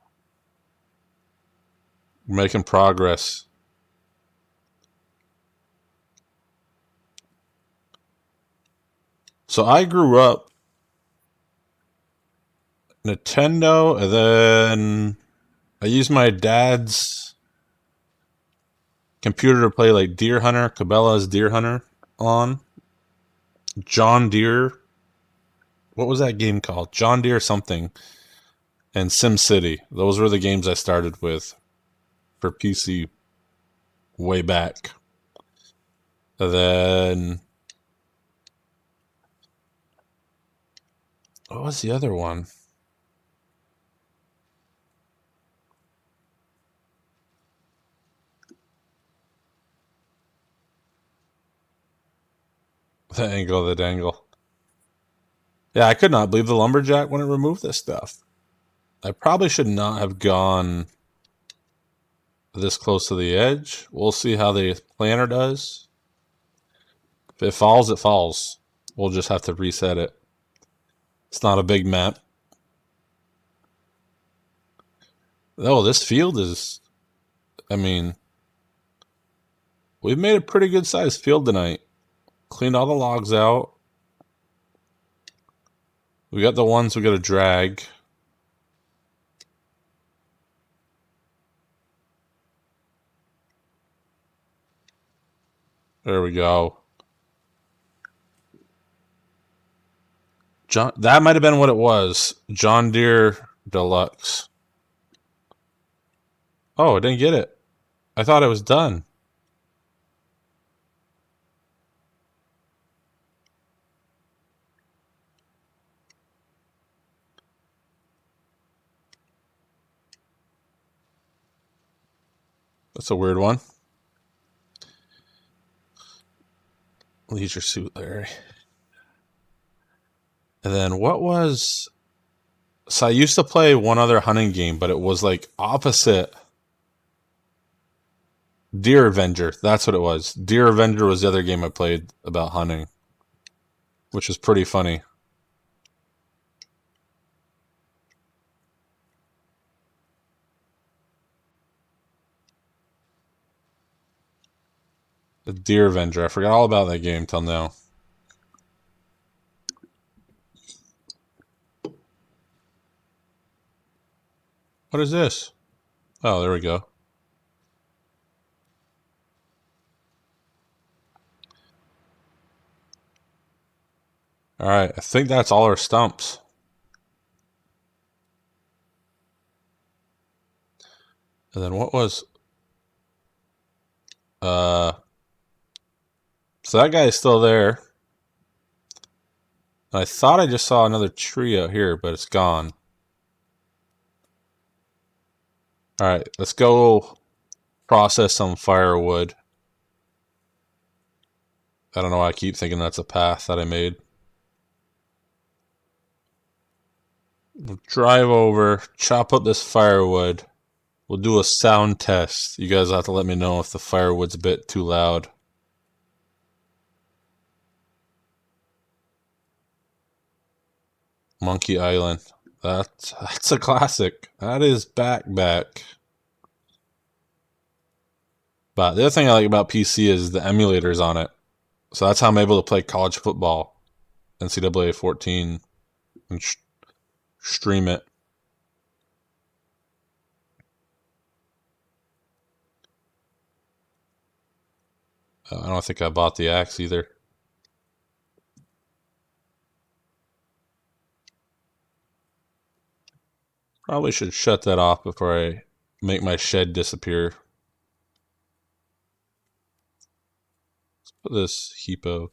We're making progress. So I grew up Nintendo, and then I used my dad's computer to play like Deer Hunter, Cabela's Deer Hunter on. John Deere. What was that game called? John Deere something. And SimCity. Those were the games I started with for PC way back. And then what was the other one? The angle of the dangle. Yeah, I could not believe the lumberjack wouldn't remove this stuff. I probably should not have gone this close to the edge. We'll see how the planter does. If it falls, it falls. We'll just have to reset it. It's not a big map. Oh, this field is, I mean, we've made a pretty good sized field tonight. Cleaned all the logs out. We got the ones we got to drag. There we go. That might have been what it was. John Deere Deluxe. Oh, I didn't get it. I thought it was done. That's a weird one. Leisure Suit Larry. And then what was... So I used to play one other hunting game, but it was like opposite. Deer Avenger. That's what it was. Deer Avenger was the other game I played about hunting, which was pretty funny. The Deer Avenger. I forgot all about that game till now. What is this? Oh, there we go. All right, I think that's all our stumps. And then what was... So that guy is still there. I thought I just saw another tree out here, but it's gone. All right, let's go process some firewood. I don't know why I keep thinking that's a path that I made. We'll drive over, chop up this firewood. We'll do a sound test. You guys have to let me know if the firewood's a bit too loud. Monkey Island. That's a classic. That is back. But the other thing I like about PC is the emulators on it. So that's how I'm able to play college football, NCAA 14, and stream it. I don't think I bought the axe either. Probably should shut that off before I make my shed disappear. Let's put this heap of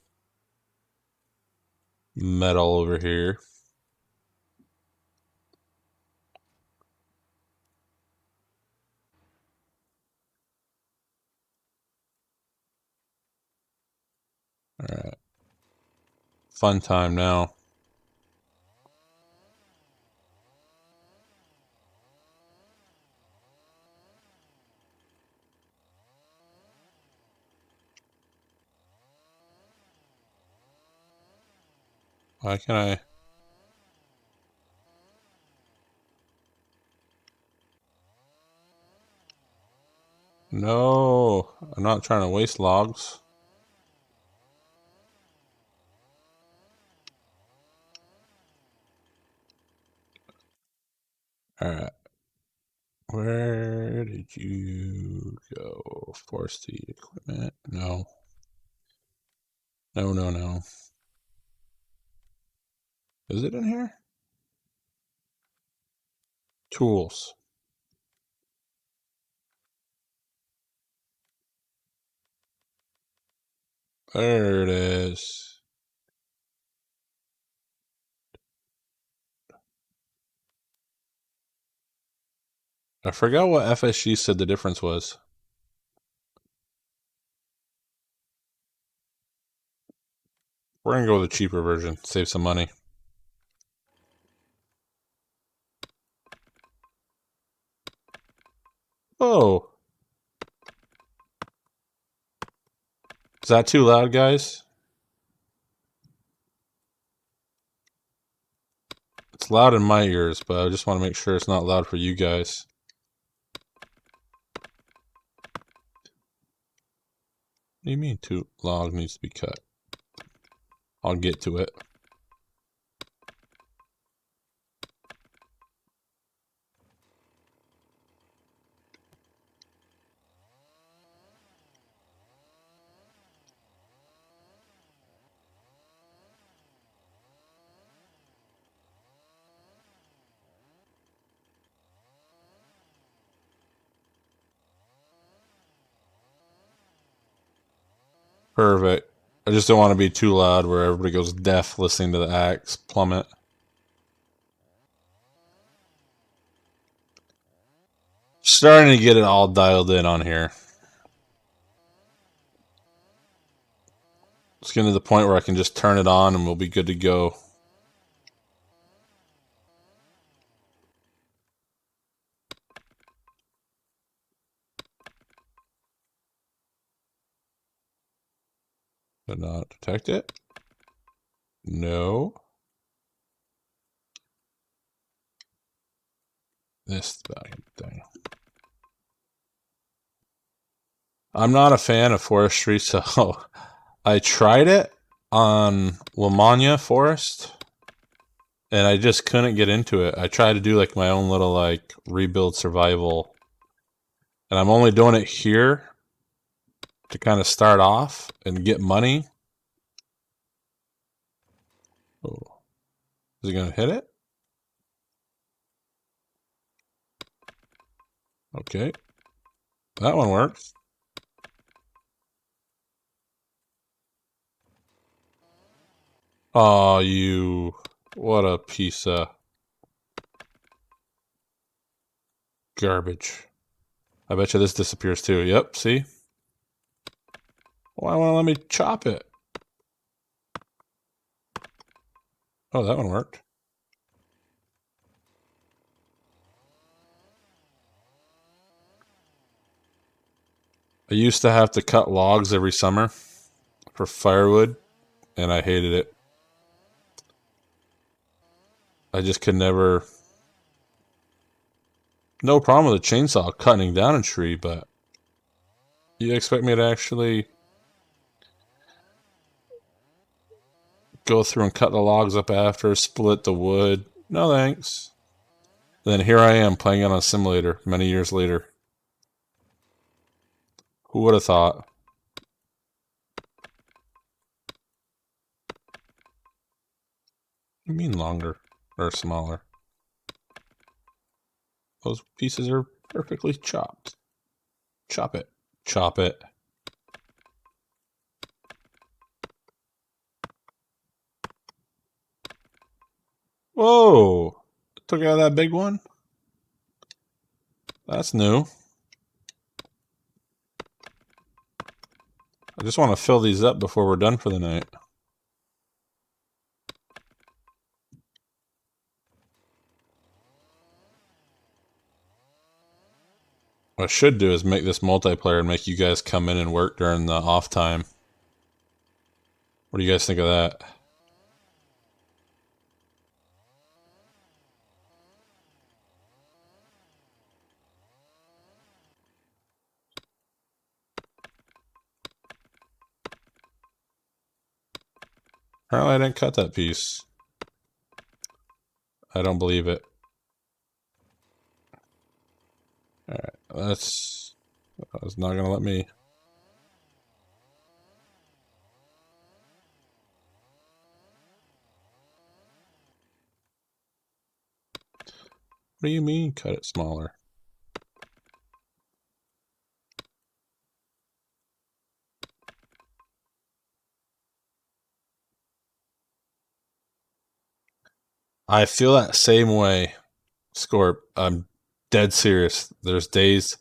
metal over here. All right. Fun time now. Why can I? No, I'm not trying to waste logs. All right. Where did you go? Forestry equipment? No. No. Is it in here? Tools. There it is. I forgot what FSG said the difference was. We're gonna go with the cheaper version, save some money. Oh. Is that too loud, guys? It's loud in my ears, but I just want to make sure it's not loud for you guys. What do you mean two log needs to be cut? I'll get to it. Perfect. I just don't want to be too loud where everybody goes deaf listening to the axe plummet. Starting to get it all dialed in on here. It's getting to the point where I can just turn it on and we'll be good to go. Did not detect it. No. This thing. I'm not a fan of forestry, so I tried it on Lamagna Forest, and I just couldn't get into it. I tried to do like my own little like rebuild survival, and I'm only doing it here to kind of start off and get money. Oh, is it gonna hit it? Okay, that one works. Oh, you! What a piece of garbage. I bet you this disappears too. Yep, see? Why won't it let me chop it? Oh, that one worked. I used to have to cut logs every summer for firewood, and I hated it. I just could never... No problem with a chainsaw cutting down a tree, but you expect me to actually go through and cut the logs up after, split the wood? No thanks. Then here I am playing it on a simulator many years later. Who would have thought? What do you mean longer or smaller? Those pieces are perfectly chopped. Chop it. Chop it. Whoa! Took out that big one? That's new. I just want to fill these up before we're done for the night. What I should do is make this multiplayer and make you guys come in and work during the off time. What do you guys think of that? Apparently I didn't cut that piece. I don't believe it. Alright, that's not gonna let me. What do you mean cut it smaller? I feel that same way, Scorp. I'm dead serious. There's days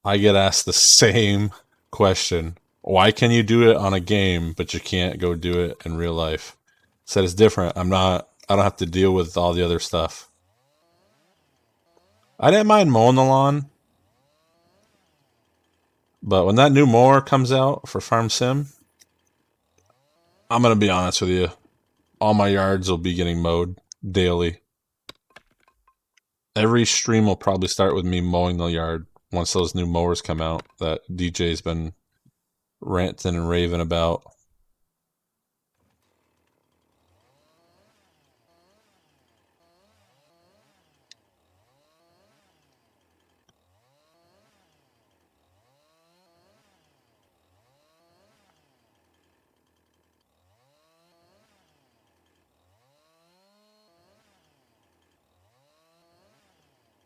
I get asked the same question. Why can you do it on a game, but you can't go do it in real life? Said it's different. I don't have to deal with all the other stuff. I didn't mind mowing the lawn, but when that new mower comes out for Farm Sim, I'm going to be honest with you. All my yards will be getting mowed daily. Every stream will probably start with me mowing the yard once those new mowers come out that DJ's been ranting and raving about.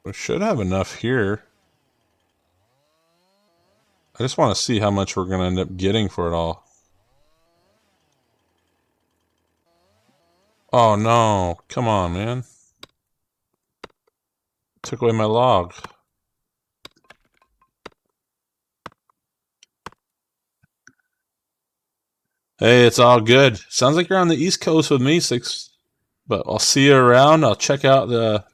We should have enough here. I just want to see how much we're going to end up getting for it all. Oh no, come on, man. Took away my log. Hey, it's all good. Sounds like you're on the East Coast with me, Six. But I'll see you around. I'll check out the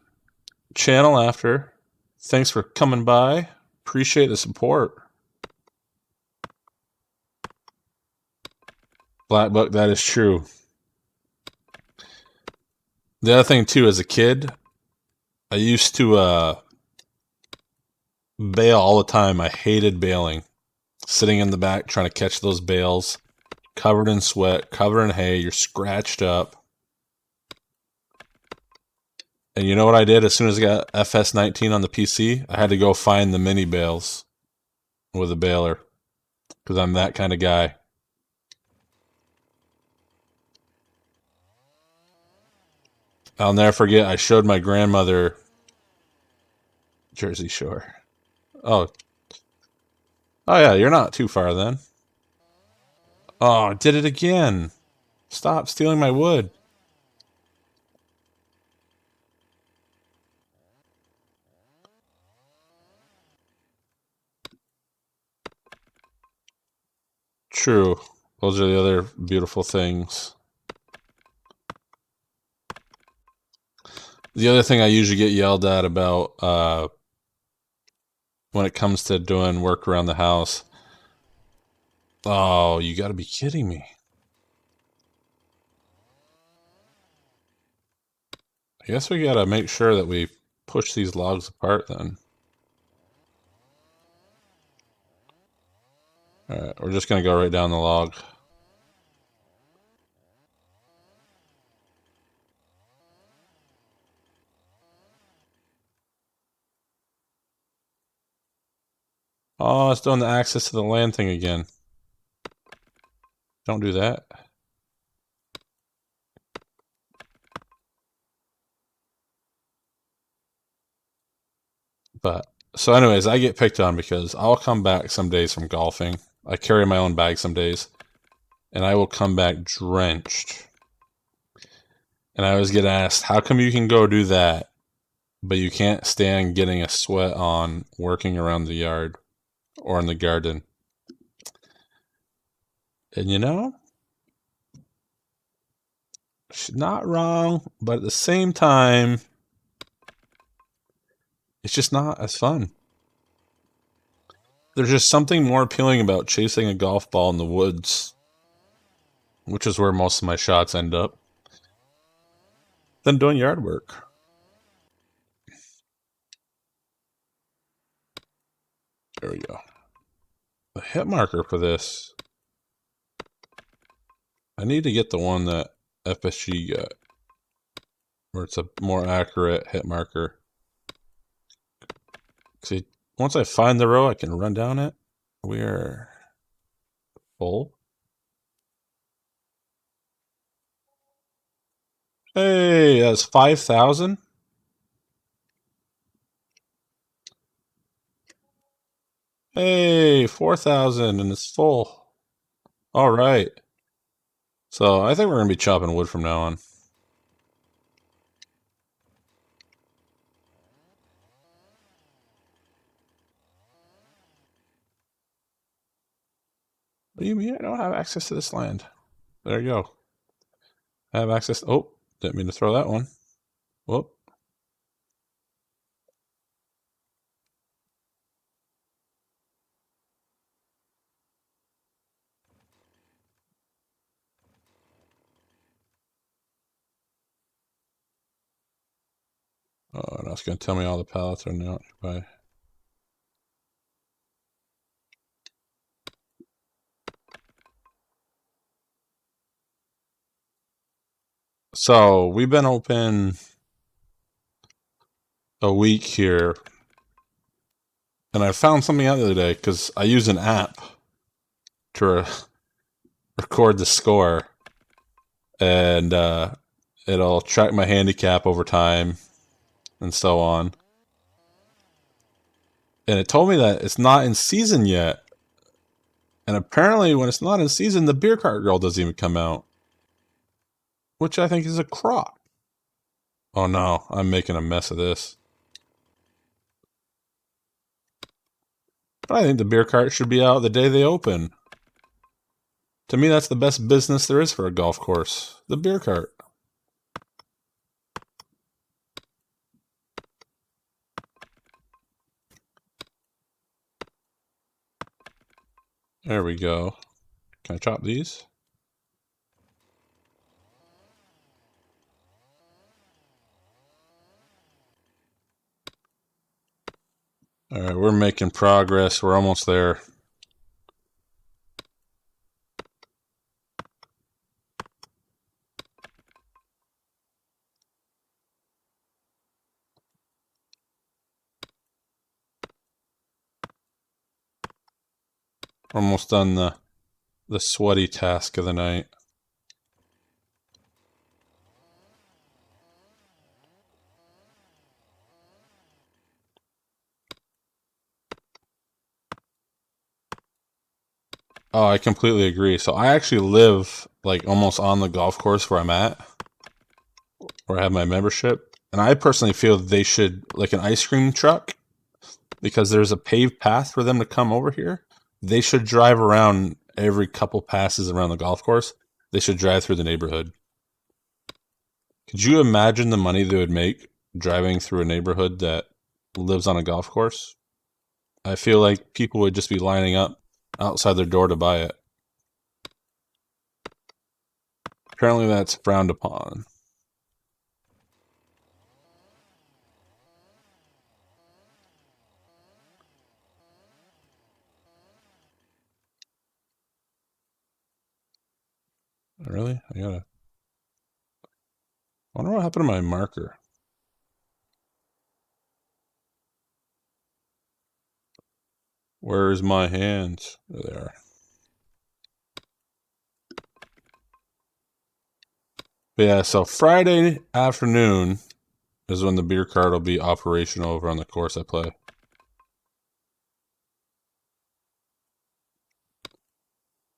channel after. Thanks for coming by. Appreciate the support. Black Book, that is true. The other thing too, as a kid, I used to bail all the time. I hated bailing. Sitting in the back trying to catch those bales, covered in sweat, covered in hay, you're scratched up. And you know what I did as soon as I got FS19 on the PC? I had to go find the mini bales with a baler because I'm that kind of guy. I'll never forget, I showed my grandmother Jersey Shore. Oh, oh yeah, you're not too far then. Oh, I did it again. Stop stealing my wood. True. Those are the other beautiful things. The other thing I usually get yelled at about when it comes to doing work around the house. Oh, you gotta be kidding me. I guess we gotta make sure that we push these logs apart then. Alright, we're just gonna go right down the log. Oh, it's doing the access to the land thing again. Don't do that. But, so anyways, I get picked on because I'll come back some days from golfing. I carry my own bag some days. And I will come back drenched. And I always get asked, how come you can go do that, but you can't stand getting a sweat on working around the yard or in the garden? And you know, she's not wrong, but at the same time, it's just not as fun. There's just something more appealing about chasing a golf ball in the woods, which is where most of my shots end up, than doing yard work. There we go. The hit marker for this, I need to get the one that FSG got, where it's a more accurate hit marker. See, once I find the row, I can run down it. We're full. Hey, that's 5,000. Hey, 4,000, and it's full. All right. So I think we're gonna be chopping wood from now on. What do you mean I don't have access to this land? There you go. I have access. Oh, didn't mean to throw that one. Whoop. Oh, now it's going to tell me all the pallets are not occupied. So we've been open a week here, and I found something out the other day because I use an app to record the score, and it'll track my handicap over time and so on. And it told me that it's not in season yet. And apparently, when it's not in season, the beer cart girl doesn't even come out, which I think is a crock. Oh no, I'm making a mess of this. But I think the beer cart should be out the day they open. To me, that's the best business there is for a golf course. The beer cart. There we go. Can I chop these? Alright, we're making progress. We're almost there. Almost done the sweaty task of the night. Oh, I completely agree. So I actually live like almost on the golf course where I'm at, where I have my membership. And I personally feel they should, like an ice cream truck, because there's a paved path for them to come over here. They should drive around every couple passes around the golf course. They should drive through the neighborhood. Could you imagine the money they would make driving through a neighborhood that lives on a golf course? I feel like people would just be lining up outside their door to buy it. Apparently that's frowned upon. Really? I wonder what happened to my marker. Where's my hands? There they are. But yeah, so Friday afternoon is when the beer cart will be operational over on the course I play.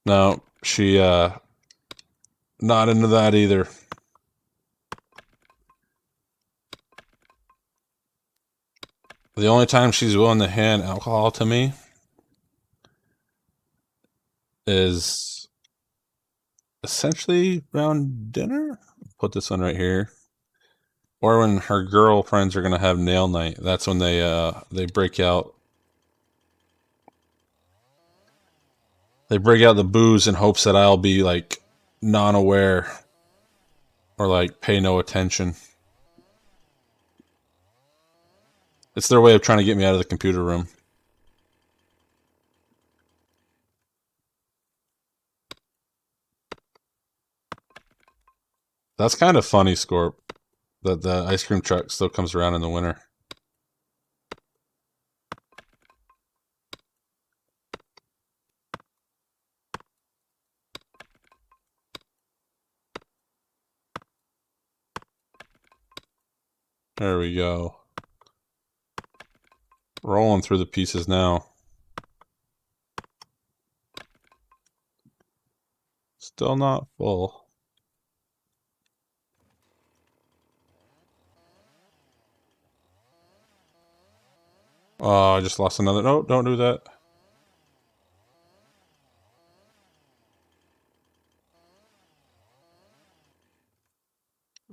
No, she not into that either. The only time she's willing to hand alcohol to me is essentially around dinner. Put this one right here. Or when her girlfriends are gonna have nail night. That's when they break out. They break out the booze in hopes that I'll be like non-aware or like pay no attention. It's their way of trying to get me out of the computer room. That's kind of funny, Scorp, that the ice cream truck still comes around in the winter. There we go. Rolling through the pieces now. Still not full. Oh, I just lost another. No, don't do that.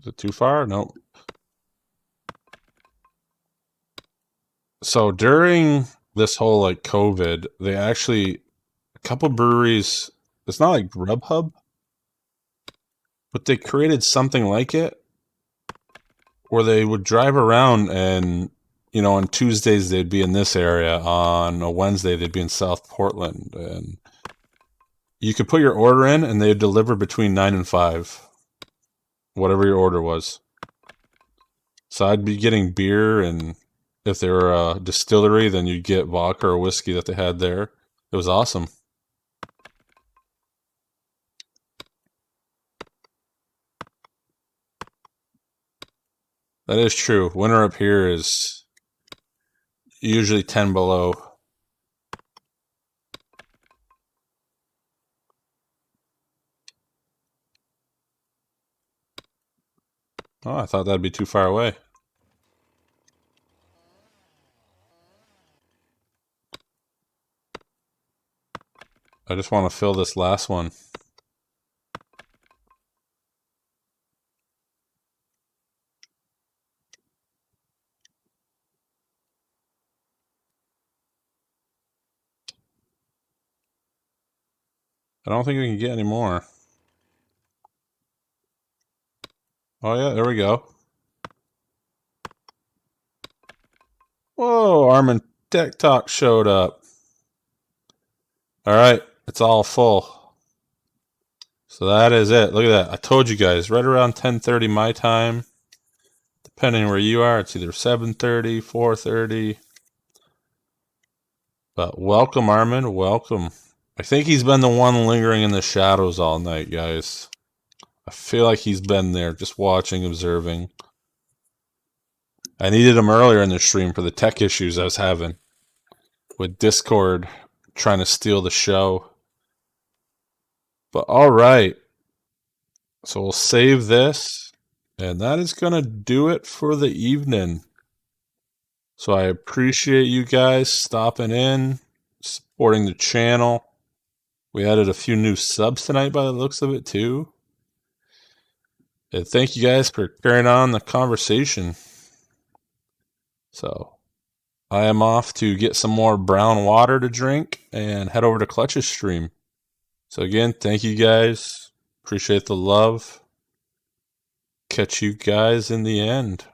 Is it too far? Nope. So during this whole like COVID, they actually a couple breweries. It's not like Grubhub, but they created something like it where they would drive around and on Tuesdays they'd be in this area, on a Wednesday they'd be in South Portland, and you could put your order in and they'd deliver between 9 and 5, whatever your order was. So I'd be getting beer, and if they were a distillery, then you'd get vodka or whiskey that they had there. It was awesome. That is true. Winter up here is usually 10 below. Oh, I thought that'd be too far away. I just want to fill this last one. I don't think we can get any more. Oh yeah, there we go. Whoa, Armin Tech Talk showed up. All right, it's all full. So that is it. Look at that. I told you guys, right around 10:30 my time. Depending where you are, it's either 7:30, 4:30. But welcome, Armin. Welcome. I think he's been the one lingering in the shadows all night, guys. I feel like he's been there, just watching, observing. I needed him earlier in the stream for the tech issues I was having with Discord trying to steal the show. But all right. So we'll save this. And that is going to do it for the evening. So I appreciate you guys stopping in, supporting the channel. We added a few new subs tonight by the looks of it too. And thank you guys for carrying on the conversation. So I am off to get some more brown water to drink and head over to Clutch's stream. So again, thank you guys. Appreciate the love. Catch you guys in the end.